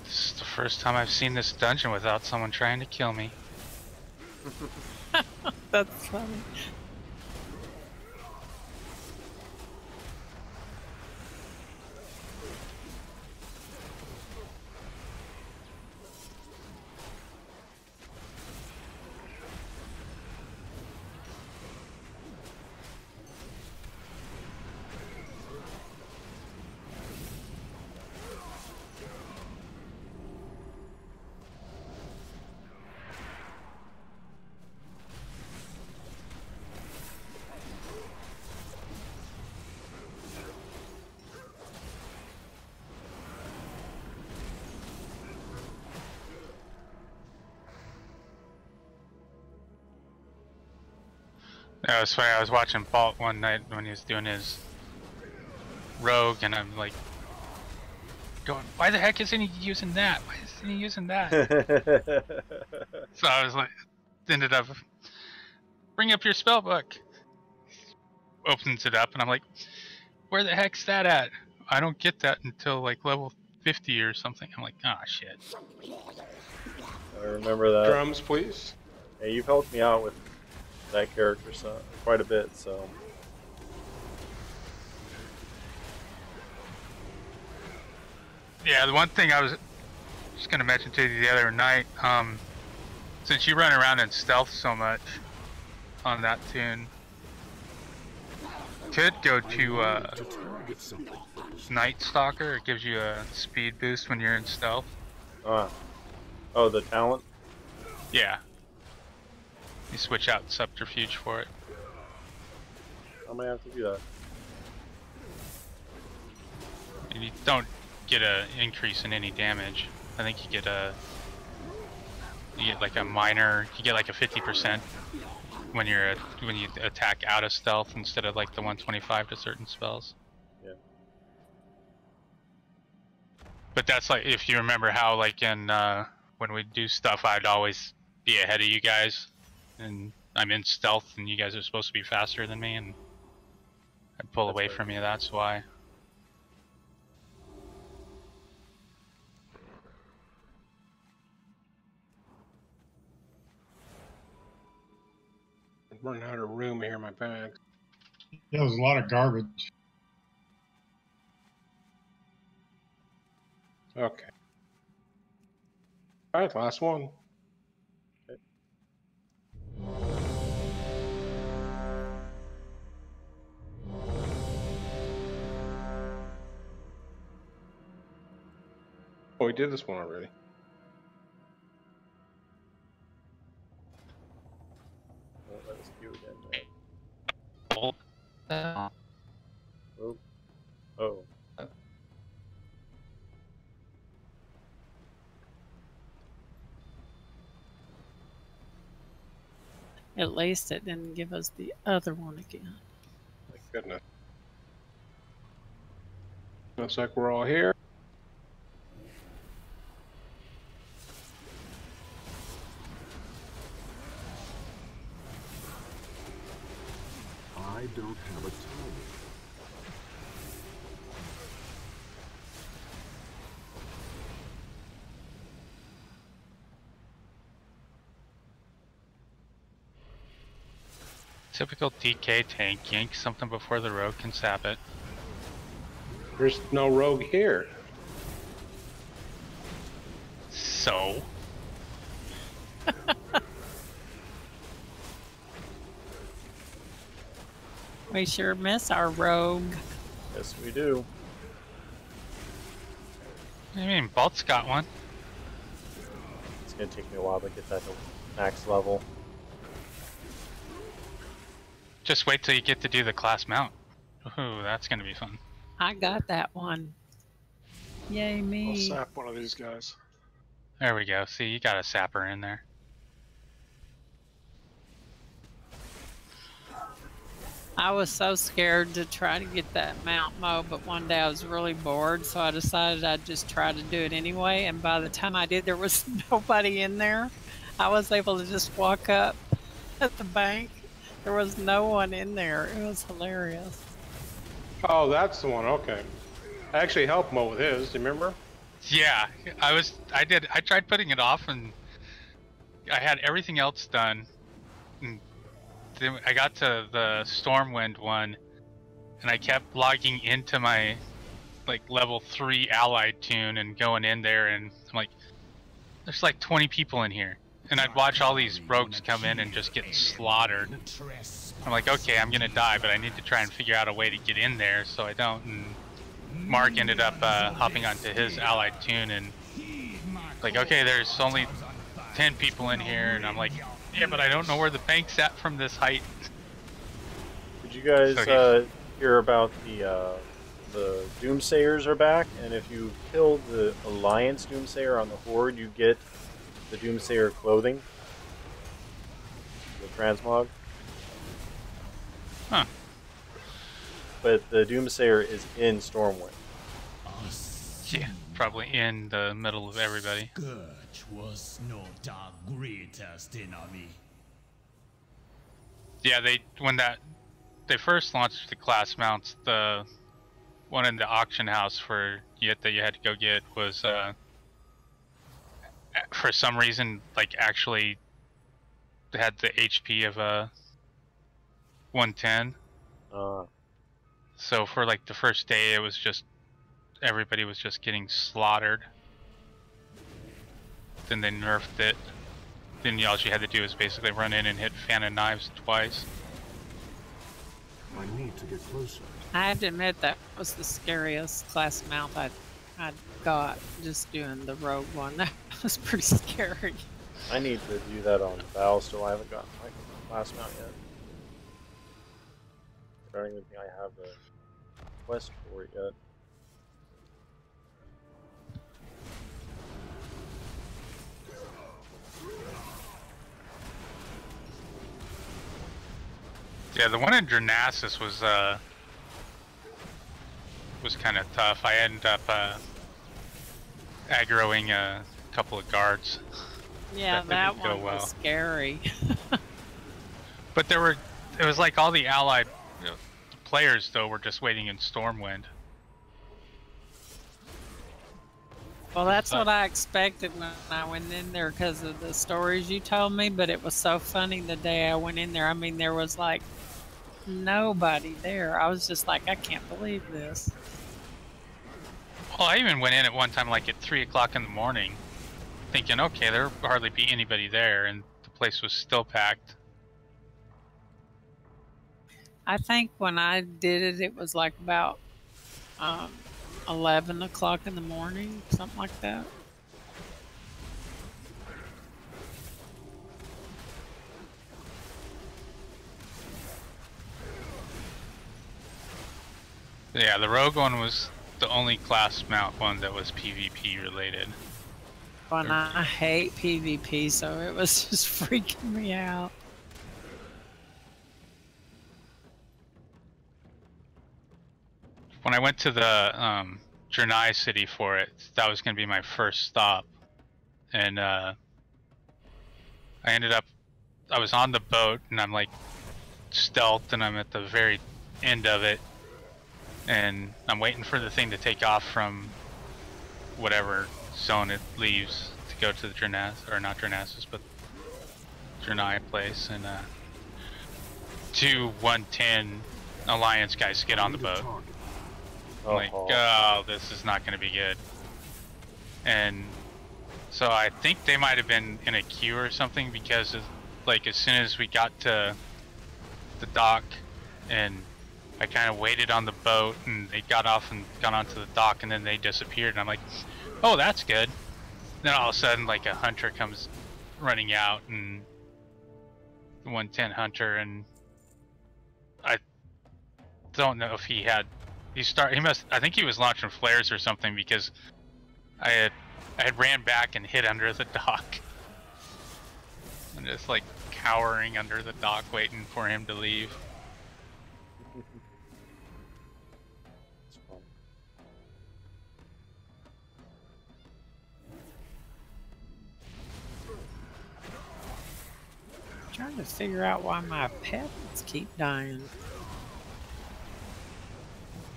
S21: This is the first time I've seen this dungeon without someone trying to kill me.
S2: That's funny.
S21: Yeah, it was funny. I was watching Bolt one night when he was doing his rogue, and I'm like, going, why the heck isn't he using that? Why isn't he using that? So I was like, ended up, bring up your spell book. Opens it up, and I'm like, where the heck's that at? I don't get that until like level 50 or something. I'm like, ah, shit.
S1: I remember that.
S3: Drums, please.
S1: Yeah, you've helped me out with that character quite a bit, so.
S21: Yeah, the one thing I was just going to mention to you the other night, since you run around in stealth so much on that tune, could go to Night Stalker. It gives you a speed boost when you're in stealth.
S1: Oh, the talent?
S21: Yeah. You switch out Subterfuge for it.
S1: I might have to do that.
S21: And you don't get an increase in any damage. I think you get like a minor, you get like a 50% when you attack out of stealth instead of like the 125 to certain spells.
S1: Yeah.
S21: But that's like, if you remember how like in when we do stuff, I'd always be ahead of you guys, and I'm in stealth, and you guys are supposed to be faster than me, and I'd pull away from you. That's why.
S3: I'm running out of room here in my bag.
S5: Yeah, there's a lot of garbage.
S3: Okay. All right, last one.
S1: Okay.
S3: Oh, we did this one already.
S1: Won't let us do it again. Oh. Oh.
S2: At least it didn't give us the other one again.
S3: Thank goodness. Looks like we're all here.
S9: I don't have a time.
S21: Typical DK tank, yank something before the rogue can sap it.
S3: There's no rogue here.
S21: So?
S2: We sure miss our rogue.
S1: Yes, we do.
S21: I mean, Bolt's got one.
S1: It's gonna take me a while to get that to max level.
S21: Just wait till you get to do the class mount. Ooh, that's gonna be fun.
S2: I got that one. Yay
S6: I'll
S2: me.
S6: sap one of these guys.
S21: There we go. See, you got a sapper in there.
S2: I was so scared to try to get that mount mode, but one day I was really bored, so I decided I'd just try to do it anyway. And by the time I did, there was nobody in there. I was able to just walk up at the bank. There was no one in there. It was hilarious.
S3: Oh, that's the one. Okay. I actually helped Mo with his. Do you remember?
S21: Yeah, I tried putting it off, and I had everything else done. And then I got to the Stormwind one, and I kept logging into my like level 3 allied tune and going in there, and I'm like, there's like 20 people in here. And I'd watch all these rogues come in and just get slaughtered. I'm like, okay, I'm gonna die, but I need to try and figure out a way to get in there so I don't. And Mark ended up hopping onto his allied tune and like, okay, there's only 10 people in here, and I'm like, yeah, but I don't know where the bank's at from this height.
S1: Did you guys hear about the Doomsayers are back? And if you kill the Alliance Doomsayer on the Horde, you get the Doomsayer clothing, the transmog.
S21: Huh.
S1: But the Doomsayer is in Stormwind.
S21: Yeah, probably in the middle of everybody.
S9: Scourge was not our greatest enemy.
S21: Yeah, when they first launched the class mounts, the one in the auction house that you had to go get was for some reason like actually had the HP of 110. So for like the first day, it was just everybody was just getting slaughtered. Then they nerfed it. Then all you had to do is basically run in and hit Fan of Knives twice.
S10: I need to get closer.
S2: I have to admit that was the scariest class mount I got, just doing the rogue one. That was pretty scary.
S1: I need to do that on Val still. I haven't gotten my class mount yet. I don't even think I have the quest for it yet.
S21: Yeah, the one in Dranasis was kind of tough. I ended up aggroing a couple of guards.
S2: Yeah, that one was scary.
S21: But it was like all the allied players though were just waiting in Stormwind.
S2: Well, that's what I expected when I went in there because of the stories you told me, but it was so funny the day I went in there. I mean, there was like nobody there. I was just like, I can't believe this.
S21: Well, I even went in at one time like at 3 o'clock in the morning thinking, okay, there'll hardly be anybody there, and the place was still packed.
S2: I think when I did it, it was like about 11 o'clock in the morning, something like that.
S21: Yeah, the rogue one was the only class mount one that was PvP related.
S2: Well, I hate PvP, so it was just freaking me out.
S21: When I went to the Jernai city for it, that was going to be my first stop. And I was on the boat, and I'm like stealthed, and I'm at the very end of it. And I'm waiting for the thing to take off from whatever zone it leaves to go to the or not Dranasis, but Jernai place. And 2 110 Alliance guys get on the boat. I'm like, oh, this is not going to be good. And so I think they might have been in a queue or something, because like as soon as we got to the dock and I kind of waited on the boat and they got off and got onto the dock, and then they disappeared, and I'm like, oh, that's good. Then all of a sudden like a hunter comes running out, and 110 hunter, and don't know if he had. He must. I think he was launching flares or something because I had ran back and hid under the dock. I'm just like cowering under the dock, waiting for him to leave.
S2: Trying to figure out why my pets keep dying.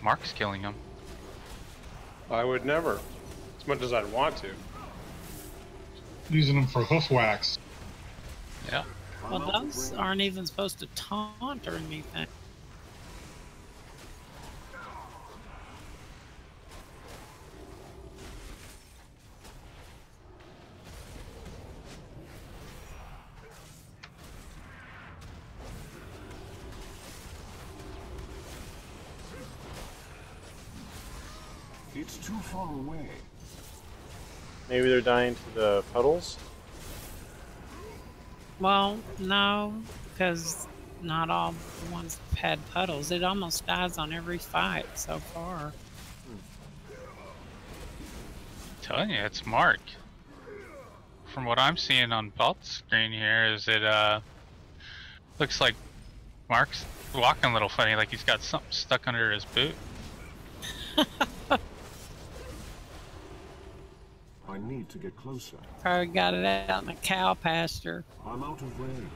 S21: Mark's killing him.
S3: I would never, as much as I'd want to.
S5: Using them for hoof wax.
S21: Yeah.
S2: Well, those aren't even supposed to taunt or anything.
S12: It's too far away.
S1: Maybe they're dying to the puddles?
S2: Well, no, because not all the ones have had puddles. It almost dies on every fight so far.
S21: I'm telling you, it's Mark. From what I'm seeing on Balt's screen here, is it looks like Mark's walking a little funny, like he's got something stuck under his boot.
S12: I need to get closer.
S2: Probably got it out in a cow pasture.
S12: I'm out of range.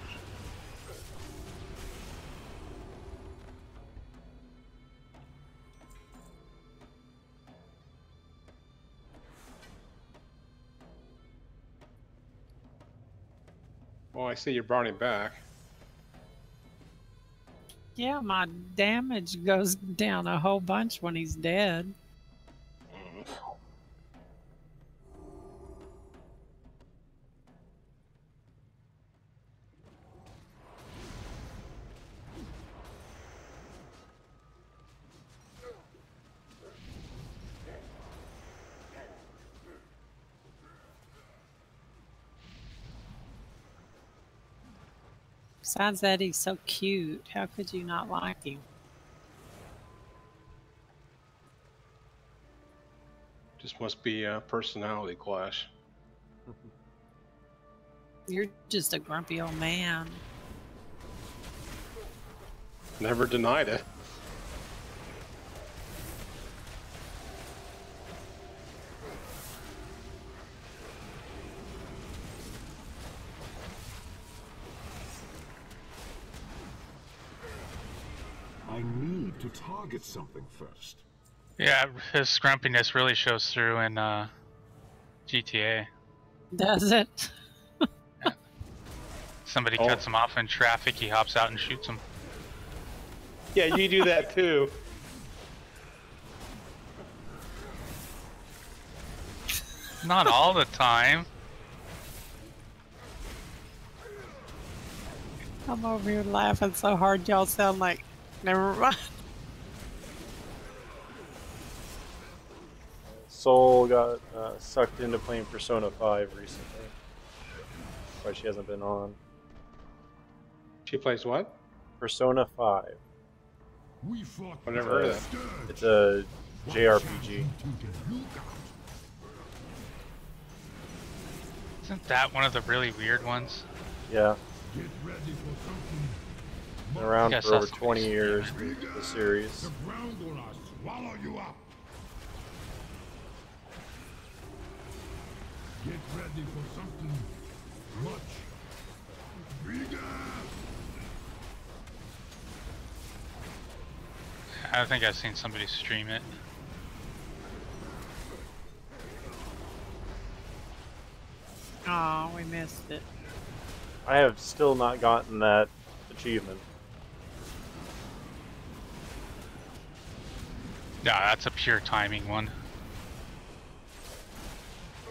S3: Well, I see you brought him back.
S2: Yeah, my damage goes down a whole bunch when he's dead. Besides that, he's so cute. How could you not like him?
S3: Just must be a personality clash.
S2: You're just a grumpy old man.
S3: Never denied it.
S12: I need to target something first.
S21: Yeah, his grumpiness really shows through in GTA.
S2: Does it?
S21: Yeah. Somebody cuts him off in traffic, he hops out and shoots him.
S3: Yeah, you do that too.
S21: Not all the time.
S2: I'm over here laughing so hard y'all sound like, never mind.
S1: Soul got sucked into playing Persona 5 recently. That's why she hasn't been on.
S3: She plays what?
S1: Persona 5.
S3: I've never heard of that.
S1: It's a JRPG.
S21: Isn't that one of the really weird ones?
S1: Yeah. Been around for over 20 years, the series.
S8: Swallow you up. Get ready for something much bigger.
S21: I think I've seen somebody stream it.
S2: Oh, we missed it.
S1: I have still not gotten that achievement.
S21: Yeah, that's a pure timing one.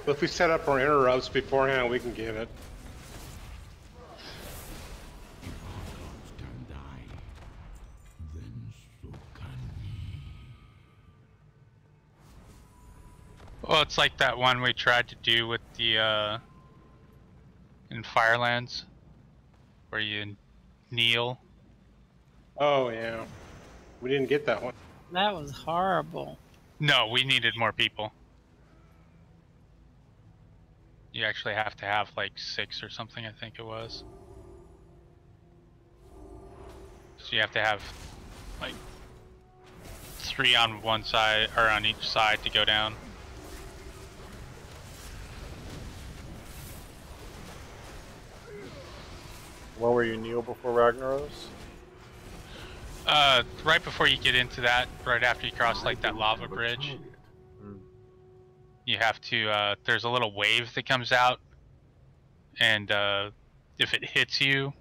S3: But if we set up our interrupts beforehand, we can get it.
S21: Well, it's like that one we tried to do with the in Firelands, where you kneel.
S3: Oh yeah. We didn't get that one.
S2: That was horrible.
S21: No, we needed more people. You actually have to have like 6 or something, I think it was. So you have to have like 3 on one side, or on each side to go down.
S1: When were you kneel before Ragnaros?
S21: Right before you get into that, right after you cross like that lava bridge. You have to, there's a little wave that comes out, and if it hits you,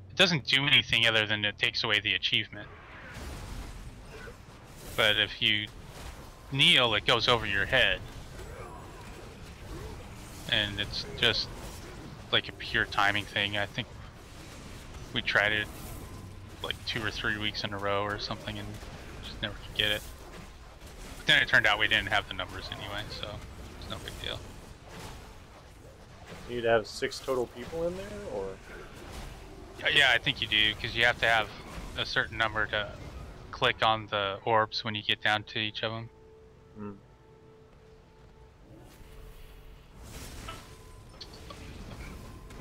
S21: it doesn't do anything other than it takes away the achievement. But if you kneel, it goes over your head. And it's just like a pure timing thing. I think we tried it like 2 or 3 weeks in a row or something and just never could get it. But then it turned out we didn't have the numbers anyway, so it's no big deal.
S1: You need to have 6 total people in there, or?
S21: Yeah, I think you do, because you have to have a certain number to click on the orbs when you get down to each of them.
S1: Hmm.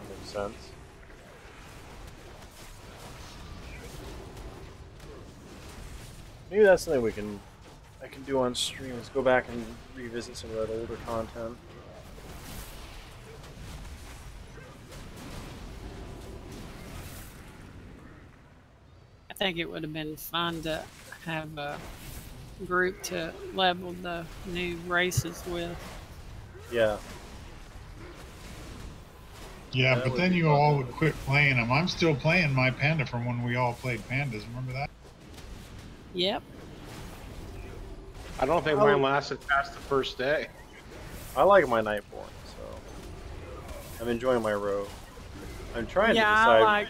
S1: Makes sense. Maybe that's something I can do on stream, is go back and revisit some of that older content.
S2: I think it would have been fun to have a group to level the new races with.
S1: Yeah.
S5: Yeah, but then you all would quit playing them. I'm still playing my panda from when we all played pandas. Remember that?
S2: Yep.
S3: I don't think mine lasted past the first day.
S1: I like my Nightborn, so I'm enjoying my rogue. I'm trying to decide.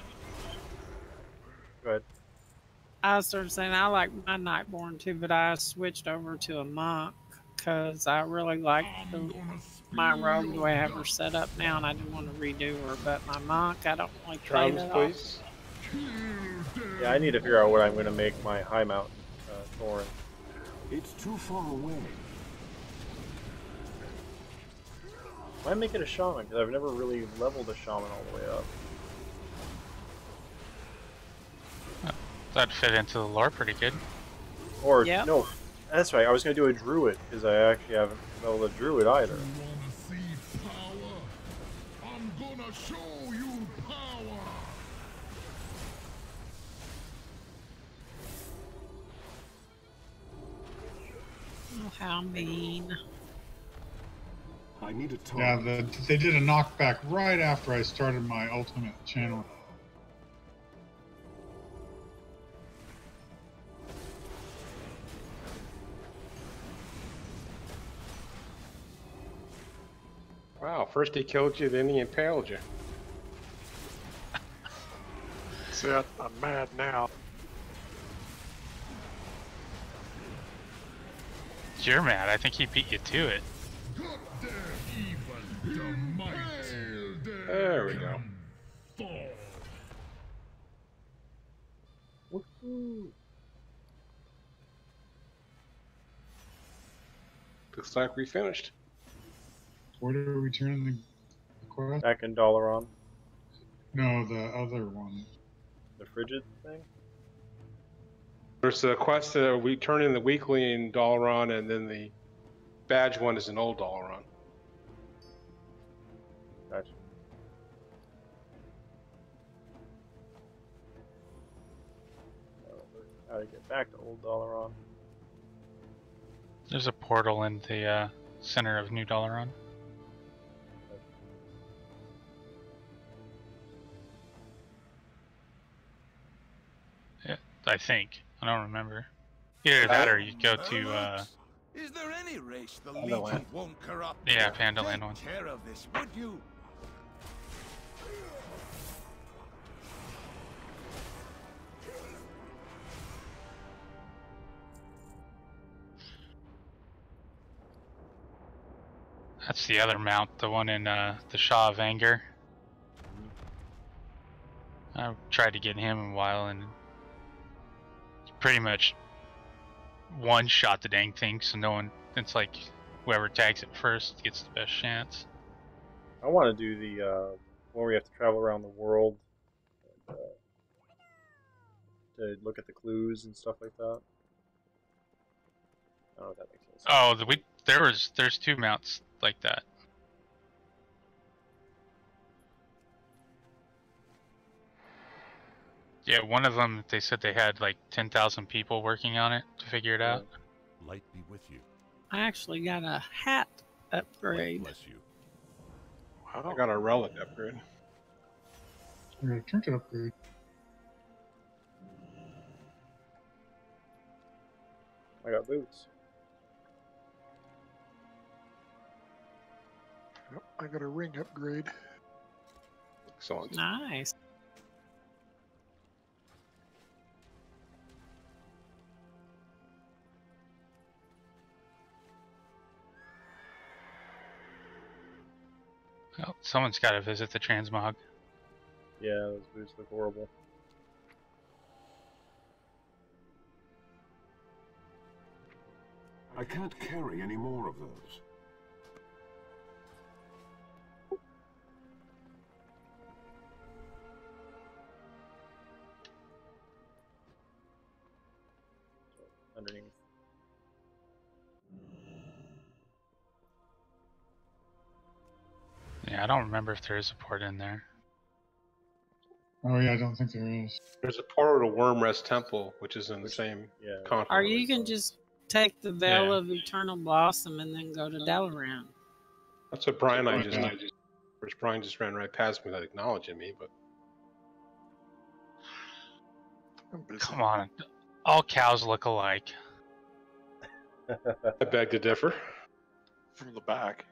S1: Go ahead.
S2: I was sort of saying I like my Nightborn too, but I switched over to a monk because I really like my rogue the way I have her set up now, and I didn't want to redo her. But my monk, I don't really play that
S3: please.
S1: Yeah, I need to figure out what I'm going to make my high mountain Thorin.
S12: It's too far away.
S1: Might make it a shaman, because I've never really leveled a shaman all the way up.
S21: That'd fit into the lore pretty good.
S1: Or, no, that's right, I was going to do a druid, because I actually haven't leveled a druid either.
S8: I'm gonna show you power.
S2: Oh, how mean.
S12: I need a talk.
S5: Yeah, they did a knockback right after I started my ultimate channel.
S3: Wow, first he killed you, then he impaled you.
S6: See, I'm mad now.
S21: You're mad. I think he beat you to it.
S3: There we go.
S1: Woohoo!
S3: Looks like we finished.
S5: Where are we turning the quest?
S1: Back in Dalaran.
S5: No, the other one.
S1: The frigid thing?
S3: There's a quest that we turn in the weekly in Dalaran, and then the badge one is in Old Dalaran.
S1: Gotcha. How to get back to Old Dalaran?
S21: There's a portal in the center of New Dalaran. Yeah, I think. I don't remember. Either that or you go to
S11: Is there any race the
S21: Pandaland.
S11: Legion won't corrupt?
S21: Yeah, Pandaland one.
S11: Take care of this, would you?
S21: That's the other mount, the one in the Shaw of Anger. I've tried to get him in a while, and he pretty much one-shot the dang thing, so no one. It's like whoever tags it first gets the best chance.
S1: I want to do the one where you have to travel around the world and, to look at the clues and stuff like that. I don't know if that makes sense.
S21: Oh, there's 2 mounts like that. Yeah, one of them, they said they had like 10,000 people working on it to figure it out.
S4: Light be with you.
S2: I actually got a hat upgrade.
S4: Bless you.
S3: I got a relic upgrade.
S5: I got a trinket upgrade.
S1: I got boots.
S6: Yep, I got a ring upgrade.
S3: Excellent.
S2: Nice.
S21: Oh, someone's got to visit the transmog.
S1: Yeah, those boots look horrible.
S12: I can't carry any more of those.
S1: Underneath.
S21: Yeah, I don't remember if there is a port in there.
S5: Oh yeah, I don't think there is.
S3: There's a portal to Wormrest Temple, which is in the same continent.
S2: Or you can just take the Veil of Eternal Blossom and then go to Dalaran.
S3: That's what Brian and I just did. Which Brian just ran right past me without acknowledging me, but
S21: Come on, all cows look alike.
S3: I beg to differ.
S6: From the back.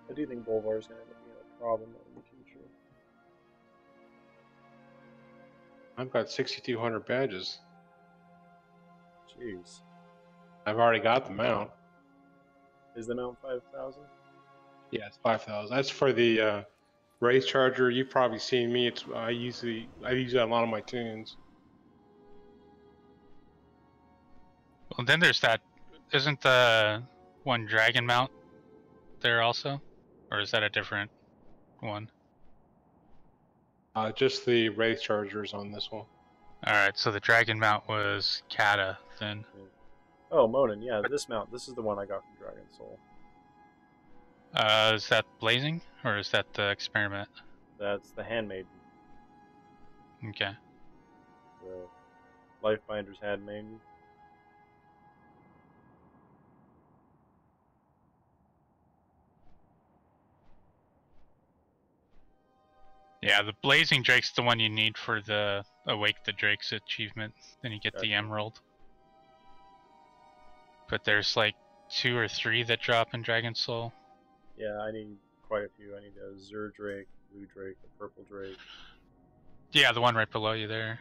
S1: I do think Bolvar is going to end up being a problem in the future.
S3: I've got 6,200 badges.
S1: Jeez.
S3: I've already got the mount.
S1: Is the mount 5,000?
S3: Yeah, it's 5,000. That's for the race charger. You've probably seen me. I use that in a lot of my tunes.
S21: Well, then there's that. Isn't the one dragon mount there also? Or is that a different one?
S3: Just the wraith chargers on this one.
S21: Alright, so the dragon mount was Kata then.
S1: Oh, Monin, yeah, this mount. This is the one I got from Dragon Soul.
S21: Is that Blazing? Or is that the experiment?
S1: That's the Handmaiden.
S21: Okay.
S1: The Lifebinder's Handmaiden.
S21: Yeah, the Blazing Drake's the one you need for the Awake the Drakes achievement. Then you get the Emerald. But there's like 2 or 3 that drop in Dragon Soul.
S1: Yeah, I need quite a few. I need a Zer Drake, Blue Drake, a Purple Drake.
S21: Yeah, the one right below you there.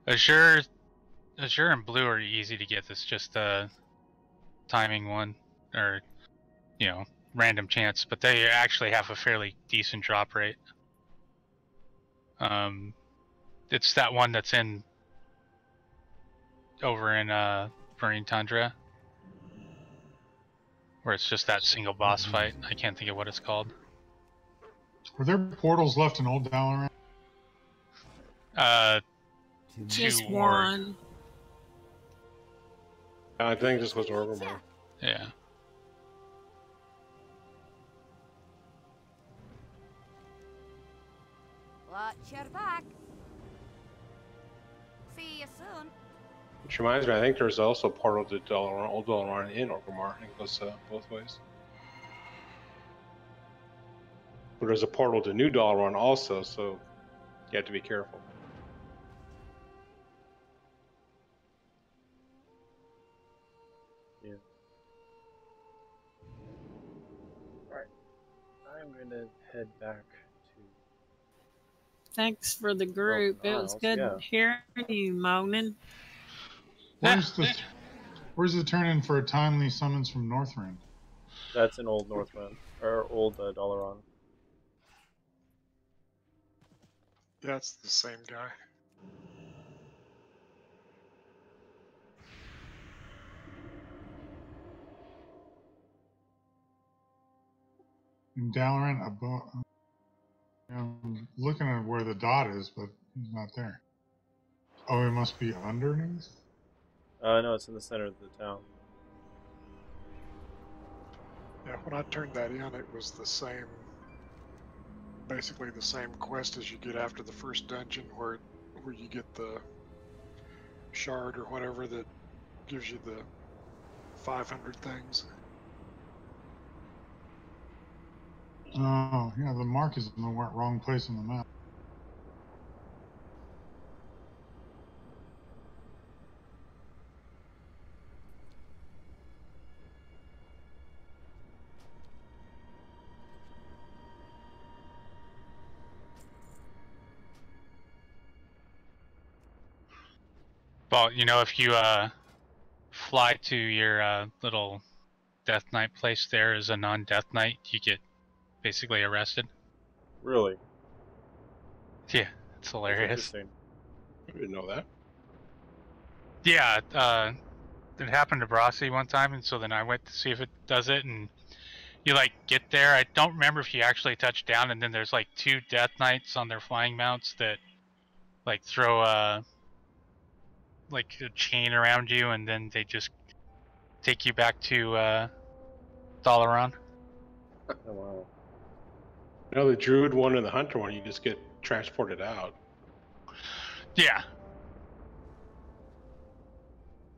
S21: Azure and Blue are easy to get. It's just a timing one, or random chance. But they actually have a fairly decent drop rate. It's that one that's over in Marine Tundra, where it's just that single boss fight. I can't think of what it's called.
S5: Were there portals left in Old Dalaran?
S2: Just one.
S3: I think this was Orgrimmar.
S21: Yeah.
S19: Watch your back. See you soon.
S3: Which reminds me, I think there's also a portal to Dalaran, Old Dalaran in Orgrimmar. I think it goes both ways. But there's a portal to New Dalaran also, so you have to be careful.
S1: Yeah. Alright. I'm going to head back to...
S2: Thanks for the group. It was good hearing you, Monin.
S5: Where's the turn in for a timely summons from Northrend?
S1: That's in Old Northrend, or Old Dalaran.
S6: Yeah, it's the same guy.
S5: In Dalaran, above. I'm looking at where the dot is, but he's not there. Oh, it must be underneath?
S1: No, it's in the center of the town.
S6: Yeah, when I turned that in, it was the same, basically the same quest as you get after the first dungeon, where you get the shard or whatever that gives you the 500 things.
S5: Oh, yeah, the mark is in the wrong place on the map.
S21: Well, you know, if you fly to your little Death Knight place there as a non-Death Knight, you get basically arrested.
S1: Really?
S21: Yeah, it's hilarious.
S1: Interesting.
S3: I didn't know that.
S21: Yeah, it happened to Brasi one time, and so then I went to see if it does it, and you like get there. I don't remember if you actually touch down, and then there's like 2 Death Knights on their flying mounts that like throw like a chain around you, and then they just take you back to Dalaran.
S1: Oh wow.
S3: No, the Druid one and the Hunter one, you just get transported out.
S21: Yeah.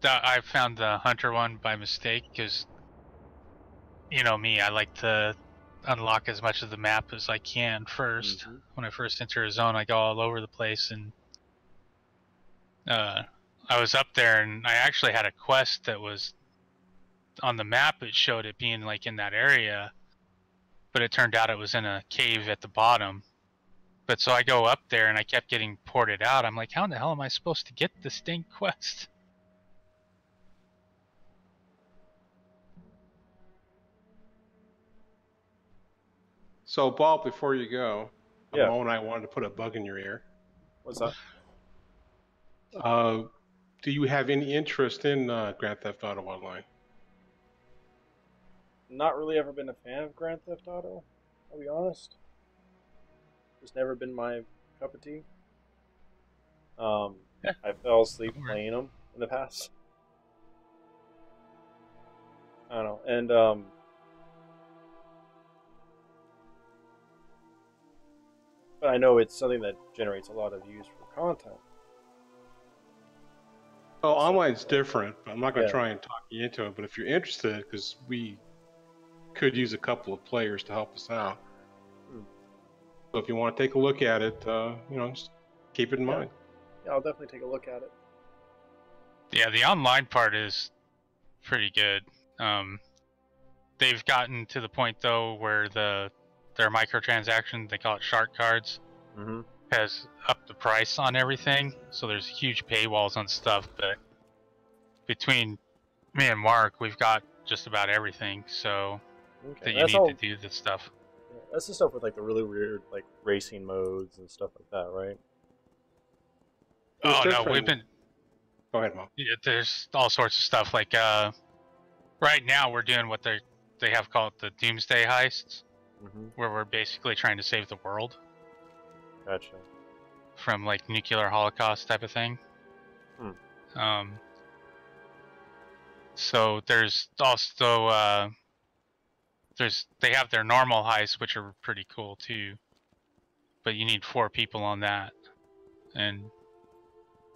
S21: I found the Hunter one by mistake because, you know me, I like to unlock as much of the map as I can first. Mm-hmm. When I first enter a zone, I go all over the place, and I was up there, and I actually had a quest that was on the map. It showed it being like in that area, but it turned out it was in a cave at the bottom. But so I go up there, and I kept getting ported out. I'm like, how in the hell am I supposed to get this dang quest?
S3: So, Bob, before you go,
S1: yeah.
S3: Mo and I wanted to put a bug in your ear.
S1: What's that?
S3: Do you have any interest in Grand Theft Auto Online?
S1: Not really ever been a fan of Grand Theft Auto, I'll be honest. It's never been my cup of tea.
S21: Yeah.
S1: I fell asleep playing them in the past. I don't know. And but I know it's something that generates a lot of views for content.
S3: Oh, online's different, but I'm not going to try and talk you into it. But if you're interested, because we could use a couple of players to help us out. So if you want to take a look at it, you know, just keep it in mind.
S1: Yeah, I'll definitely take a look at it.
S21: Yeah, the online part is pretty good. They've gotten to the point though where their microtransaction, they call it shark cards, has upped the price on everything. So there's huge paywalls on stuff. But between me and Mark, we've got just about everything. So that you need to do this stuff.
S1: Yeah, that's the stuff with like the really weird like racing modes and stuff like that, right?
S21: Oh no, we've been.
S3: Go ahead, Mom.
S21: Yeah, there's all sorts of stuff. Like right now, we're doing what they have called the Doomsday heists, where we're basically trying to save the world.
S1: Gotcha.
S21: From like nuclear holocaust type of thing. So there's also they have their normal heists, which are pretty cool too, but you need 4 people on that, and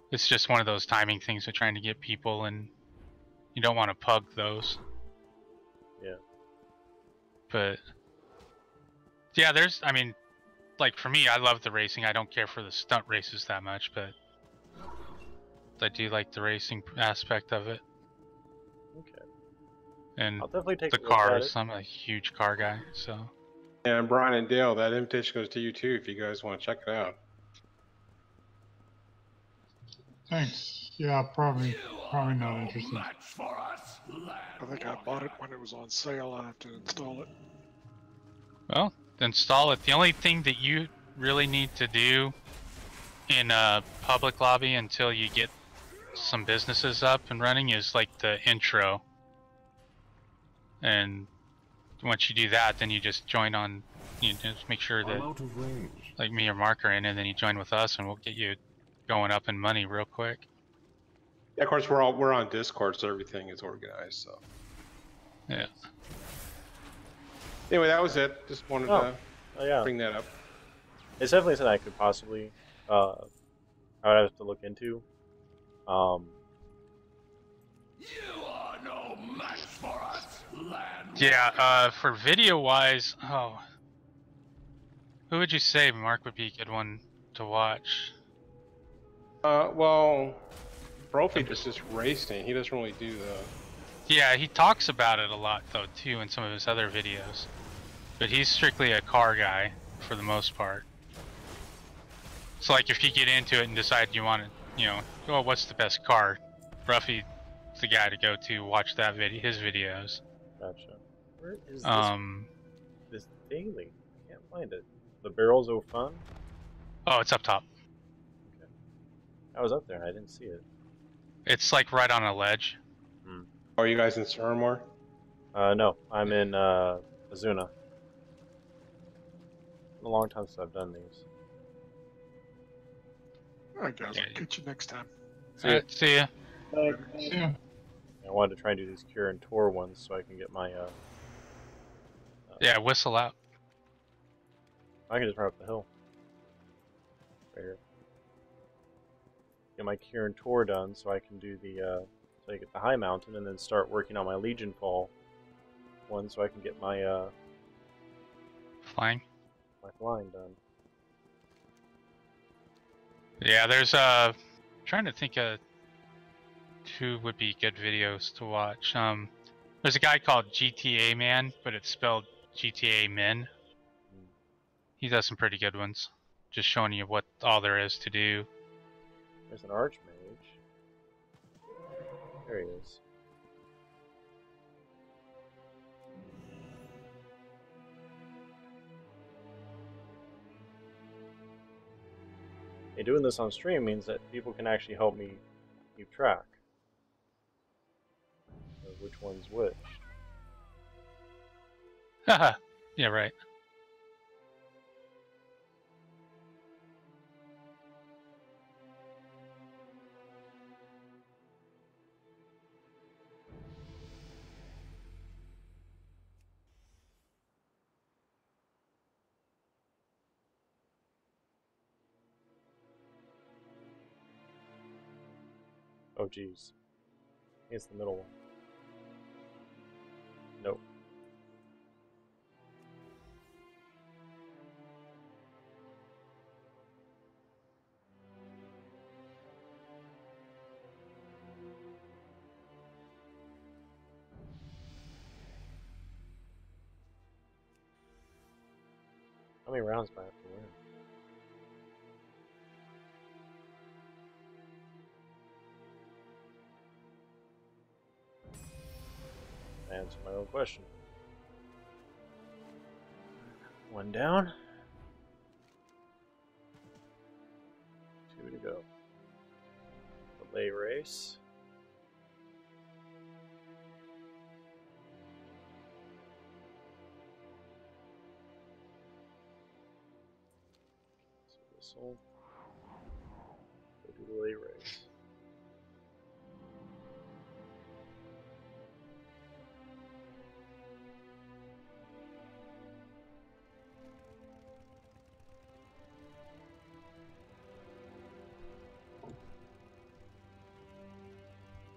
S21: it's just one of those timing things with trying to get people, and you don't want to pug those.
S1: Yeah.
S21: But yeah, I mean, like for me, I love the racing. I don't care for the stunt races that much, but I do like the racing aspect of it.
S1: Okay.
S21: And
S1: I'll definitely take
S21: the cars. I'm a huge car guy, so.
S3: And Brian and Dale, that invitation goes to you too if you guys want to check it out.
S5: Thanks. Yeah, probably not interested.
S6: I think I bought it when it was on sale. I have to install it.
S21: Well, install it. The only thing that you really need to do in a public lobby until you get some businesses up and running is like the intro. And once you do that, then you just join on. You just make sure that
S12: out of range.
S21: like me or Mark are in, and then you join with us, and we'll get you going up in money real quick.
S3: Yeah, of course we're on Discord, so everything is organized. So
S21: yeah.
S3: Anyway, that was it. Just wanted to bring that up.
S1: It's definitely something I could possibly, I would have to look into.
S8: You are no match for us, land.
S21: Yeah, for video-wise, who would you say, Mark, would be a good one to watch?
S3: Well, Brophy is just racing. He doesn't really do the...
S21: Yeah, he talks about it a lot, though, too, in some of his other videos. But he's strictly a car guy, for the most part. So, like, if you get into it and decide you want to, you know, well, what's the best car? Ruffy's the guy to go to watch that his videos.
S1: Gotcha. Where is this daily? I can't find it. The Barrels of Fun?
S21: Oh, it's up top.
S1: Okay. I was up there and I didn't see it.
S21: It's like right on a ledge.
S3: Are you guys in Suramore?
S1: No, I'm in Azuna. It's a long time since I've done these.
S6: Alright guys, I'll catch you next time.
S21: See ya.
S5: Yeah.
S1: I wanted to try and do these Cure and Tour ones so I can get my
S21: yeah, whistle out.
S1: I can just run up the hill. Right here. Get my Cure and Tour done so I can do the so I get the high mountain and then start working on my Legion Fall one so I can get my
S21: flying.
S1: My flying done.
S21: Yeah, there's trying to think of who would be good videos to watch. There's a guy called GTA Man, but it's spelled GTA Min. He does some pretty good ones, just showing you what all there is to do.
S1: There's an Archmage. There he is. Hey, doing this on stream means that people can actually help me keep track of which one's which.
S21: Haha, yeah, right.
S1: Oh, geez. It's the middle one. Nope. How many rounds do I have to win? Answer my own question. One down. 2 to go. Delay race. So this will go to delay race.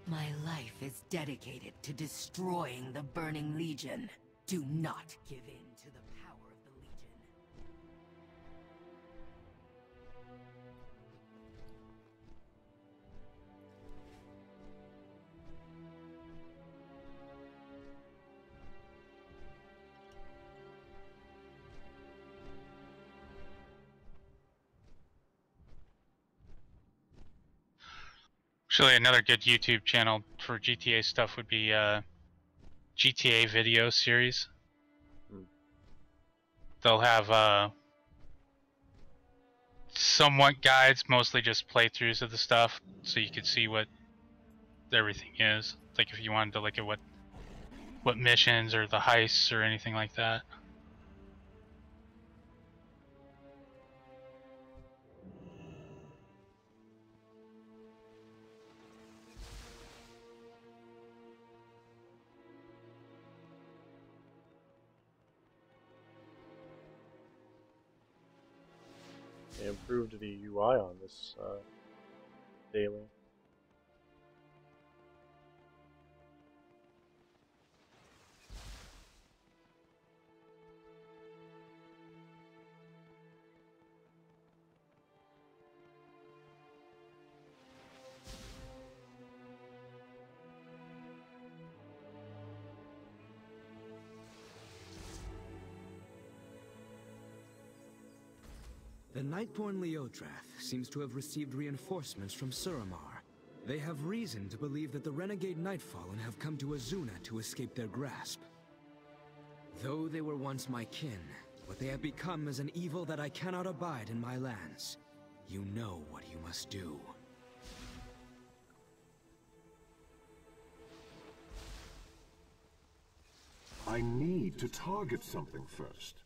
S15: My life is dedicated to destroying the Burning Legion. Do not give in to the power of the Legion.
S21: Actually, another good YouTube channel for GTA stuff would be GTA video series. They'll have somewhat guides, mostly just playthroughs of the stuff, so you can see what everything is. Like if you wanted to look at what missions or the heists or anything like that.
S1: They improved the UI on this daily.
S4: The Nightborn Leodrath seems to have received reinforcements from Suramar. They have reason to believe that the renegade Nightfallen have come to Azuna to escape their grasp. Though they were once my kin, what they have become is an evil that I cannot abide in my lands. You know what you must do.
S12: I need to target something first.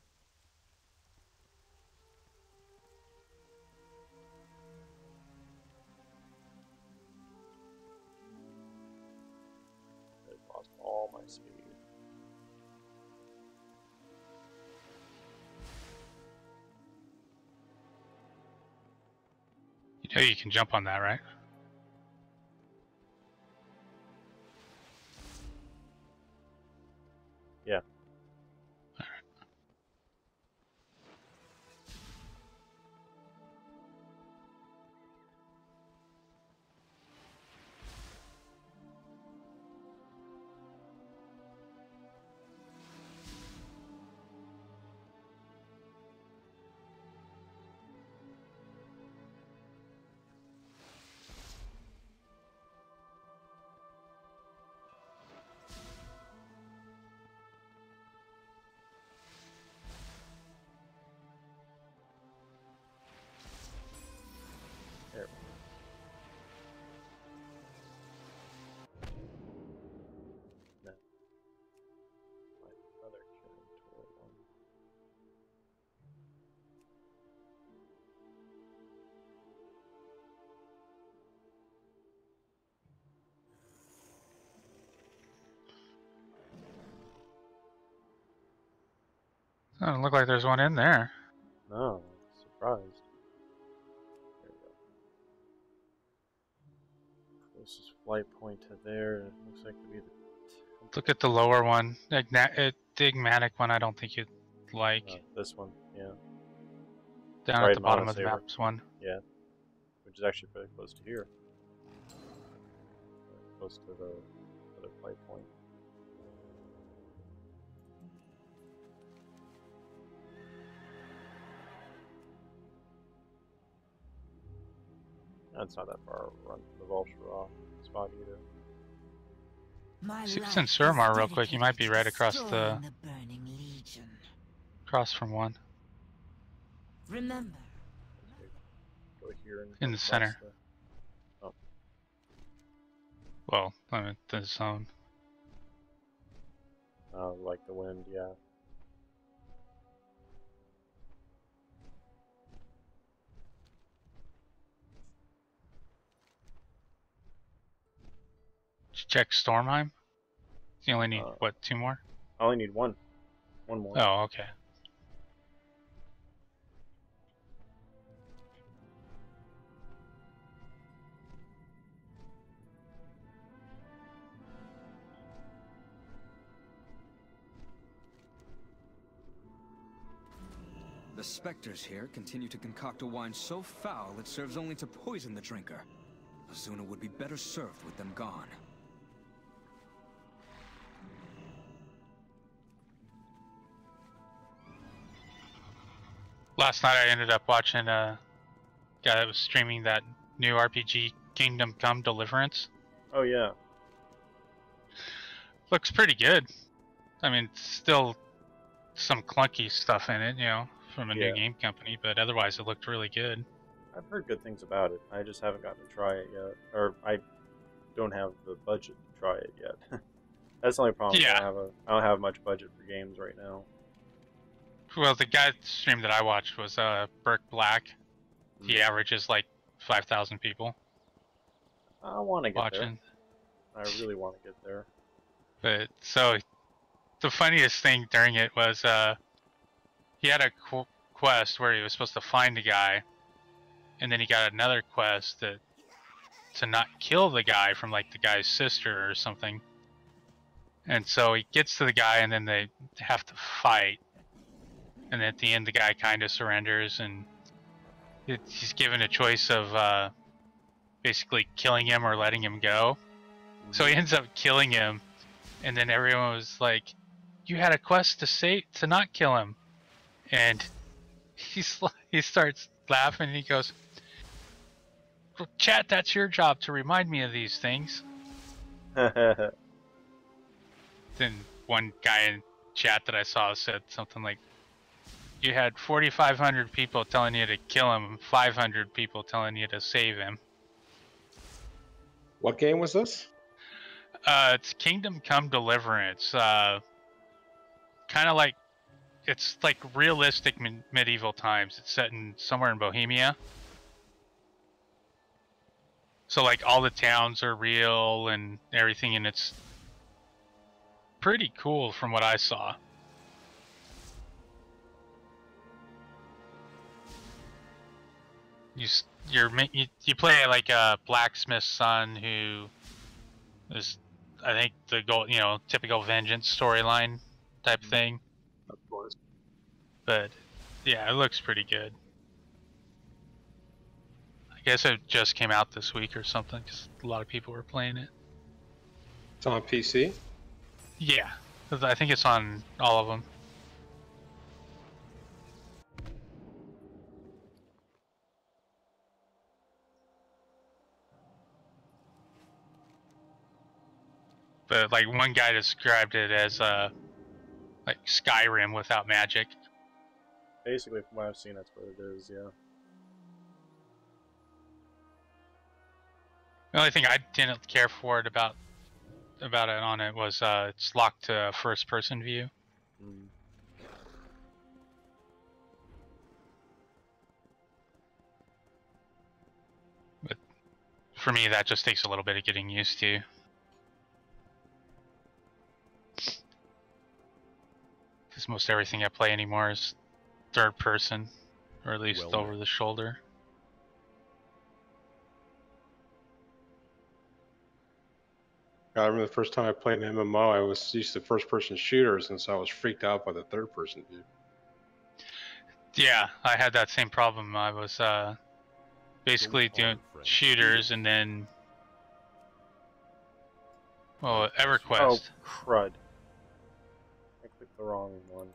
S1: I lost all my speed.
S21: You know you can jump on that, right?
S1: Yeah. There. No. Another killing tool one.
S21: Doesn't look like there's one in there.
S1: No, surprised. There we go. Closest flight point to there looks like to be the.
S21: Look at the lower one. The Enigmatic one I don't think you'd like.
S1: This one, yeah.
S21: Down at the bottom of the maps one.
S1: Yeah. Which is actually pretty close to here. Close to the other flight point. That's not that far a run from the Volshra spot either.
S21: See if it's in Suramar real quick. You might be right across the
S15: Burning Legion.
S21: across from one.
S15: Remember.
S1: Go here and
S21: In the center.
S1: Oh.
S21: Well, I mean the zone.
S1: Like the wind, yeah.
S21: Did you check Stormheim? You only need what, 2 more?
S1: I only need one. One more.
S21: Oh, okay.
S4: The specters here continue to concoct a wine so foul it serves only to poison the drinker. Azuna would be better served with them gone.
S21: Last night I ended up watching a guy that was streaming that new RPG, Kingdom Come Deliverance.
S1: Oh yeah.
S21: looks pretty good. I mean, still some clunky stuff in it, you know, from a new game company, but otherwise it looked really good.
S1: I've heard good things about it. I just haven't gotten to try it yet, or I don't have the budget to try it yet. That's the only problem.
S21: Yeah.
S1: I don't have much budget for games right now.
S21: Well, the guy's stream that I watched was Burke Black. He averages like 5,000 people.
S1: I want to get
S21: watching.
S1: There. I really want to get there.
S21: But so, the funniest thing during it was he had a quest where he was supposed to find a guy, and then he got another quest to not kill the guy from like the guy's sister or something. And so he gets to the guy, and then they have to fight. And at the end, the guy kind of surrenders, and he's given a choice of basically killing him or letting him go. So he ends up killing him, and then everyone was like, "You had a quest to not kill him," and he starts laughing, and he goes, "Well, chat, that's your job to remind me of these things." Then one guy in chat that I saw said something like, "You had 4,500 people telling you to kill him, 500 people telling you to save him."
S3: What game was this?
S21: It's Kingdom Come Deliverance. Kind of like, it's like realistic medieval times. It's set in somewhere in Bohemia. So like all the towns are real and everything, and it's pretty cool from what I saw. You play like a blacksmith's son who is, I think, the goal, you know, typical vengeance storyline type thing.
S3: Of course.
S21: But yeah, it looks pretty good. I guess it just came out this week or something because a lot of people were playing it.
S3: It's on PC?
S21: Yeah, I think it's on all of them. But like one guy described it as like Skyrim without magic.
S1: Basically, from what I've seen, that's what it is. Yeah.
S21: The only thing I didn't care for it about it on it was it's locked to first-person view. But for me, that just takes a little bit of getting used to. Because most everything I play anymore is third person, or at least over the shoulder.
S3: I remember the first time I played an MMO, I was used to first-person shooters, and so I was freaked out by the third-person view.
S21: Yeah, I had that same problem. I was basically doing shooters, and then, well, EverQuest.
S1: Oh, crud. I clicked the wrong one.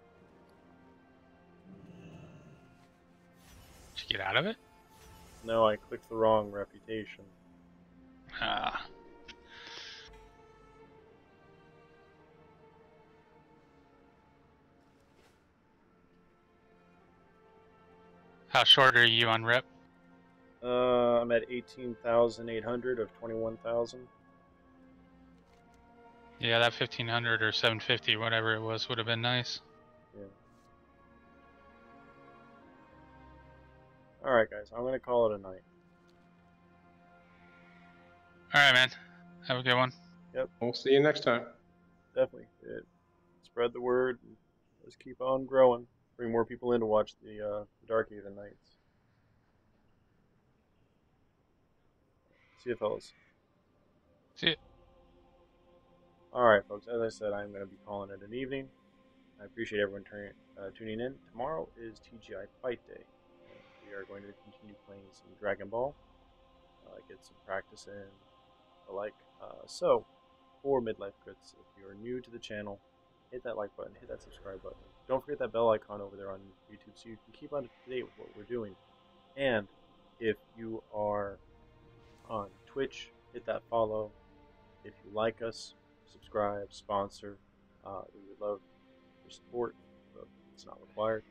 S21: Did you get out of it?
S1: No, I clicked the wrong reputation.
S21: Ah. How short are you on rep?
S1: I'm at 18,800 of 21,000.
S21: Yeah, that 1,500 or 750, whatever it was, would have been nice.
S1: Yeah. Alright, guys, I'm going to call it a night.
S21: Alright, man. Have a good one.
S1: Yep.
S3: We'll see you next time.
S1: Definitely. Spread the word. And let's keep on growing. Bring more people in to watch the Darkhaven nights. See you, fellas.
S21: See you.
S1: Alright, folks. As I said, I'm going to be calling it an evening. I appreciate everyone tuning in. Tomorrow is TGI Fight Day. We are going to continue playing some Dragon Ball. Get some practice in. So, for Midlife Crits, if you're new to the channel, hit that like button, hit that subscribe button. Don't forget that bell icon over there on YouTube so you can keep up to date with what we're doing. And if you are on Twitch, hit that follow. If you like us, subscribe, sponsor. We would love your support, but it's not required.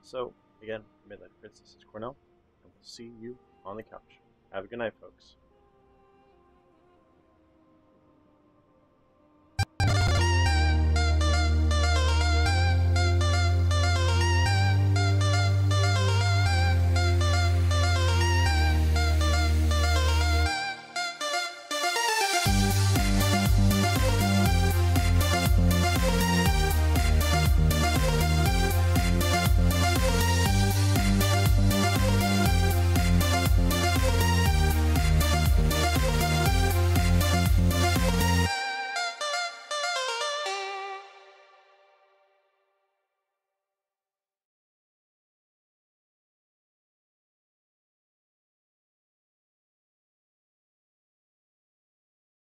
S1: So, again, Midnight Prince, this is Cornell, and we'll see you on the couch. Have a good night, folks.